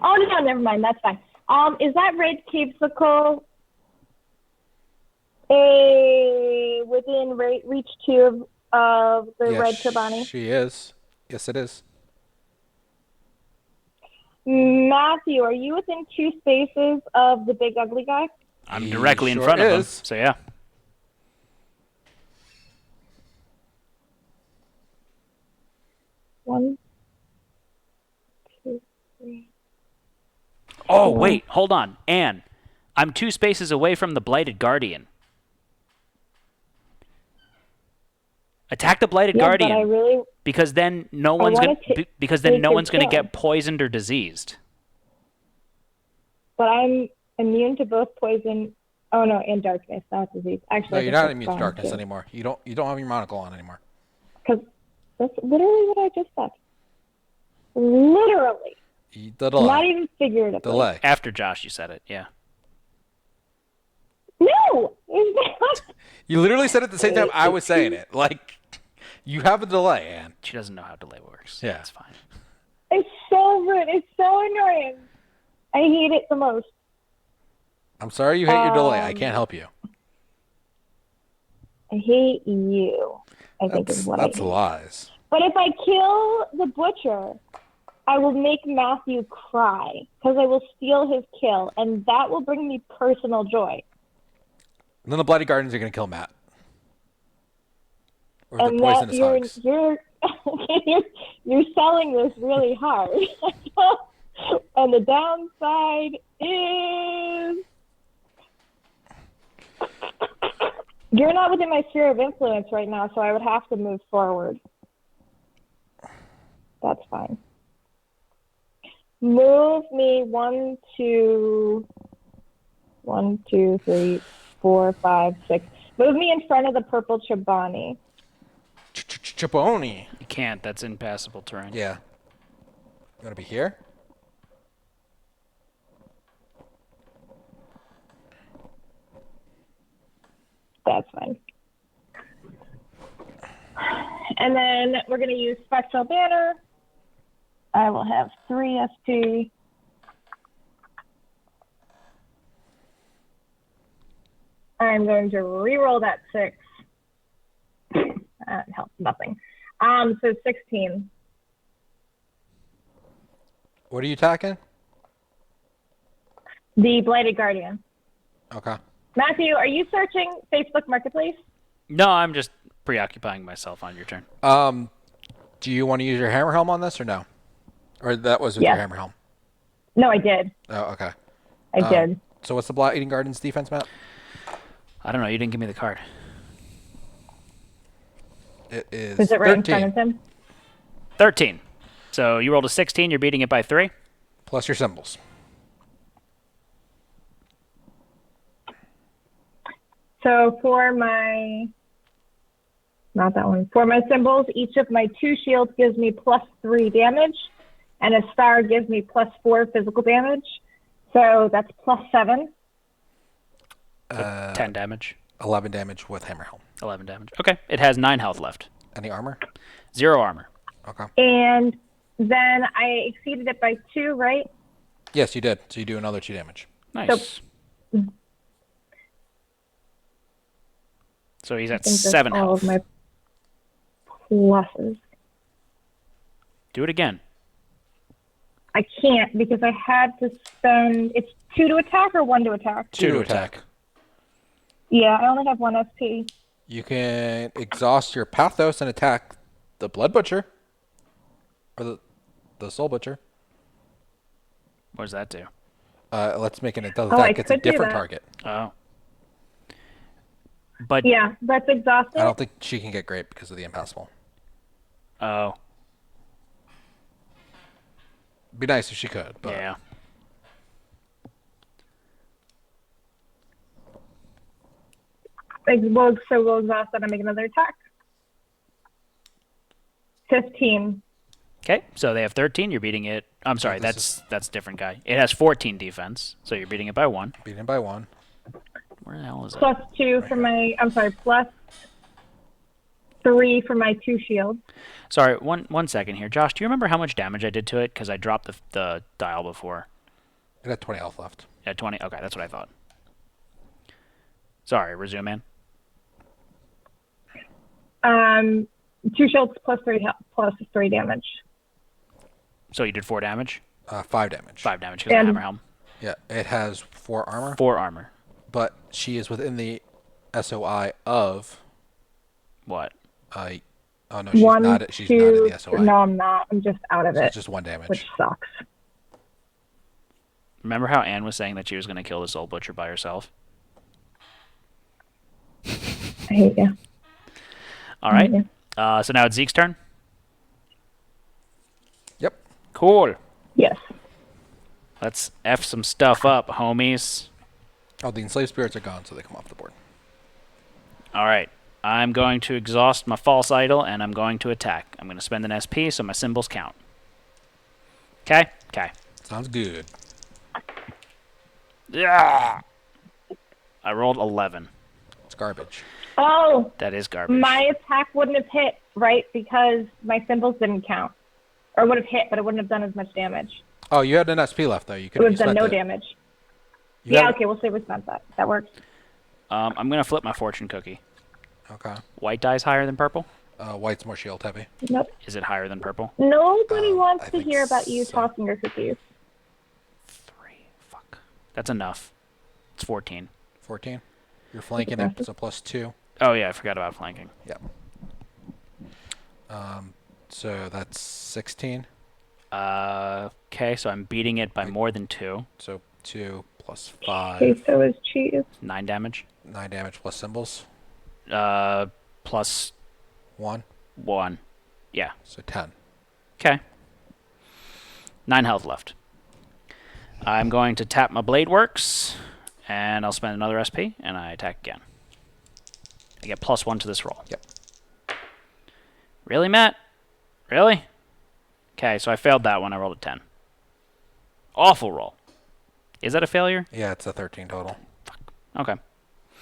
Oh, no, never mind. That's fine. Is that red capesicle within reach 2 of the red Turbani? She is. Yes, it is. Matthew, are you within 2 spaces of the big ugly guy? I'm He directly in sure front of him. is. So, yeah. One, 2, 3. Oh, wait. Hold on. Anne, I'm 2 spaces away from the Blighted Guardian. Attack the Blighted Guardian. But I really... Because then no one's wanna going because then no take one's going to his get poisoned or diseased. But I'm immune to both poison... Oh, no, and darkness, not disease. Actually, No, you're not immune to darkness anymore. You don't have your monocle on anymore. Because that's literally what I just said. Literally. The delay. Not even figuratively. Delay. After Josh, you said it. Yeah. No! It's not. You literally said it at the same time I was saying it. Like, you have a delay, Anne. She doesn't know how delay works. Yeah. It's fine. It's so rude. It's so annoying. I hate it the most. I'm sorry you hate your delay. I can't help you. I hate you, I think is what I That's hate. lies. But if I kill the butcher, I will make Matthew cry because I will steal his kill, and that will bring me personal joy. And then the Bloody Gardens are going to kill Matt. Or And the poisonous hogs. you're selling this really hard. And the downside is you're not within my sphere of influence right now, so I would have to move forward. That's fine. Move me 1, 2, 3, 4, 5, 6, Move me in front of the purple Chobani. Chaponi. You can't. That's impassable terrain. Yeah. You want to be here? That's fine. And then we're going to use Spectral Banner. I will have 3 SP. I'm going to re-roll that 6. That helps nothing. So 16. What are you attacking? The Blighted Guardian. Okay. Matthew, are you searching Facebook Marketplace? No, I'm just preoccupying myself on your turn. Do you want to use your hammer helm on this or no? Or that was with Yes. your hammer helm? No, I did. Oh, okay. I did. So what's the Blight Eating Guardian's defense, Matt? I don't know. You didn't give me the card. It is Is it right 13 in front of him? 13. So you rolled a 16. You're beating it by 3. plus your symbols. So for my, not that one, for my symbols, each of my 2 shields gives me +3 damage, and a star gives me +4 physical damage. So that's +7. 10 damage. 11 damage with hammer helm. 11 damage. Okay. It has 9 health left. Any armor? 0 armor. Okay. And then I exceeded it by 2, right? Yes, you did. So you do another 2 damage. Nice. So he's I at think that's 7 all health. of my pluses. Do it again. I can't because I had to spend, it's 2 to attack or 1 to attack? 2 to attack. Yeah, I only have 1 SP. You can exhaust your Pathos and attack the Blood Butcher. Or the Soul Butcher. What does that do? Let's make an I attack. It's a could do different that. target. Oh. But, Yeah, that's exhausted. I don't think she can get great because of the impassable. oh, Be nice if she could, but yeah. So we'll exhaust that and make another attack. 15. Okay, so they have 13. You're beating it. I'm sorry, this that's a different guy. It has 14 defense, so you're beating it by 1. beat him by 1. Where the hell is it? +2 for my, I'm sorry, +3 for my 2 shields. Sorry, one second here. Josh, do you remember how much damage I did to it? Because I dropped the dial before. It had 20 health left. Yeah, 20. Okay, that's what I thought. Sorry, resume, man. 2 shields +3 damage. So you did 4 damage? 5 damage. 5 damage because of the And- hammer helm. Yeah, it has 4 armor, 4 armor. but she is within the SOI of. What? Oh no, she's 1, not. She's 2, not in the SOI. No, I'm not. I'm just out of So it, it's just 1 damage. which sucks. Remember how Anne was saying that she was going to kill the Soul Butcher by herself? I hate you. All right. Yeah. So now it's Zeke's turn. Yep. Cool. Yes. Let's F some stuff up, homies. Oh, the enslaved spirits are gone, so they come off the board. All right. I'm going to exhaust my false idol, and I'm going to attack. I'm going to spend an SP so my symbols count. Okay? Okay. Sounds good. Yeah. I rolled 11. It's garbage. Oh, That is garbage. my attack wouldn't have hit, right? Because my symbols didn't count. Or would have hit, but it wouldn't have done as much damage. Oh, you had an SP left though. You It could would have have done spent no it. damage. You Yeah, had- okay, we'll say we spent that. That works. I'm going to flip my fortune cookie. Okay. White die's higher than purple? White's more shield heavy. Nope. Is it higher than purple? Nobody wants I to think hear about you so. tossing your cookies. 3. Fuck. That's enough. It's 14. 14. You're flanking it, so +2. Oh, yeah, I forgot about flanking. Yep. So that's 16. Okay, so I'm beating it by more than 2. So 2 plus 5. Queso is cheese. 9 damage. 9 damage plus symbols. Plus 1. 1. Yeah. So 10. Okay. 9 health left. I'm going to tap my Blade Works, and I'll spend another SP, and I attack again. I get +1 to this roll. Yep. Really, Matt? Really? Okay, so I failed that one. I rolled a 10. Awful roll. Is that a failure? Yeah, it's a 13 total. Okay.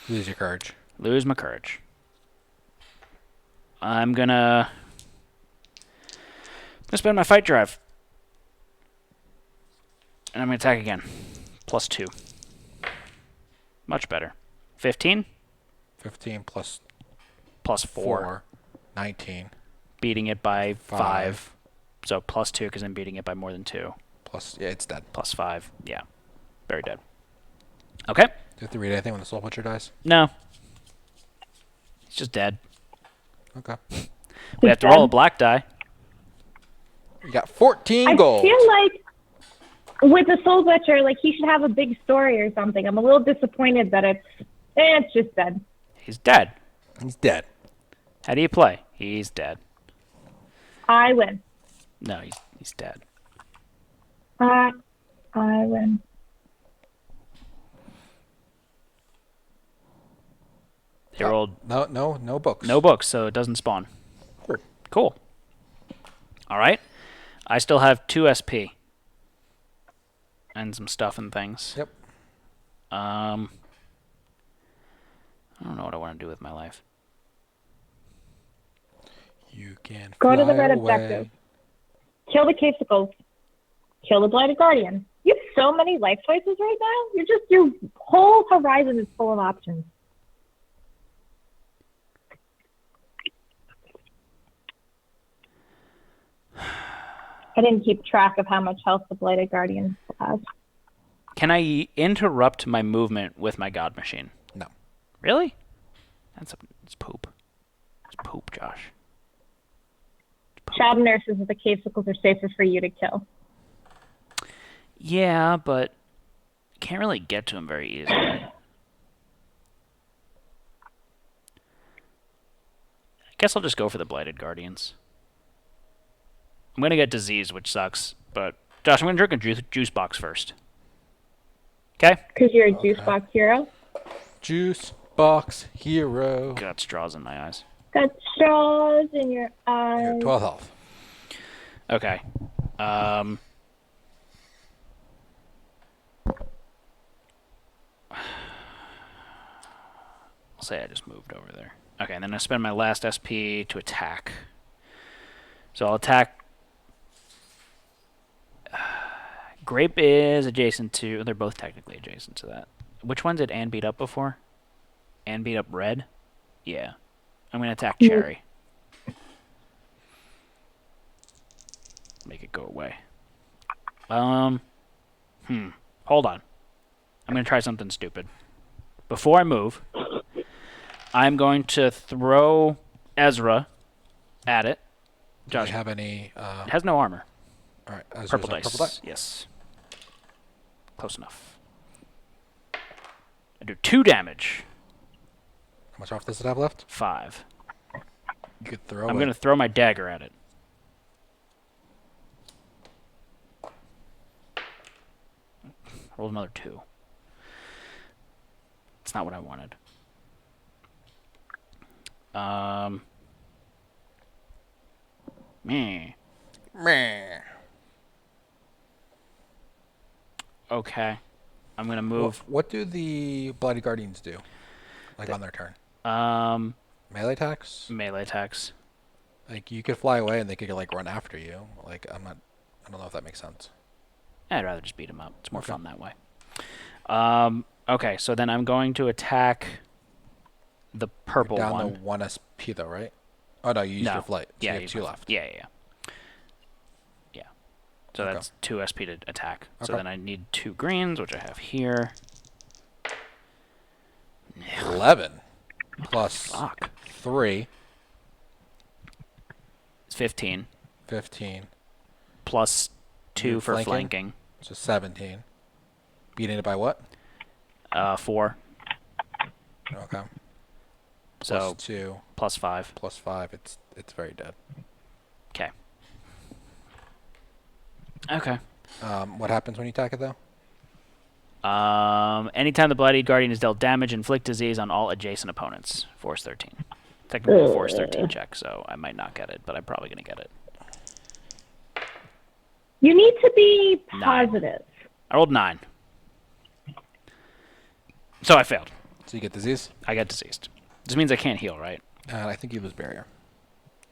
Lose your courage. Lose my courage. I'm gonna spend my fight drive. And I'm gonna attack again. +2. Much better. 15? 15 plus +4. 4. 19. Beating it by 5. 5. So +2 because I'm beating it by more than 2. Plus, yeah, it's dead. +5. Yeah. Very dead. Okay. Do you have to read anything when the Soul Butcher dies? No. He's just dead. Okay. We have to roll a black die. You got 14 I gold. feel like with the Soul Butcher, like he should have a big story or something. I'm a little disappointed that it's just dead. He's dead. He's dead. How do you play? He's dead. I win. No, he's dead. I win. They rolled No books. no books, so it doesn't spawn. Cool. Cool. All right. I still have 2 SP. And some stuff and things. Yep. I don't know what I want to do with my life. You can Go to the fly red away. objective. Kill the Casicles. Kill the Blighted Guardian. You have so many life choices right now. Your whole horizon is full of options. I didn't keep track of how much health the Blighted Guardian has. Can I interrupt my movement with my God Machine? No. Really? It's poop. It's poop, Josh. Child nurses with the Casicles are safer for you to kill. Yeah, but can't really get to him very easily. I guess I'll just go for the Blighted Guardians. I'm going to get disease, which sucks. But, Josh, I'm going to drink a juice box first. Okay? Because you're a juice box hero. Juice box hero. Got straws in my eyes. Got straws in your You're eyes. at 12 health. Okay. I'll say I just moved over there. Okay, and then I spend my last SP to attack. So I'll attack. Grape is adjacent to... They're both technically adjacent to that. Which one did Anne beat up before? Anne beat up red? Yeah. I'm going to attack Cherry. Make it go away. Hold on. I'm going to try something stupid. Before I move, I'm going to throw Ezra at it. Do Josh, you have any... it has no armor. all right. Purple dice. Purple dice. Yes. Close enough. I do 2 damage. How much off does it have left? 5. You could throw I'm it. going to throw my dagger at it. Roll another 2. It's not what I wanted. Meh. Meh. Okay. I'm going to move. What do the Bloody Guardians do? Like on their turn? Melee attacks? Melee attacks. Like you could fly away and they could like run after you. Like I don't know if that makes sense. I'd rather just beat him up. It's more Okay. fun that way. Okay, so then I'm going to attack the purple Down one. to 1 SP though, right? Oh no, you used No. your flight. So Yeah, you have use 2 my- left. Yeah. So Okay. that's 2 SP to attack. So Okay. then I need 2 greens, which I have here. 11 plus Fuck. 3, It's 15. 15. Plus 2 You're for flanking? flanking. So 17. Beating it by what? 4. Okay. So Plus 2, plus 5. plus 5. It's very dead. Okay. Okay. What happens when you attack it though? Anytime the Bloodied Guardian is dealt damage, inflict disease on all adjacent opponents. Force 13. Technically a Force 13 check, so I might not get it, but I'm probably going to get it. You need to be 9. positive. I rolled 9. So I failed. So you get disease? I got diseased. This means I can't heal, right? And I think you lose barrier.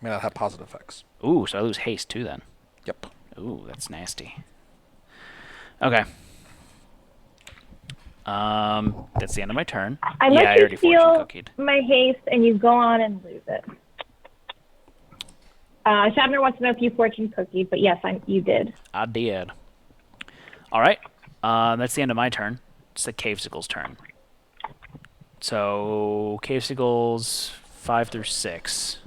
May not have positive effects. Ooh, so I lose haste too then. Yep. Ooh, that's nasty. Okay. That's the end of my turn. I yeah, let I you already fortune steal cookied. my haste, and you go on and lose it. Shatner wants to know if you fortune cookied, but yes, you did. I did. All right. That's the end of my turn. It's the Cavesicle's turn. So, Cavesicle's 5 through 6,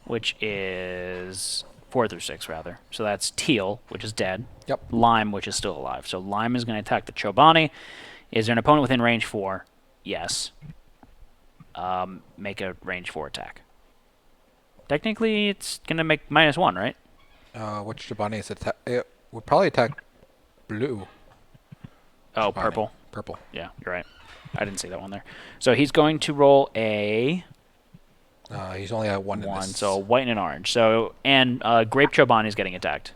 which is 4 through 6, rather. So that's Teal, which is dead. Yep. Lime, which is still alive. So Lime is going to attack the Chobani. Is there an opponent within range 4? Yes. Make a range 4 attack. Technically, it's going to make -1, right? Which Chobani is attack? It would probably attack blue. Oh, Chobani. purple. Purple. Yeah, you're right. I didn't see that one there. So he's going to roll a He's only at 1 in 1, this. so white and an orange. So and Grape Chobani is getting attacked.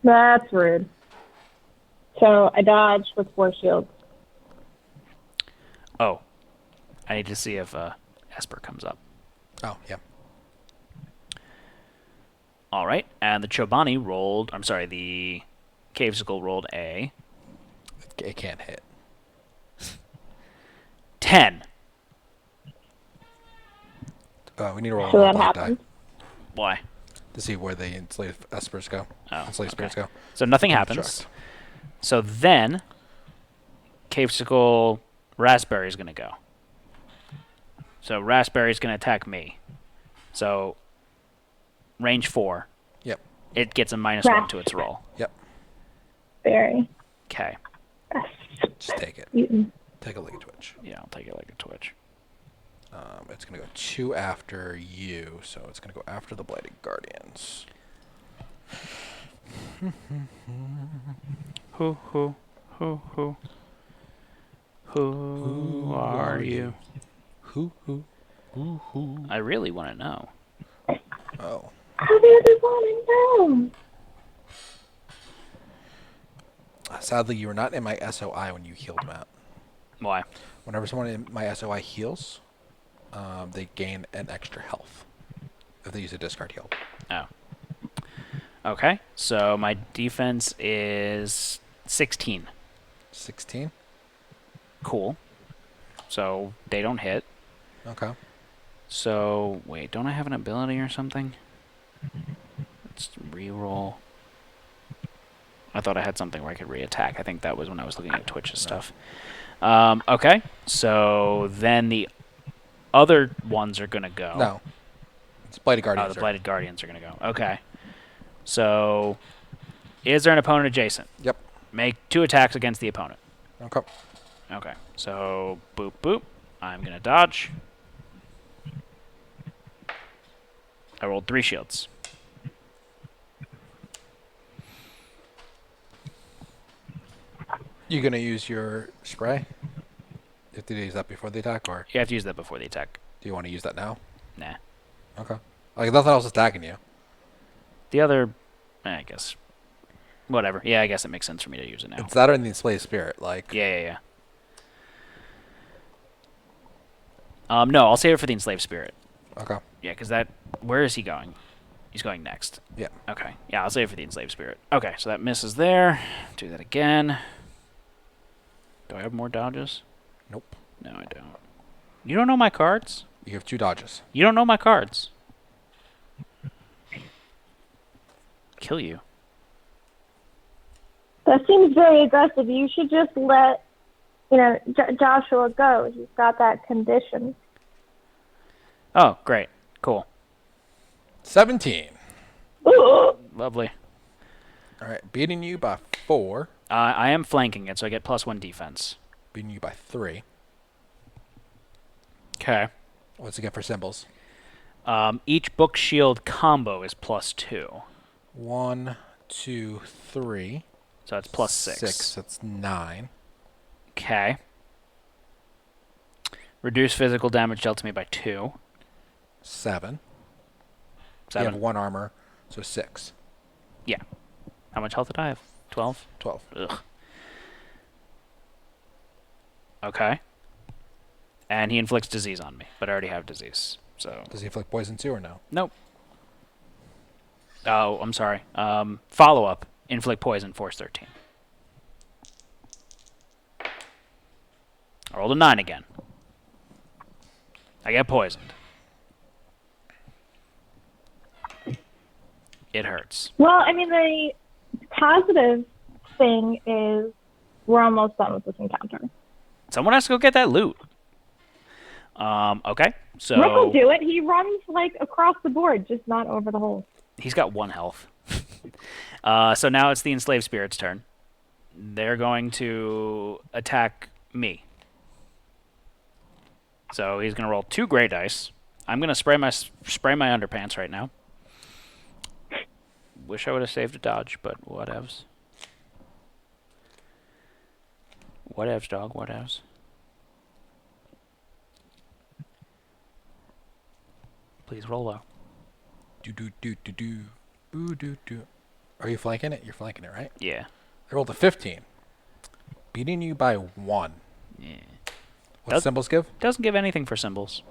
That's rude. So I dodge with 4 shields. Oh, I need to see if Esper comes up. Oh, yeah. All right, and the Chobani rolled. I'm sorry, the Cavesicle rolled a It can't hit. 10. We need to roll So a that black die happens. Why? to see where the enslaved espers go. Oh, Enslaved spirits go. So nothing happens. Construct. So then, Cavesicle Raspberry is going to go. So Raspberry is going to attack me. So range 4. Yep. It gets a -1 to its roll. Yep. Very. Okay. Just take it. Mutant. Take a look at Twitch. Yeah, I'll take it like a twitch. It's going to go 2 after you, so it's going to go after the Blighted Guardians. Who are you? Who? I really want to know. Oh. How do you want to know? Sadly, you were not in my SOI when you healed him out. Why? Whenever someone in my SOI heals, they gain an extra health if they use a discard heal. Oh. Okay, so my defense is 16. 16? Cool. So they don't hit. Okay. So, wait, don't I have an ability or something? Let's reroll. I thought I had something where I could re-attack. I think that was when I was looking at Twitch's stuff. Okay, so then the other ones are going to go. No. It's Blighted Guardians. The Blighted Guardians are going to go. Okay. So, is there an opponent adjacent? Yep. Make 2 attacks against the opponent. Okay. Okay, so boop, boop. I'm going to dodge. I rolled 3 shields. You gonna use your spray? You have to use that before the attack, or You have to use that before the attack. do you want to use that now? Nah. Okay. Like nothing else is attacking you. The other, I guess, whatever. Yeah, I guess it makes sense for me to use it now. It's that or in the enslaved spirit. Like Yeah. No, I'll save it for the enslaved spirit. okay. Yeah, because that. Where is he going? He's going next. Yeah. Okay. Yeah, I'll save it for the enslaved spirit. Okay, so that misses there. Do that again. Do I have more dodges? Nope. No, I don't. You don't know my cards? You have 2 dodges. You don't know my cards. Kill you. That seems very aggressive. You should just let, Joshua go. He's got that condition. Oh, great. Cool. 17. Lovely. All right. Beating you by 4. I am flanking it, so I get +1 defense. Beating you by 3. Okay. What's it get for symbols? Each book shield combo is +2. 1, 2, 3. So it's plus 6. 6, that's 9. Okay. Reduce physical damage dealt to me by 2. 7. 7. You have 1 armor, so 6. Yeah. How much health did I have? 12? 12. Ugh. Okay. And he inflicts disease on me, but I already have disease, so... Does he inflict poison too or no? Nope. Oh, I'm sorry. Follow-up. Inflict poison, force 13. I rolled a 9 again. I get poisoned. It hurts. Well, I mean, the positive thing is we're almost done with this encounter. Someone has to go get that loot. Okay, so... Rook will do it. He runs, like, across the board, just not over the hole. He's got 1 health. So now it's the enslaved spirit's turn. They're going to attack me. So he's going to roll 2 gray dice. I'm going to spray my underpants right now. Wish I would have saved a dodge, but whatevs. Whatevs, dog, whatevs. Please roll low. Do. Boo do do. Are you flanking it? You're flanking it, right? Yeah. I rolled a 15. Beating you by 1. Yeah. What symbols give? Doesn't give anything for symbols.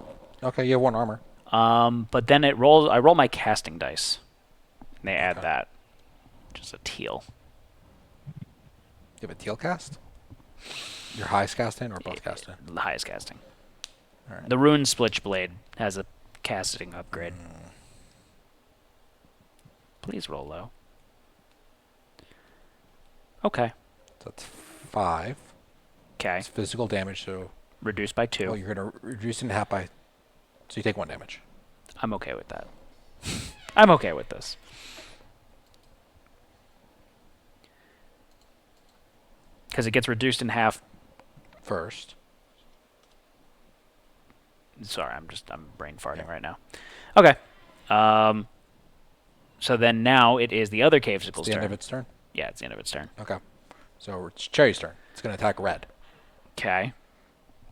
Okay, you have 1 armor. But then it rolls. I roll my casting dice. And they add that. Just a teal. You have a teal cast? Your highest casting or both casting? The highest casting. All right. The Rune Splitchblade has a casting upgrade. Please roll low. Okay. So that's 5. Okay. It's physical damage, so... Reduced by 2. Well, you're going to reduce it in half by... So you take 1 damage. I'm okay with that. I'm okay with this. Because it gets reduced in half. First. Sorry, I'm brain farting right now. Okay. So then now it is the other Cavesicle's turn. It's the end of its turn? Yeah, it's the end of its turn. Okay. So it's Cherry's turn. It's going to attack red. Okay.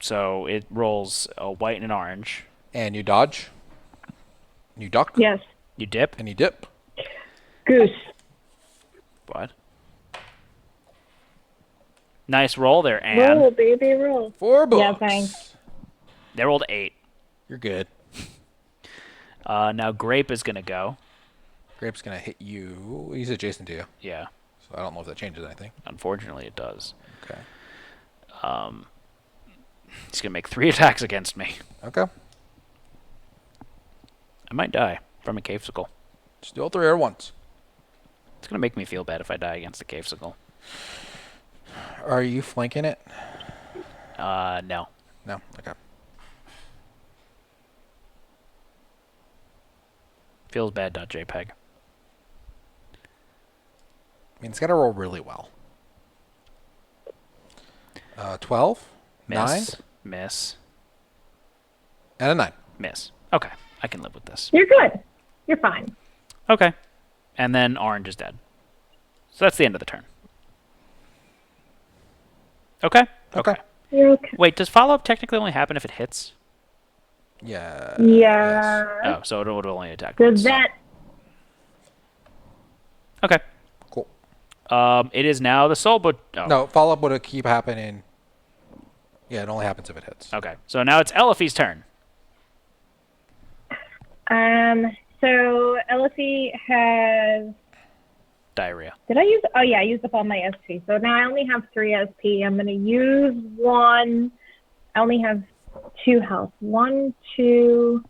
So it rolls a white and an orange. And you dodge. You duck. Yes. You dip. And you dip. Goose. What? Nice roll there, Anne. Roll, baby, roll. 4 books. Yeah, thanks. They rolled 8. You're good. Now Grape is going to go. Grape's going to hit you. He's adjacent to you. Yeah. So I don't know if that changes anything. Unfortunately, it does. Okay. He's going to make 3 attacks against me. Okay. I might die from a Cavesicle. Just do all 3 at once. It's going to make me feel bad if I die against a Cavesicle. Are you flanking it? No. No? Okay. Feels bad.jpg. I mean, it's got to roll really well. 12? Miss. 9? Miss. And a 9. Miss. Okay. I can live with this. You're good. You're fine. Okay. And then Orange is dead. So that's the end of the turn. Okay? Okay. You're okay. Wait, does follow-up technically only happen if it hits? Yeah. Yeah. Oh, so it would only attack So once. that Okay. Cool. It is now the soul, but... Oh. No, follow-up would keep happening. Yeah, it only happens if it hits. Okay. So now it's Elifie's turn. So Elifie has. Diarrhea. Did I use? Oh yeah, I used up all my SP. So now I only have 3 SP. I'm gonna use 1. I only have 2 health. 1, 2,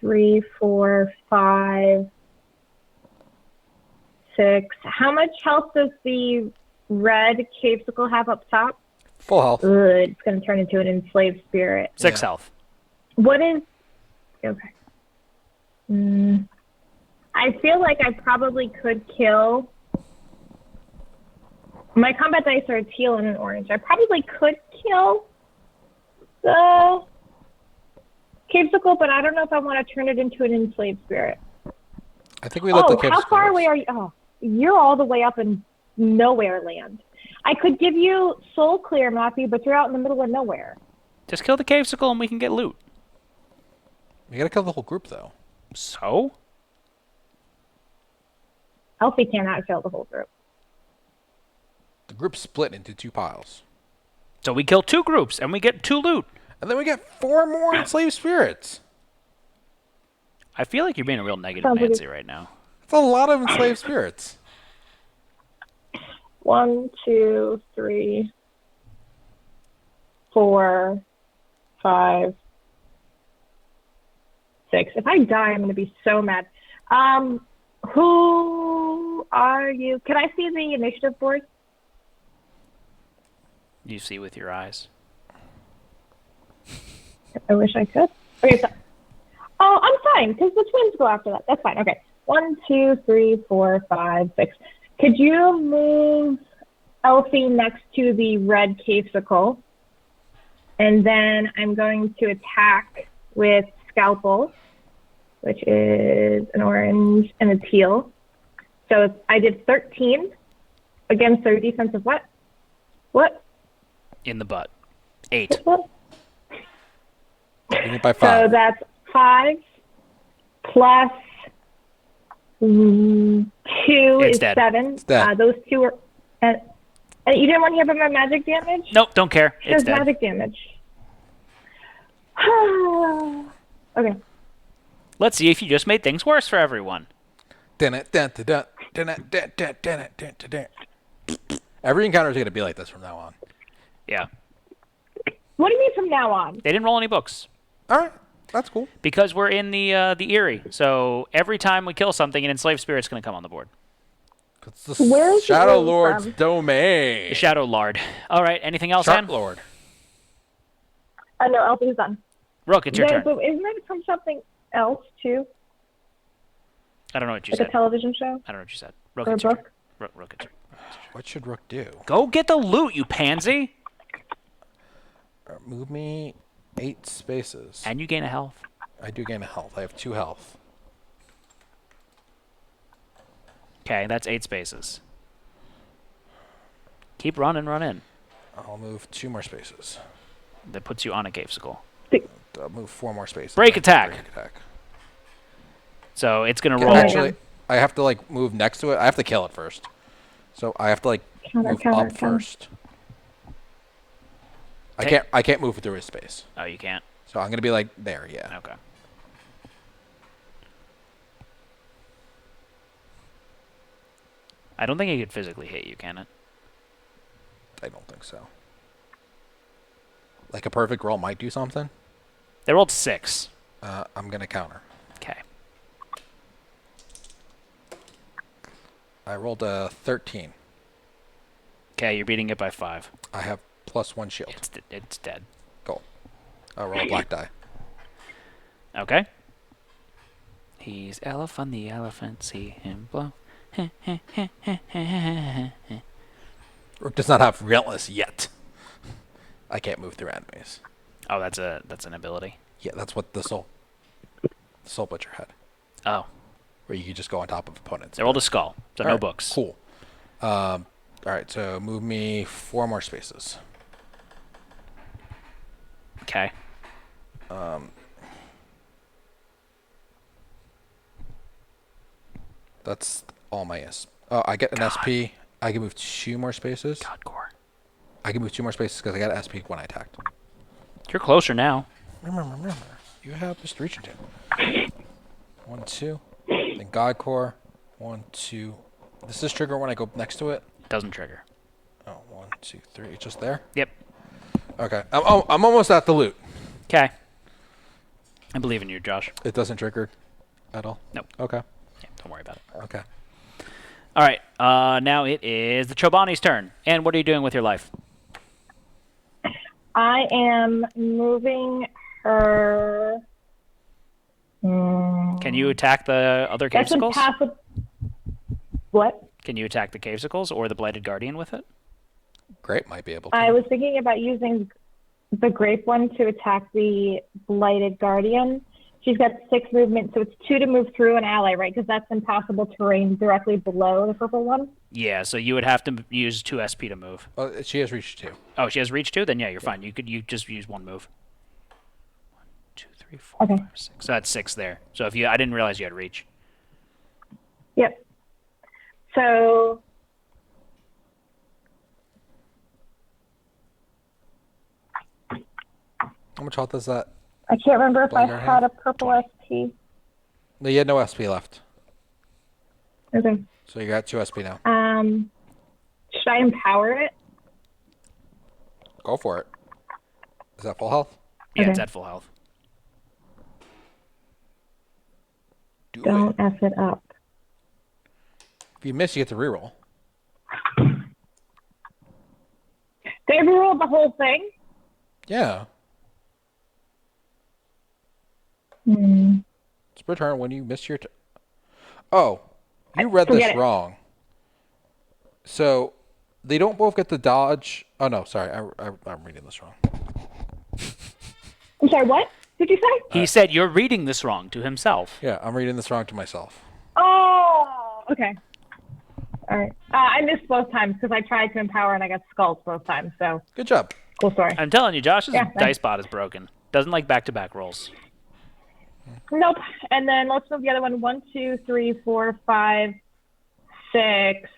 3, 4, 5, 6. How much health does the red Cavesicle have up top? Full health. Ugh, it's gonna turn into an enslaved spirit. 6 Yeah. health. What is? Okay. I feel like I probably could kill. My combat dice are a teal and an orange. I probably could kill the Cavesicle, but I don't know if I want to turn it into an enslaved spirit. I think we let the kids how far away are you? Oh, you're all the way up in nowhere land. I could give you Soul Clear, Matthew, but you're out in the middle of nowhere. Just kill the cavesicle and we can get loot. We gotta kill the whole group, though. So? Elfie cannot kill the whole group. The group's split into 2 piles. So we kill 2 groups and we get 2 loot. And then we get 4 more enslaved spirits. I feel like you're being a real negative Sounds like Nancy right now. That's a lot of enslaved spirits. 1, 2, 3, 4, 5, 6. If I die, I'm going to be so mad. Who are you? Can I see the initiative board? You see with your eyes. I wish I could. Okay, so. Oh, I'm fine, because the twins go after that. That's fine. Okay. 1, 2, 3, 4, 5, 6. Could you move Elfie next to the red cavesicle? And then I'm going to attack with Scalpel, which is an orange and a teal. So I did 13 against their defensive what? What? In the butt. 8. What? Beat it by So 5. that's 5 plus 2 It's is dead. 7. It's dead. Those 2 are... And you didn't want to hear about my magic damage? Nope, don't care. There's It's dead. magic damage. Okay. Let's see if you just made things worse for everyone. Every encounter is going to be like this from now on. Yeah. What do you mean from now on? They didn't roll any books. All right. That's cool. Because we're in the Eyrie. So every time we kill something, an enslaved spirit's going to come on the board. It's the Where's the Shadow room Lord's from? domain. The Shadow Lord. All right, anything else, Shark Ann? Lord. No, Elfie's done. Rook, it's your turn. But isn't it from something else, too? I don't know what you Like said. a television show? I don't know what you said. Rook, Or a it's your book? turn. Rook, it's your What should Rook do? Go get the loot, you pansy! Move me 8 spaces. And you gain a health. I do gain a health. I have 2 health. Okay, that's 8 spaces. Keep running, run in. I'll move 2 more spaces. That puts you on a cavesicle. I'll move 4 more spaces. Break attack. Break attack. So it's going to Okay, roll. actually, I have to like move next to it. I have to kill it first. So I have to like move up first. I can't move through his space. Oh, you can't? So I'm gonna be like there, yeah. Okay. I don't think it could physically hit you, can it? I don't think so. Like a perfect roll might do something. They rolled 6. I'm gonna counter. Okay. I rolled a 13. Okay, you're beating it by 5. I have +1 shield. It's dead. Go. I'll roll a black die. Okay. He's elephant, the elephant, see him blow. Rook does not have relentless yet. I can't move through enemies. Oh, that's an ability. Yeah, that's what the soul butcher had, Oh, where you could just go on top of opponents. they rolled a skull, so no Alright, books. Cool. All right, so move me 4 more spaces. Okay. That's all my S. Oh, I get an SP. I can move 2 more spaces. God core. I can move 2 more spaces because I got an SP when I attacked. You're closer now. Remember. You have just reaching to. 1, 2. Then God Core. 1, 2. Does this trigger when I go next to it? Doesn't trigger. Oh, 1, 2, 3. It's just there? Yep. Okay. I'm almost at the loot. Okay. I believe in you, Josh. It doesn't trigger at all? Nope. Okay. Yeah, don't worry about it. Okay. All right. Now it is the Chobani's turn. And what are you doing with your life? I am moving her. Can you attack the other That's a cavesicles? passive. What? Can you attack the cavesicles or the Blighted Guardian with it? Grape might be able to. I was thinking about using the grape one to attack the blighted guardian, She's got 6 movement, so it's 2 to move through an ally, right? Because that's impossible terrain directly below the purple one. Yeah, so you would have to use 2 SP to move. Well, she has reach 2. Oh, she has reach 2? Then yeah, you're fine. You just use 1 move. 1, 2, 3, 4, Okay. 5, 6. So that's 6 there. So if I didn't realize you had reach. Yep. So How much health is that? I can't remember if I Blighter had a have? purple 20. SP. No, you had no SP left. Okay. So you got 2 SP now. Should I empower it? Go for it. Is that full health? Yeah, it's Okay. at full health. Do Don't it. F it up. If you miss, you get to reroll. They ruled the whole thing? Yeah. Hmm. It's per turn when you miss your... Oh, you read Forget this it. wrong. So, they don't both get the dodge... Oh, no, sorry. I'm reading this wrong. I'm sorry, what did you say? He said you're reading this wrong to himself. Yeah, I'm reading this wrong to myself. Oh, okay. All right. I missed both times because I tried to empower and I got skulled both times. So Good job. cool story. I'm telling you, Josh's Yeah, dice thanks. bot is broken. Doesn't like back-to-back rolls. Nope. And then let's move the other one. 1, 2, 3, 4, 5, 6.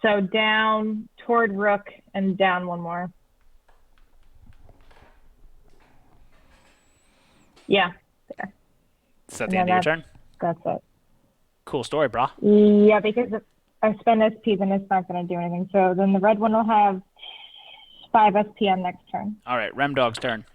So down toward Rook and down 1 more. Yeah. There. Is that And the end then of your turn? That's it. Cool story, brah. Yeah, because if I spend SP, then it's not going to do anything. So then the red one will have 5 SP on next turn. All right, Remdog's turn.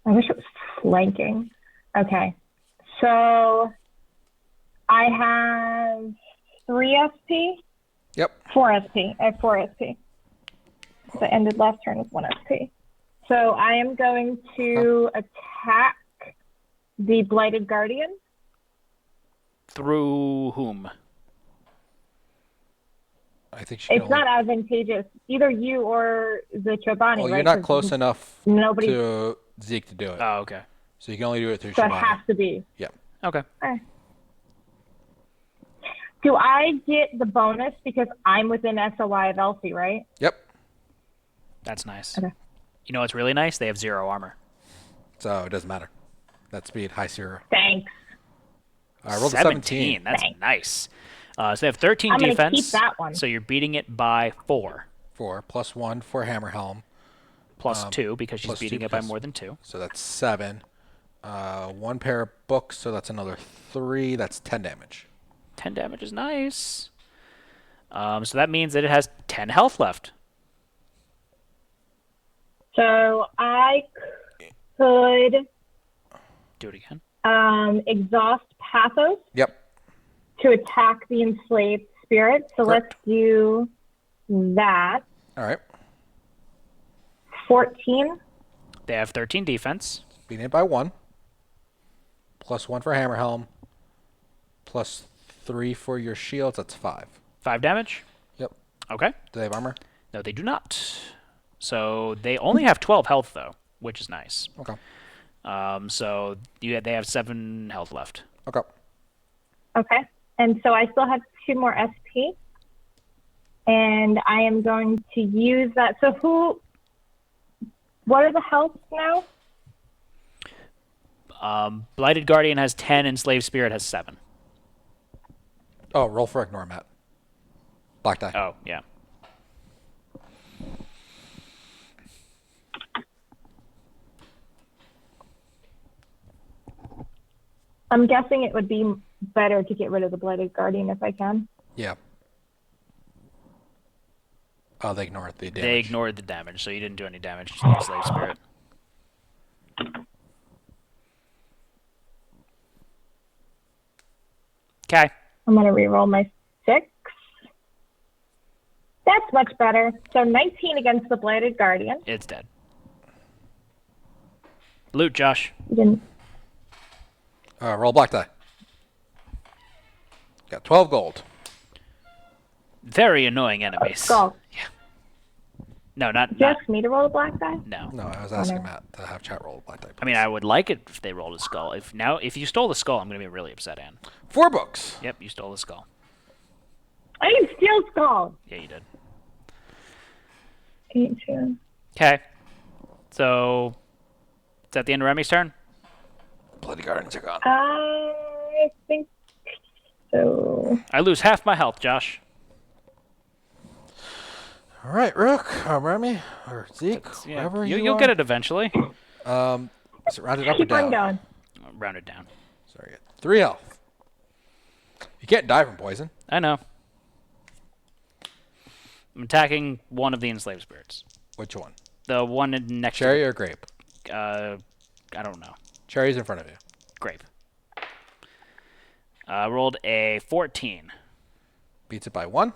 I wish it was flanking. Okay. So I have 3 SP, Yep. 4 SP. I have 4 SP. So I ended last turn with 1 SP. So I am going to attack the Blighted Guardian. Through whom? I think she can It's not advantageous. Either you or the Chobani, Well, right? you're not 'Cause close enough Nobody. to Zeke to do it. Oh, okay. So you can only do it through So it Shibana. has to be. Yep. Okay. Do I get the bonus because I'm within SOI of Elsie, right? Yep. That's nice. Okay. You know what's really nice? They have 0 armor. So it doesn't matter. That speed, high 0. Thanks. I rolled a 17. That's Thanks. nice. So they have 13 I'm gonna defense. keep that one. So you're beating it by 4. 4 plus 1 for Hammer Helm. Plus 2 because she's plus beating 2 it by because- more than 2. So that's 7. 1 pair of books, so that's another 3. That's 10 damage. 10 damage is nice. So that means that it has 10 health left. So I could Do it again. exhaust Pathos Yep. to attack the enslaved spirit. So Correct. let's do that. All right. 14. They have 13 defense. Beating it by 1. Plus 1 for Hammer Helm. Plus 3 for your shields. That's 5. 5 damage. Yep. Okay. Do they have armor? No, they do not. So they only have 12 health, though, which is nice. Okay. So they have 7 health left. Okay. Okay. And so I still have 2 more SP. And I am going to use that. So what are the healths now? Blighted Guardian has 10 and Slave Spirit has 7. Oh, roll for ignore, Matt. Black die. Oh, yeah. I'm guessing it would be better to get rid of the Blighted Guardian if I can. Yeah. Oh, they ignored the damage. They ignored the damage, so you didn't do any damage to the Slave Spirit. Okay. I'm going to reroll my 6. That's much better. So 19 against the Blighted Guardian. It's dead. Loot, Josh. You didn't. Roll black die. Got 12 gold. Very annoying enemies. Skull. No, not. Did you not ask me to roll a black die? no. No, I was asking Matt to have chat roll a black die. I mean, I would like it if they rolled a skull. If you stole the skull, I'm gonna be really upset, Ann. 4 books. Yep, you stole the skull. I didn't steal skull. Yeah, you did. 18. Okay. So, is that the end of Remi's turn? Bloody Gardens are gone. I think so. I lose half my health, Josh. All right, Rook, or Remi, or Zeke, Yeah, whoever you'll get it eventually. Is it rounded up Keep or on down? going. Round it down. Sorry, 3 health. You can't die from poison. I know. I'm attacking one of the enslaved spirits. Which one? The one next Cherry or grape? to... I don't know. Cherry's in front of you. Grape. Rolled a 14. Beats it by 1.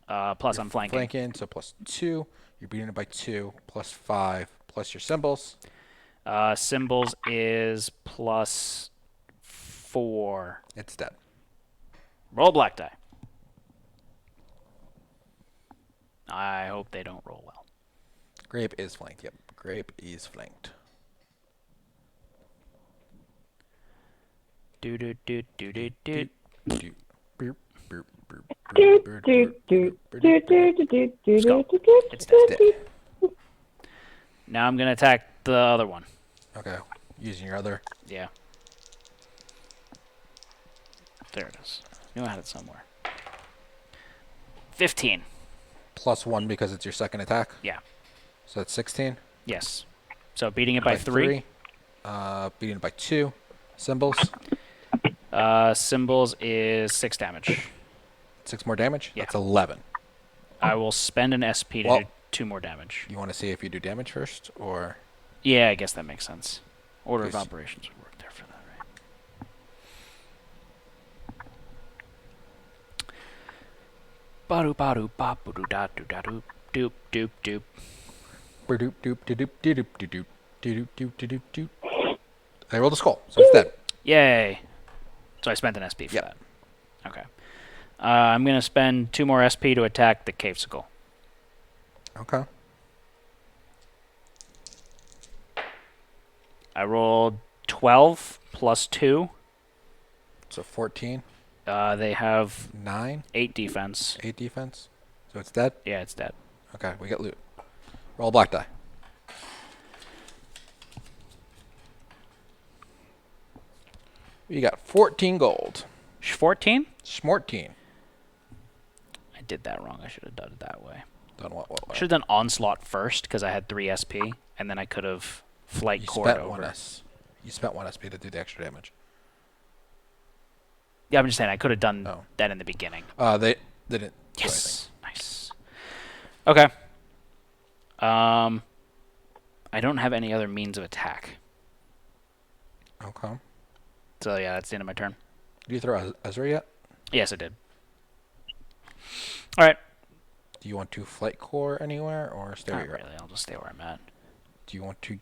Plus I'm flanking. Flanking, so plus 2. You're beating it by 2, plus 5, plus your symbols. Symbols is plus 4. It's dead. Roll a black die. I hope they don't roll well. Grape is flanked. Yep, grape is flanked. Do do do do do do. It's dead. Now I'm gonna attack the other one. Okay, using your other. Yeah. There it is. I knew I had it somewhere. 15. Plus 1 because it's your second attack. Yeah. So that's 16. Yes. So beating it by 3. Beating it by 2. Symbols. Symbols is 6 damage. 6 more damage? Yeah. That's 11. I will spend an SP to do 2 more damage. You want to see if you do damage first, or? Yeah, I guess that makes sense. Order of Please. operations would work there for that, right? Ba-do ba-do ba ba do da do da doop doop doop doop. Doop doop doop doop doop doop doop doop doop. I rolled a skull, so it's dead. Yay! So I spent an SP for Yep. that. Okay. I'm gonna spend 2 more SP to attack the cave skull. Okay. I rolled 12 plus 2. So 14, They have 9, 8 defense. 8 defense. So it's dead. Yeah, it's dead. Okay, we get loot. Roll a black die. You got 14 gold. 14? Smorteen. I did that wrong. I should have done it that way. Done what? I should have done onslaught first because I had 3 SP, and then I could have flight You cord spent over. 1 S. You spent 1 SP to do the extra damage. Yeah, I'm just saying I could have done Oh. that in the beginning. They didn't do Yes, nice. Okay. I don't have any other means of attack, anything. Okay. so yeah, that's the end of my turn. Did you throw Ezra yet? Yes, I did. All right. Do you want to flight core anywhere or stay where Not you're at? really. I'll just stay where I'm at. Do you want to?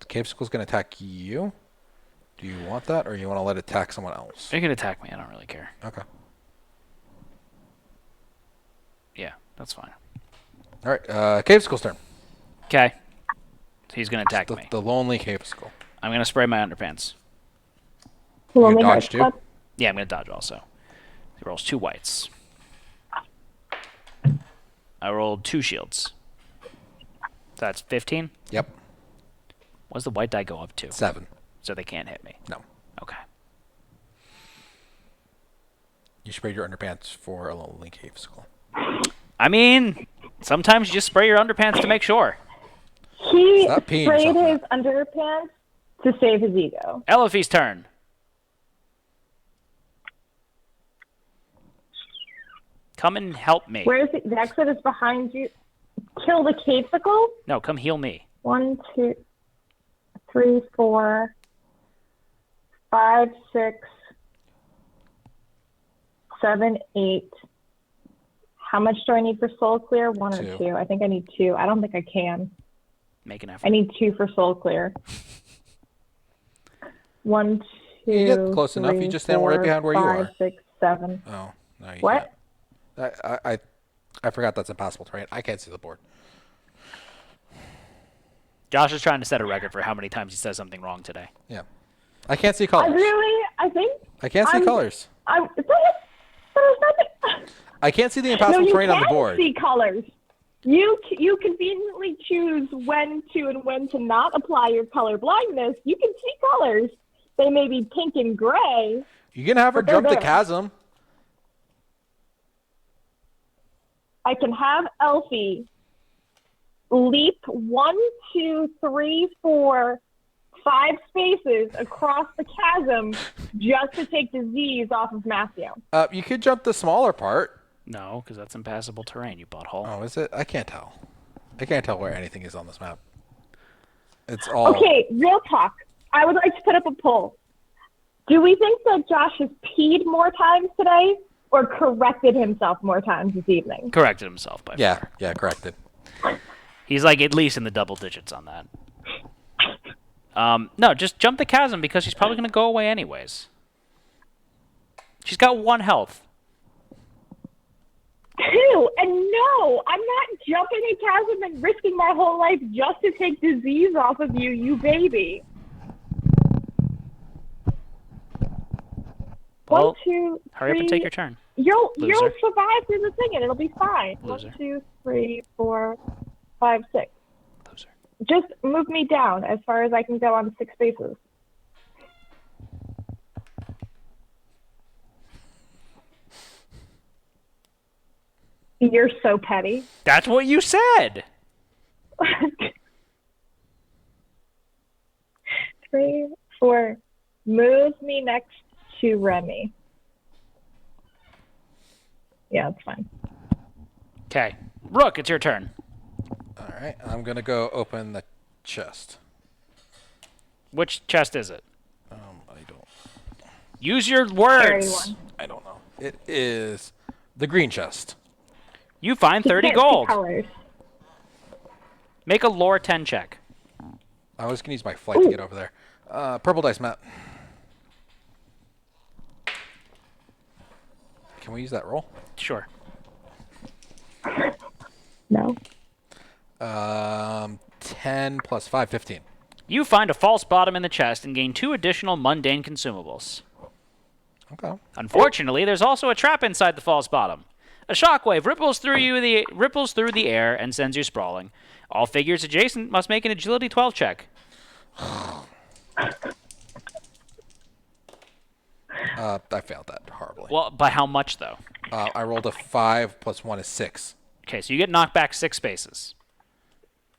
The cave skull's going to attack you. Do you want that, or you want to let it attack someone else? You can attack me. I don't really care. Okay. Yeah, that's fine. All right. Cave skull's turn. Okay. So he's gonna attack The, me. the lonely cave skull. I'm gonna spray my underpants. Who You only dodge has too? club? Yeah, I'm gonna dodge also. He rolls 2 whites. I rolled 2 shields. So that's 15. Yep. What does the white die go up to? 7. So they can't hit me. No. Okay. You sprayed your underpants for a lonely cave skull. I mean, sometimes you just spray your underpants to make sure. He Stop peeing sprayed yourself his underpants to save his ego. Elifie's turn. Come and help me. Where is it? The exit is behind you. Kill the capesicle. No, come heal me. 1, 2, 3, 4, 5, 6, 7, 8. How much do I need for soul clear? 1 or 2. 2? I think I need 2. I don't think I can. Make an effort. I need 2 for soul clear. 1, 2. You get close enough. You just stand right behind where you 5, are. 6, 7. Oh, no, you What? can't. I forgot that's impassable terrain. I can't see the board. Josh is trying to set a record for how many times he says something wrong today. Yeah. I can't see colors. I think. I can't see colors. There's nothing. I can't see the impassable terrain on the board. You can see colors. You conveniently choose when to and when to not apply your color blindness. You can see colors. They may be pink and gray. You can have her jump the chasm. I can have Elfie leap 1, 2, 3, 4, 5 spaces across the chasm just to take disease off of Matthew. You could jump the smaller part. No, because that's impassable terrain, you butthole. Oh, is it? I can't tell. I can't tell where anything is on this map. It's all... Okay, real talk. I would like to put up a poll. Do we think that Josh has peed more times today or corrected himself more times this evening? Corrected himself by far. Yeah, corrected. He's like at least in the double digits on that. No, just jump the chasm because she's probably going to go away anyways. She's got 1 health. 2, and no, I'm not jumping a chasm and risking my whole life just to take disease off of you, you baby. Well, 1, 2, 3. hurry up and take your turn. You'll Loser. survive through the thing and it'll be fine. Loser. 1, 2, 3, 4, 5, 6. Loser. Just move me down as far as I can go on 6 spaces. You're so petty. That's what you said. 3, 4. Move me next to Remi. Yeah, that's fine. Okay. Rook, it's your turn. All right, I'm going to go open the chest. Which chest is it? I don't... Use your Carry words. one. I don't know. It is the green chest. You find 30 Can't see gold. colors. Make a lore 10 check. I was going to use my flight to get over there. Purple dice, Matt. Can we use that roll? Sure. No. 10 plus 5, 15. You find a false bottom in the chest and gain 2 additional mundane consumables. Okay. Unfortunately, there's also a trap inside the false bottom. A shockwave ripples through the air and sends you sprawling. All figures adjacent must make an agility 12 check. I failed that horribly. Well, by how much, though? I rolled a 5 plus 1 is 6. Okay, so you get knocked back 6 spaces.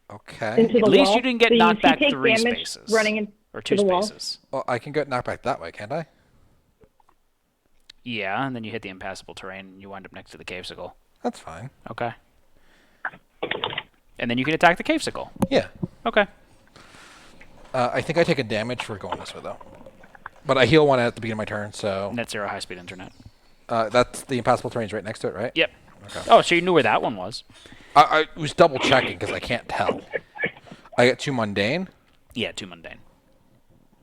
Okay. Into the At least wall. you didn't get So knocked back take 3 damage spaces. running into Or 2 the wall. spaces. Well, I can get knocked back that way, can't I? Yeah, and then you hit the impassable terrain and you wind up next to the cavesicle. That's fine. Okay. And then you can attack the cavesicle. Yeah. Okay. I think I take a damage for going this way, though. But I heal 1 at the beginning of my turn, so... Net zero high-speed internet. That's the impassable terrain's right next to it, right? Yep. Okay. Oh, so you knew where that one was. I was double-checking because I can't tell. I get 2 mundane. Yeah, 2 mundane.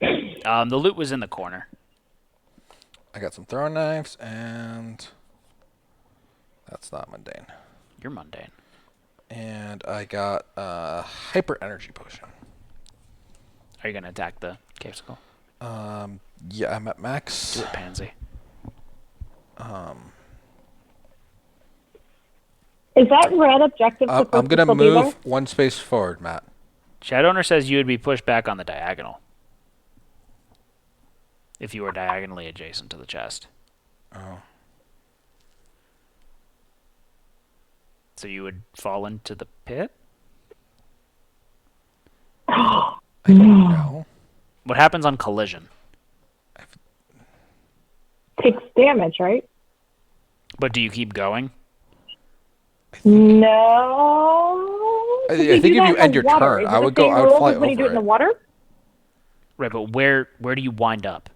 The loot was in the corner. I got some throwing knives, and... That's not mundane. You're mundane. And I got a hyper energy potion. Are you going to attack the cavesicle? Yeah, I'm at max. Do it, pansy. Is that red objective? I'm going to move 1 space forward, Matt. Shadowrunner says you would be pushed back on the diagonal. If you were diagonally adjacent to the chest. Oh. So you would fall into the pit? I don't know. What happens on collision? Takes damage, right? But do you keep going? No. I think if you end your turn, I would go. I would fly over when you do it in the it. water. Right, but where do you wind up?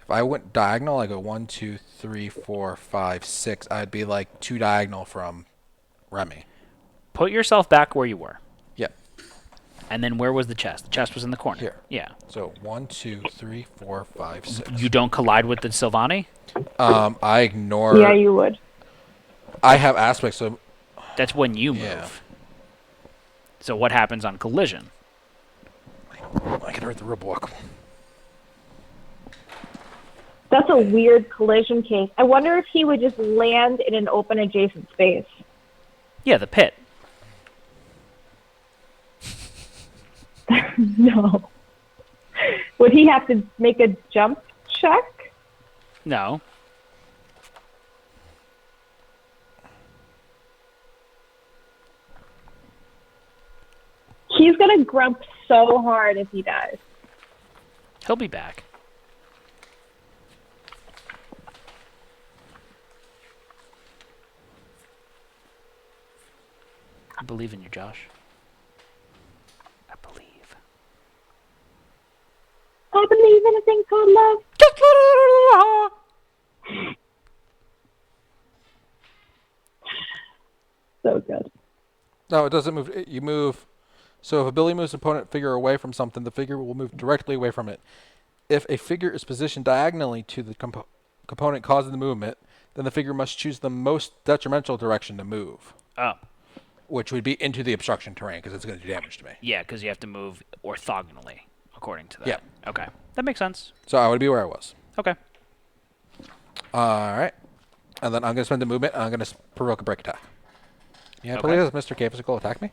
If I went diagonal, I go 1, 2, 3, 4, 5, 6. I'd be like 2 diagonal from Remi. Put yourself back where you were. Yeah. And then where was the chest? The chest was in the corner. Here. Yeah. So 1, 2, 3, 4, 5, 6. You don't collide with the Sylvani? I ignore. Yeah, you would. I have aspects, so That's when you move. Yeah. So what happens on collision? I can read the rule book. That's a weird collision case. I wonder if he would just land in an open adjacent space. Yeah, the pit. No. Would he have to make a jump check? No. He's going to grump so hard if he dies. He'll be back. I believe in you, Josh. I believe. I believe in a thing called love. So good. No, it doesn't move. You move. So if a ability moves an opponent figure away from something, the figure will move directly away from it. If a figure is positioned diagonally to the component causing the movement, then the figure must choose the most detrimental direction to move, Oh. which would be into the obstruction terrain because it's going to do damage to me. Yeah, because you have to move orthogonally, according to that. Yeah. Okay. That makes sense. So I would be where I was. Okay. All right. And then I'm going to spend the movement, and I'm going to provoke a break attack. Yeah, Okay. please, Mr. K physical attack me.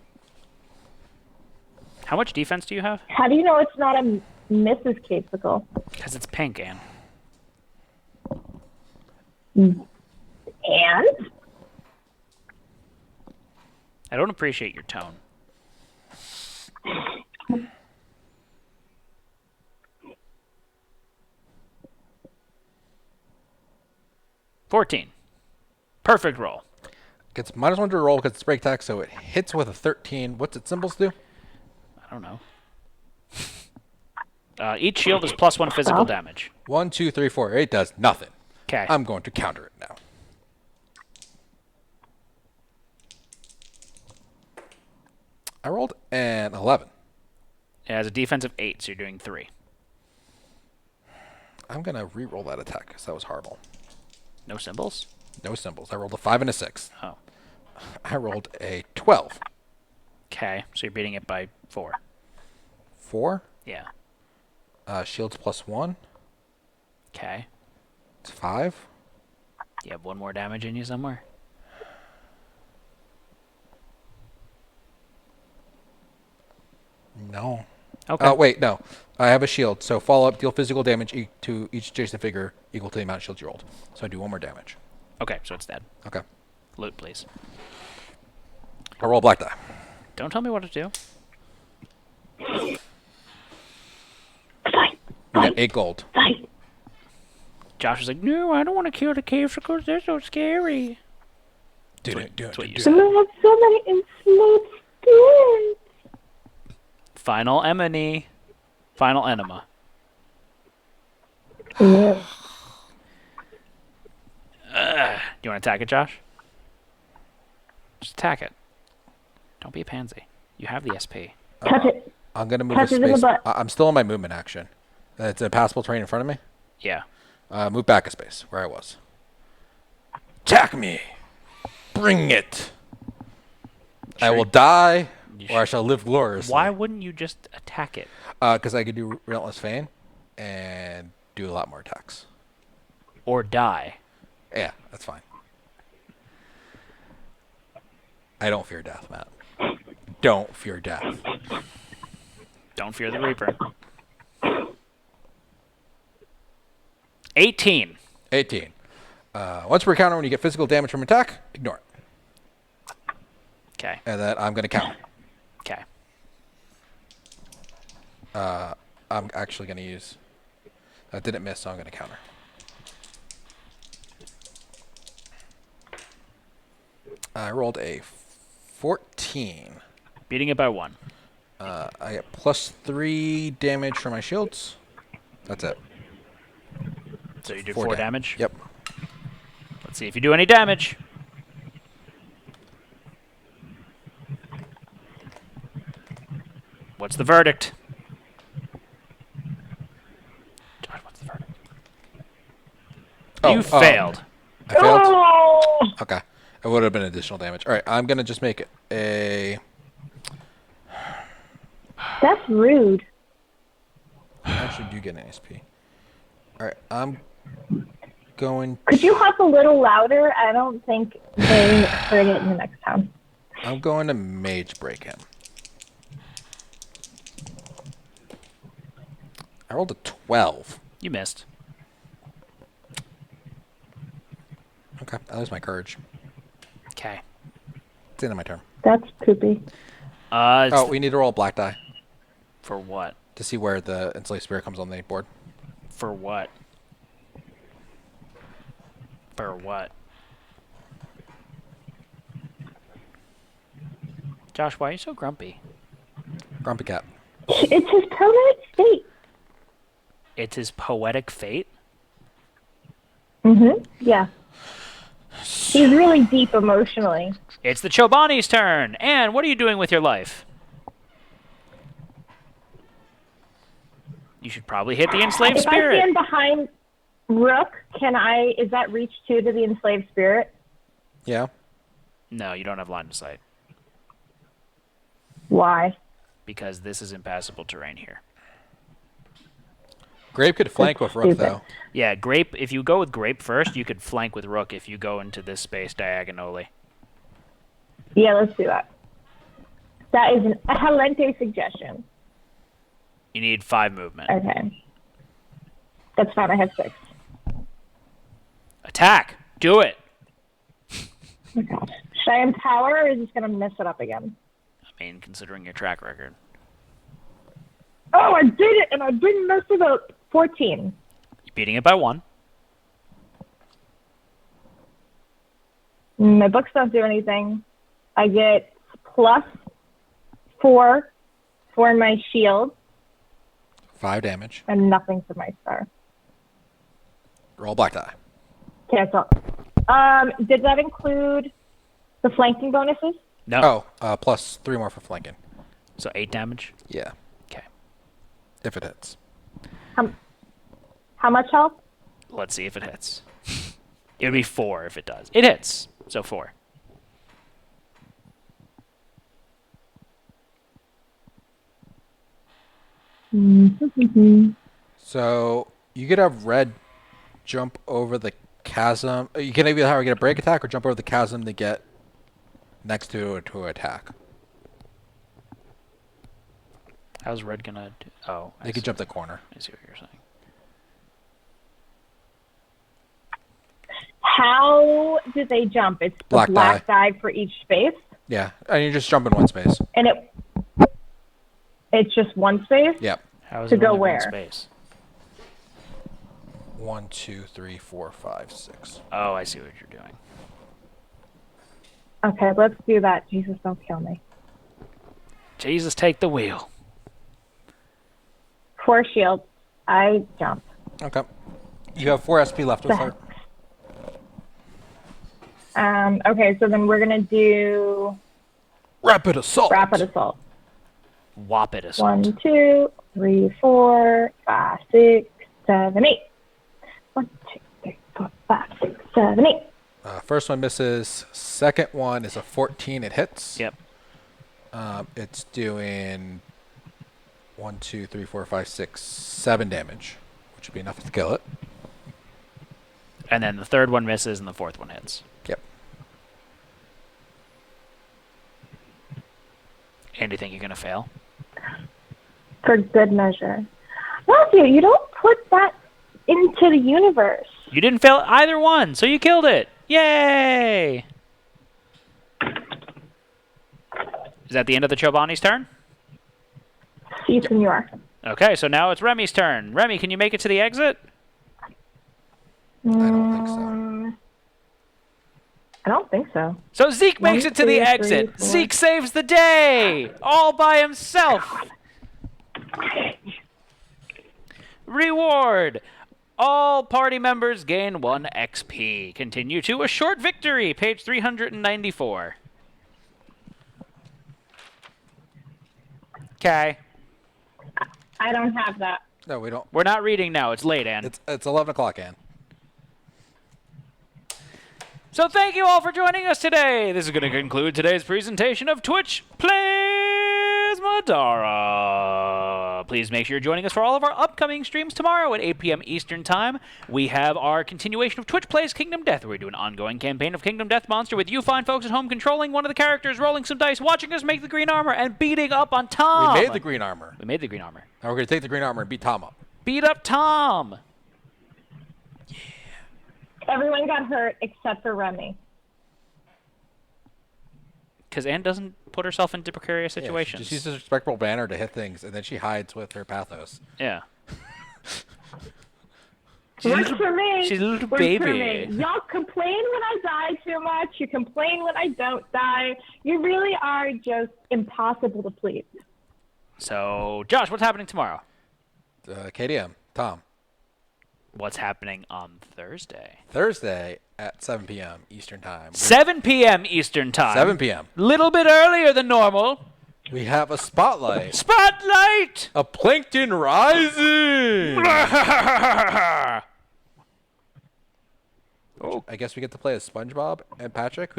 How much defense do you have? How do you know it's not a Mrs. Capesicle? Because it's pink, Anne. And? I don't appreciate your tone. $14. Perfect roll. Gets -1 to roll because it's break attack, so it hits with a 13. What's its symbols do? I don't know. Each shield is +1 physical damage. 1, 2, 3, 4. It does nothing. Okay. I'm going to counter it now. I rolled an 11. It has a defense of 8, so you're doing 3. I'm going to re-roll that attack because that was horrible. No symbols? No symbols. I rolled a 5 and a 6. Oh. I rolled a 12. Okay, so you're beating it by 4. 4. Yeah. Shields +1. Okay. It's 5. You have 1 more damage in you somewhere? No. Okay. Wait, no. I have a shield, so follow up, deal physical damage to each adjacent figure equal to the amount of shields you rolled. So I do 1 more damage. Okay, so it's dead. Okay. Loot, please. I roll a black die. Don't tell me what to do. You get 8 gold. Josh is like, no, I don't want to kill the cavesicles. They're so scary. Do That's it. what you I said. have so many enslaved spirits. Final enemy. Final enema. Do you want to attack it, Josh? Just attack it. Don't be a pansy. You have the SP. Touch it. I'm going to move Touch a it in the space. butt. I'm still in my movement action. It's a passable terrain in front of me. Yeah. Move back a space where I was. Attack me. Bring it. I will die, or I shall live gloriously. Why wouldn't you just attack it? Because I could do Relentless Feign and do a lot more attacks. Or die? Yeah, that's fine. I don't fear death, Matt. Don't fear death. Don't fear the Reaper. 18. 18. Once per counter, when you get physical damage from attack, ignore it. Okay. And then I'm going to counter. Okay. I'm actually going to use... That didn't miss, so I'm going to counter. I rolled a 14. Beating it by 1. I get +3 damage for my shields. That's it. So you do 4 4 damage? Yep. Let's see if you do any damage. What's the verdict? Josh, what's the verdict? You failed. I failed? Oh! Okay. It would have been additional damage. All right, I'm gonna just make a. That's rude. Actually, do get an SP. All right, I'm going. Could you hop a little louder? I don't think they heard it in the next town. I'm going to mage break him. I rolled a 12. You missed. Okay, I lose my courage. Okay. It's the end of my turn. That's poopy. Oh, we need to roll a black die For what? to see where the enslaved spirit comes on the board. For what? For what? Josh, why are you so grumpy? Grumpy cat. It's his permanent state. It's his poetic fate? Mm-hmm. Yeah. He's really deep emotionally. It's the Chobani's turn! And what are you doing with your life? You should probably hit the enslaved If spirit. I stand behind Rook, is that reach 2 to the enslaved spirit? Yeah. No, you don't have line of sight. Why? Because this is impassable terrain here. Grape could flank with Rook, Stupid. though. Yeah, Grape, if you go with Grape first, you could flank with Rook if you go into this space diagonally. Yeah, let's do that. That is an excelente suggestion. You need 5 movement. Okay. That's fine, I have 6. Attack! Do it! Oh my gosh. Should I empower or is this going to mess it up again? I mean, considering your track record. Oh, I did it and I didn't mess it up. 14. You're beating it by 1. My books don't do anything. I get +4 for my shield 5 damage. and nothing for my star. Roll black die. Cancel. Did that include the flanking bonuses? No. Oh, plus 3 more for flanking. So 8 damage? Yeah, Okay. if it hits. How much health? Let's see if it hits. It would be 4 if it does. It hits. So 4. So you could have red jump over the chasm. You can either get a break attack or jump over the chasm to get next to it to attack. How's red gonna do? Oh, They could jump the corner. I see what you're saying. How do they jump? It's the Black black die for each space, Yeah, and you just jump in one space. and it's just one space. Yep. How is To it go only one where? space? 1, 2, 3, 4, 5, 6. Oh, I see what you're doing. Okay, let's do that. Jesus, don't kill me. Jesus, take the wheel. 4 shields. I jump. Okay. You have 4 SP left with her. Okay, so then we're gonna do Rapid assault. rapid assault. Whop it assault. 1, 2, 3, 4, 5, 6, 7, 8. 1, 2, 3, 4, 5, 6, 7, 8. First one misses. Second one is a 14. It hits. Yep. It's doing 1, 2, 3, 4, 5, 6, 7 damage, which would be enough to kill it. And then the third one misses and the fourth one hits. Yep. And do you think you're gonna fail? For good measure. Matthew, you don't put that into the universe. You didn't fail either one, so you killed it. Yay! Is that the end of the Chobani's turn? Si, senor. Okay, so now it's Remi's turn. Remi, can you make it to the exit? I don't think so. I don't think so. So Zeke makes 1, it to the 2, 3, exit. 4. Zeke saves the day, all by himself. Reward. All party members gain 1 XP. Continue to a short victory, page 394. Okay. I don't have that. No, we don't. We're not reading now. It's late, Ann. It's 11 o'clock, Ann. So thank you all for joining us today. This is going to conclude today's presentation of Twitch Plays Middara. Please make sure you're joining us for all of our upcoming streams tomorrow at 8 p.m. Eastern Time. We have our continuation of Twitch Plays Kingdom Death, where we do an ongoing campaign of Kingdom Death Monster with you fine folks at home controlling one of the characters, rolling some dice, watching us make the green armor, and beating up on Tom. We made the green armor. We made the green armor. Now we're going to take the green armor and beat Tom up. Beat up Tom. Everyone got hurt except for Remi. Because Anne doesn't put herself into precarious situations. Yeah, she just uses a respectable banner to hit things, and then she hides with her pathos. Yeah. Works for me. She's a little Works baby. For me. Y'all complain when I die too much. You complain when I don't die. You really are just impossible to please. So, Josh, what's happening tomorrow? KDM, Tom. What's happening on Thursday? Thursday at 7 p.m. Eastern Time. 7 p.m. Eastern Time. 7 p.m. Little bit earlier than normal. We have a spotlight. Spotlight! A Plankton Rising! Oh. I guess we get to play as SpongeBob and Patrick.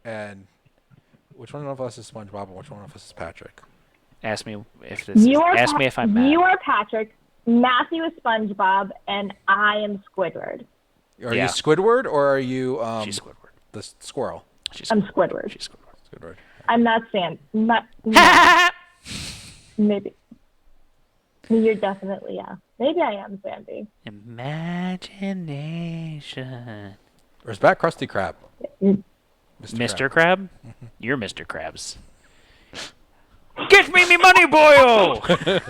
And which one of us is SpongeBob and which one of us is Patrick? Ask me if this. Ask me if I'm Matt. You are Patrick. Matthew is SpongeBob, and I am Squidward. Are you Squidward or are you She's Squidward. the squirrel? I'm Squidward. She's Squidward. Squidward. I'm not Sam. Maybe. You're definitely, yeah. Maybe I am Sandy. Imagination. Or is that Krusty Krab? Mr. Krab? You're Mr. Krabs. Get me money, boyo!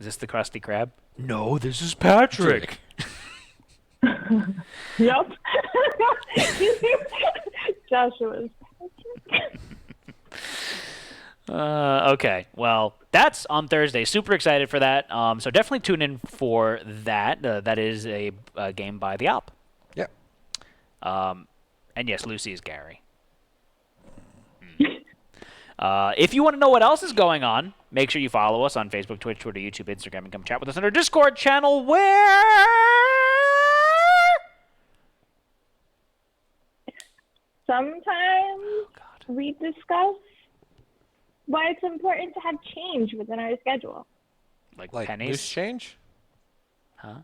Is this the Krusty Krab? No, this is Patrick. Yep. Joshua's. Okay, well, that's on Thursday. Super excited for that. So definitely tune in for that. That is a game by the Alp. Yep. And yes, Lucy is Gary. If you want to know what else is going on, make sure you follow us on Facebook, Twitch, Twitter, YouTube, Instagram, and come chat with us on our Discord channel where... Sometimes we discuss why it's important to have change within our schedule. Like Loose pennies? change? Huh?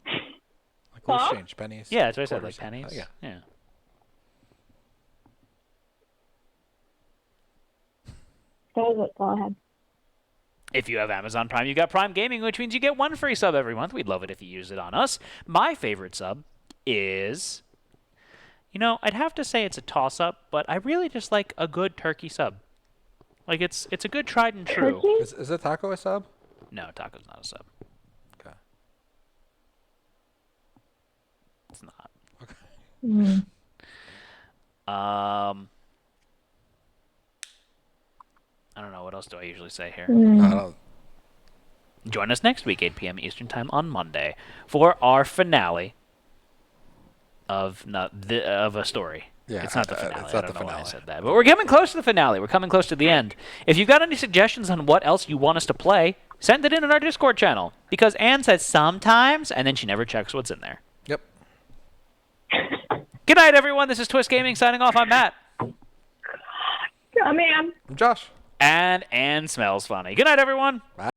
Like loose change, pennies. Yeah, that's what I said, quarters. like pennies. Oh, yeah. Yeah. Go ahead. If you have Amazon Prime, you got Prime Gaming, which means you get one free sub every month. We'd love it if you use it on us. My favorite sub is... I'd have to say it's a toss-up, but I really just like a good turkey sub. Like, it's a good tried and true. Turkey? Is a taco a sub? No, taco's not a sub. Okay. It's not. Okay. I don't know. What else do I usually say here? I don't... Join us next week, 8 p.m. Eastern Time on Monday, for our finale of a story. Yeah, it's not the finale. it's not I don't the know why I finale. said that. But we're coming close to the finale. We're coming close to the end. If you've got any suggestions on what else you want us to play, send it in our Discord channel. Because Anne says sometimes, and then she never checks what's in there. Yep. Good night, everyone. This is Twist Gaming signing off. I'm Matt. Oh, man. I'm Josh. And Anne smells funny. Good night, everyone. Bye.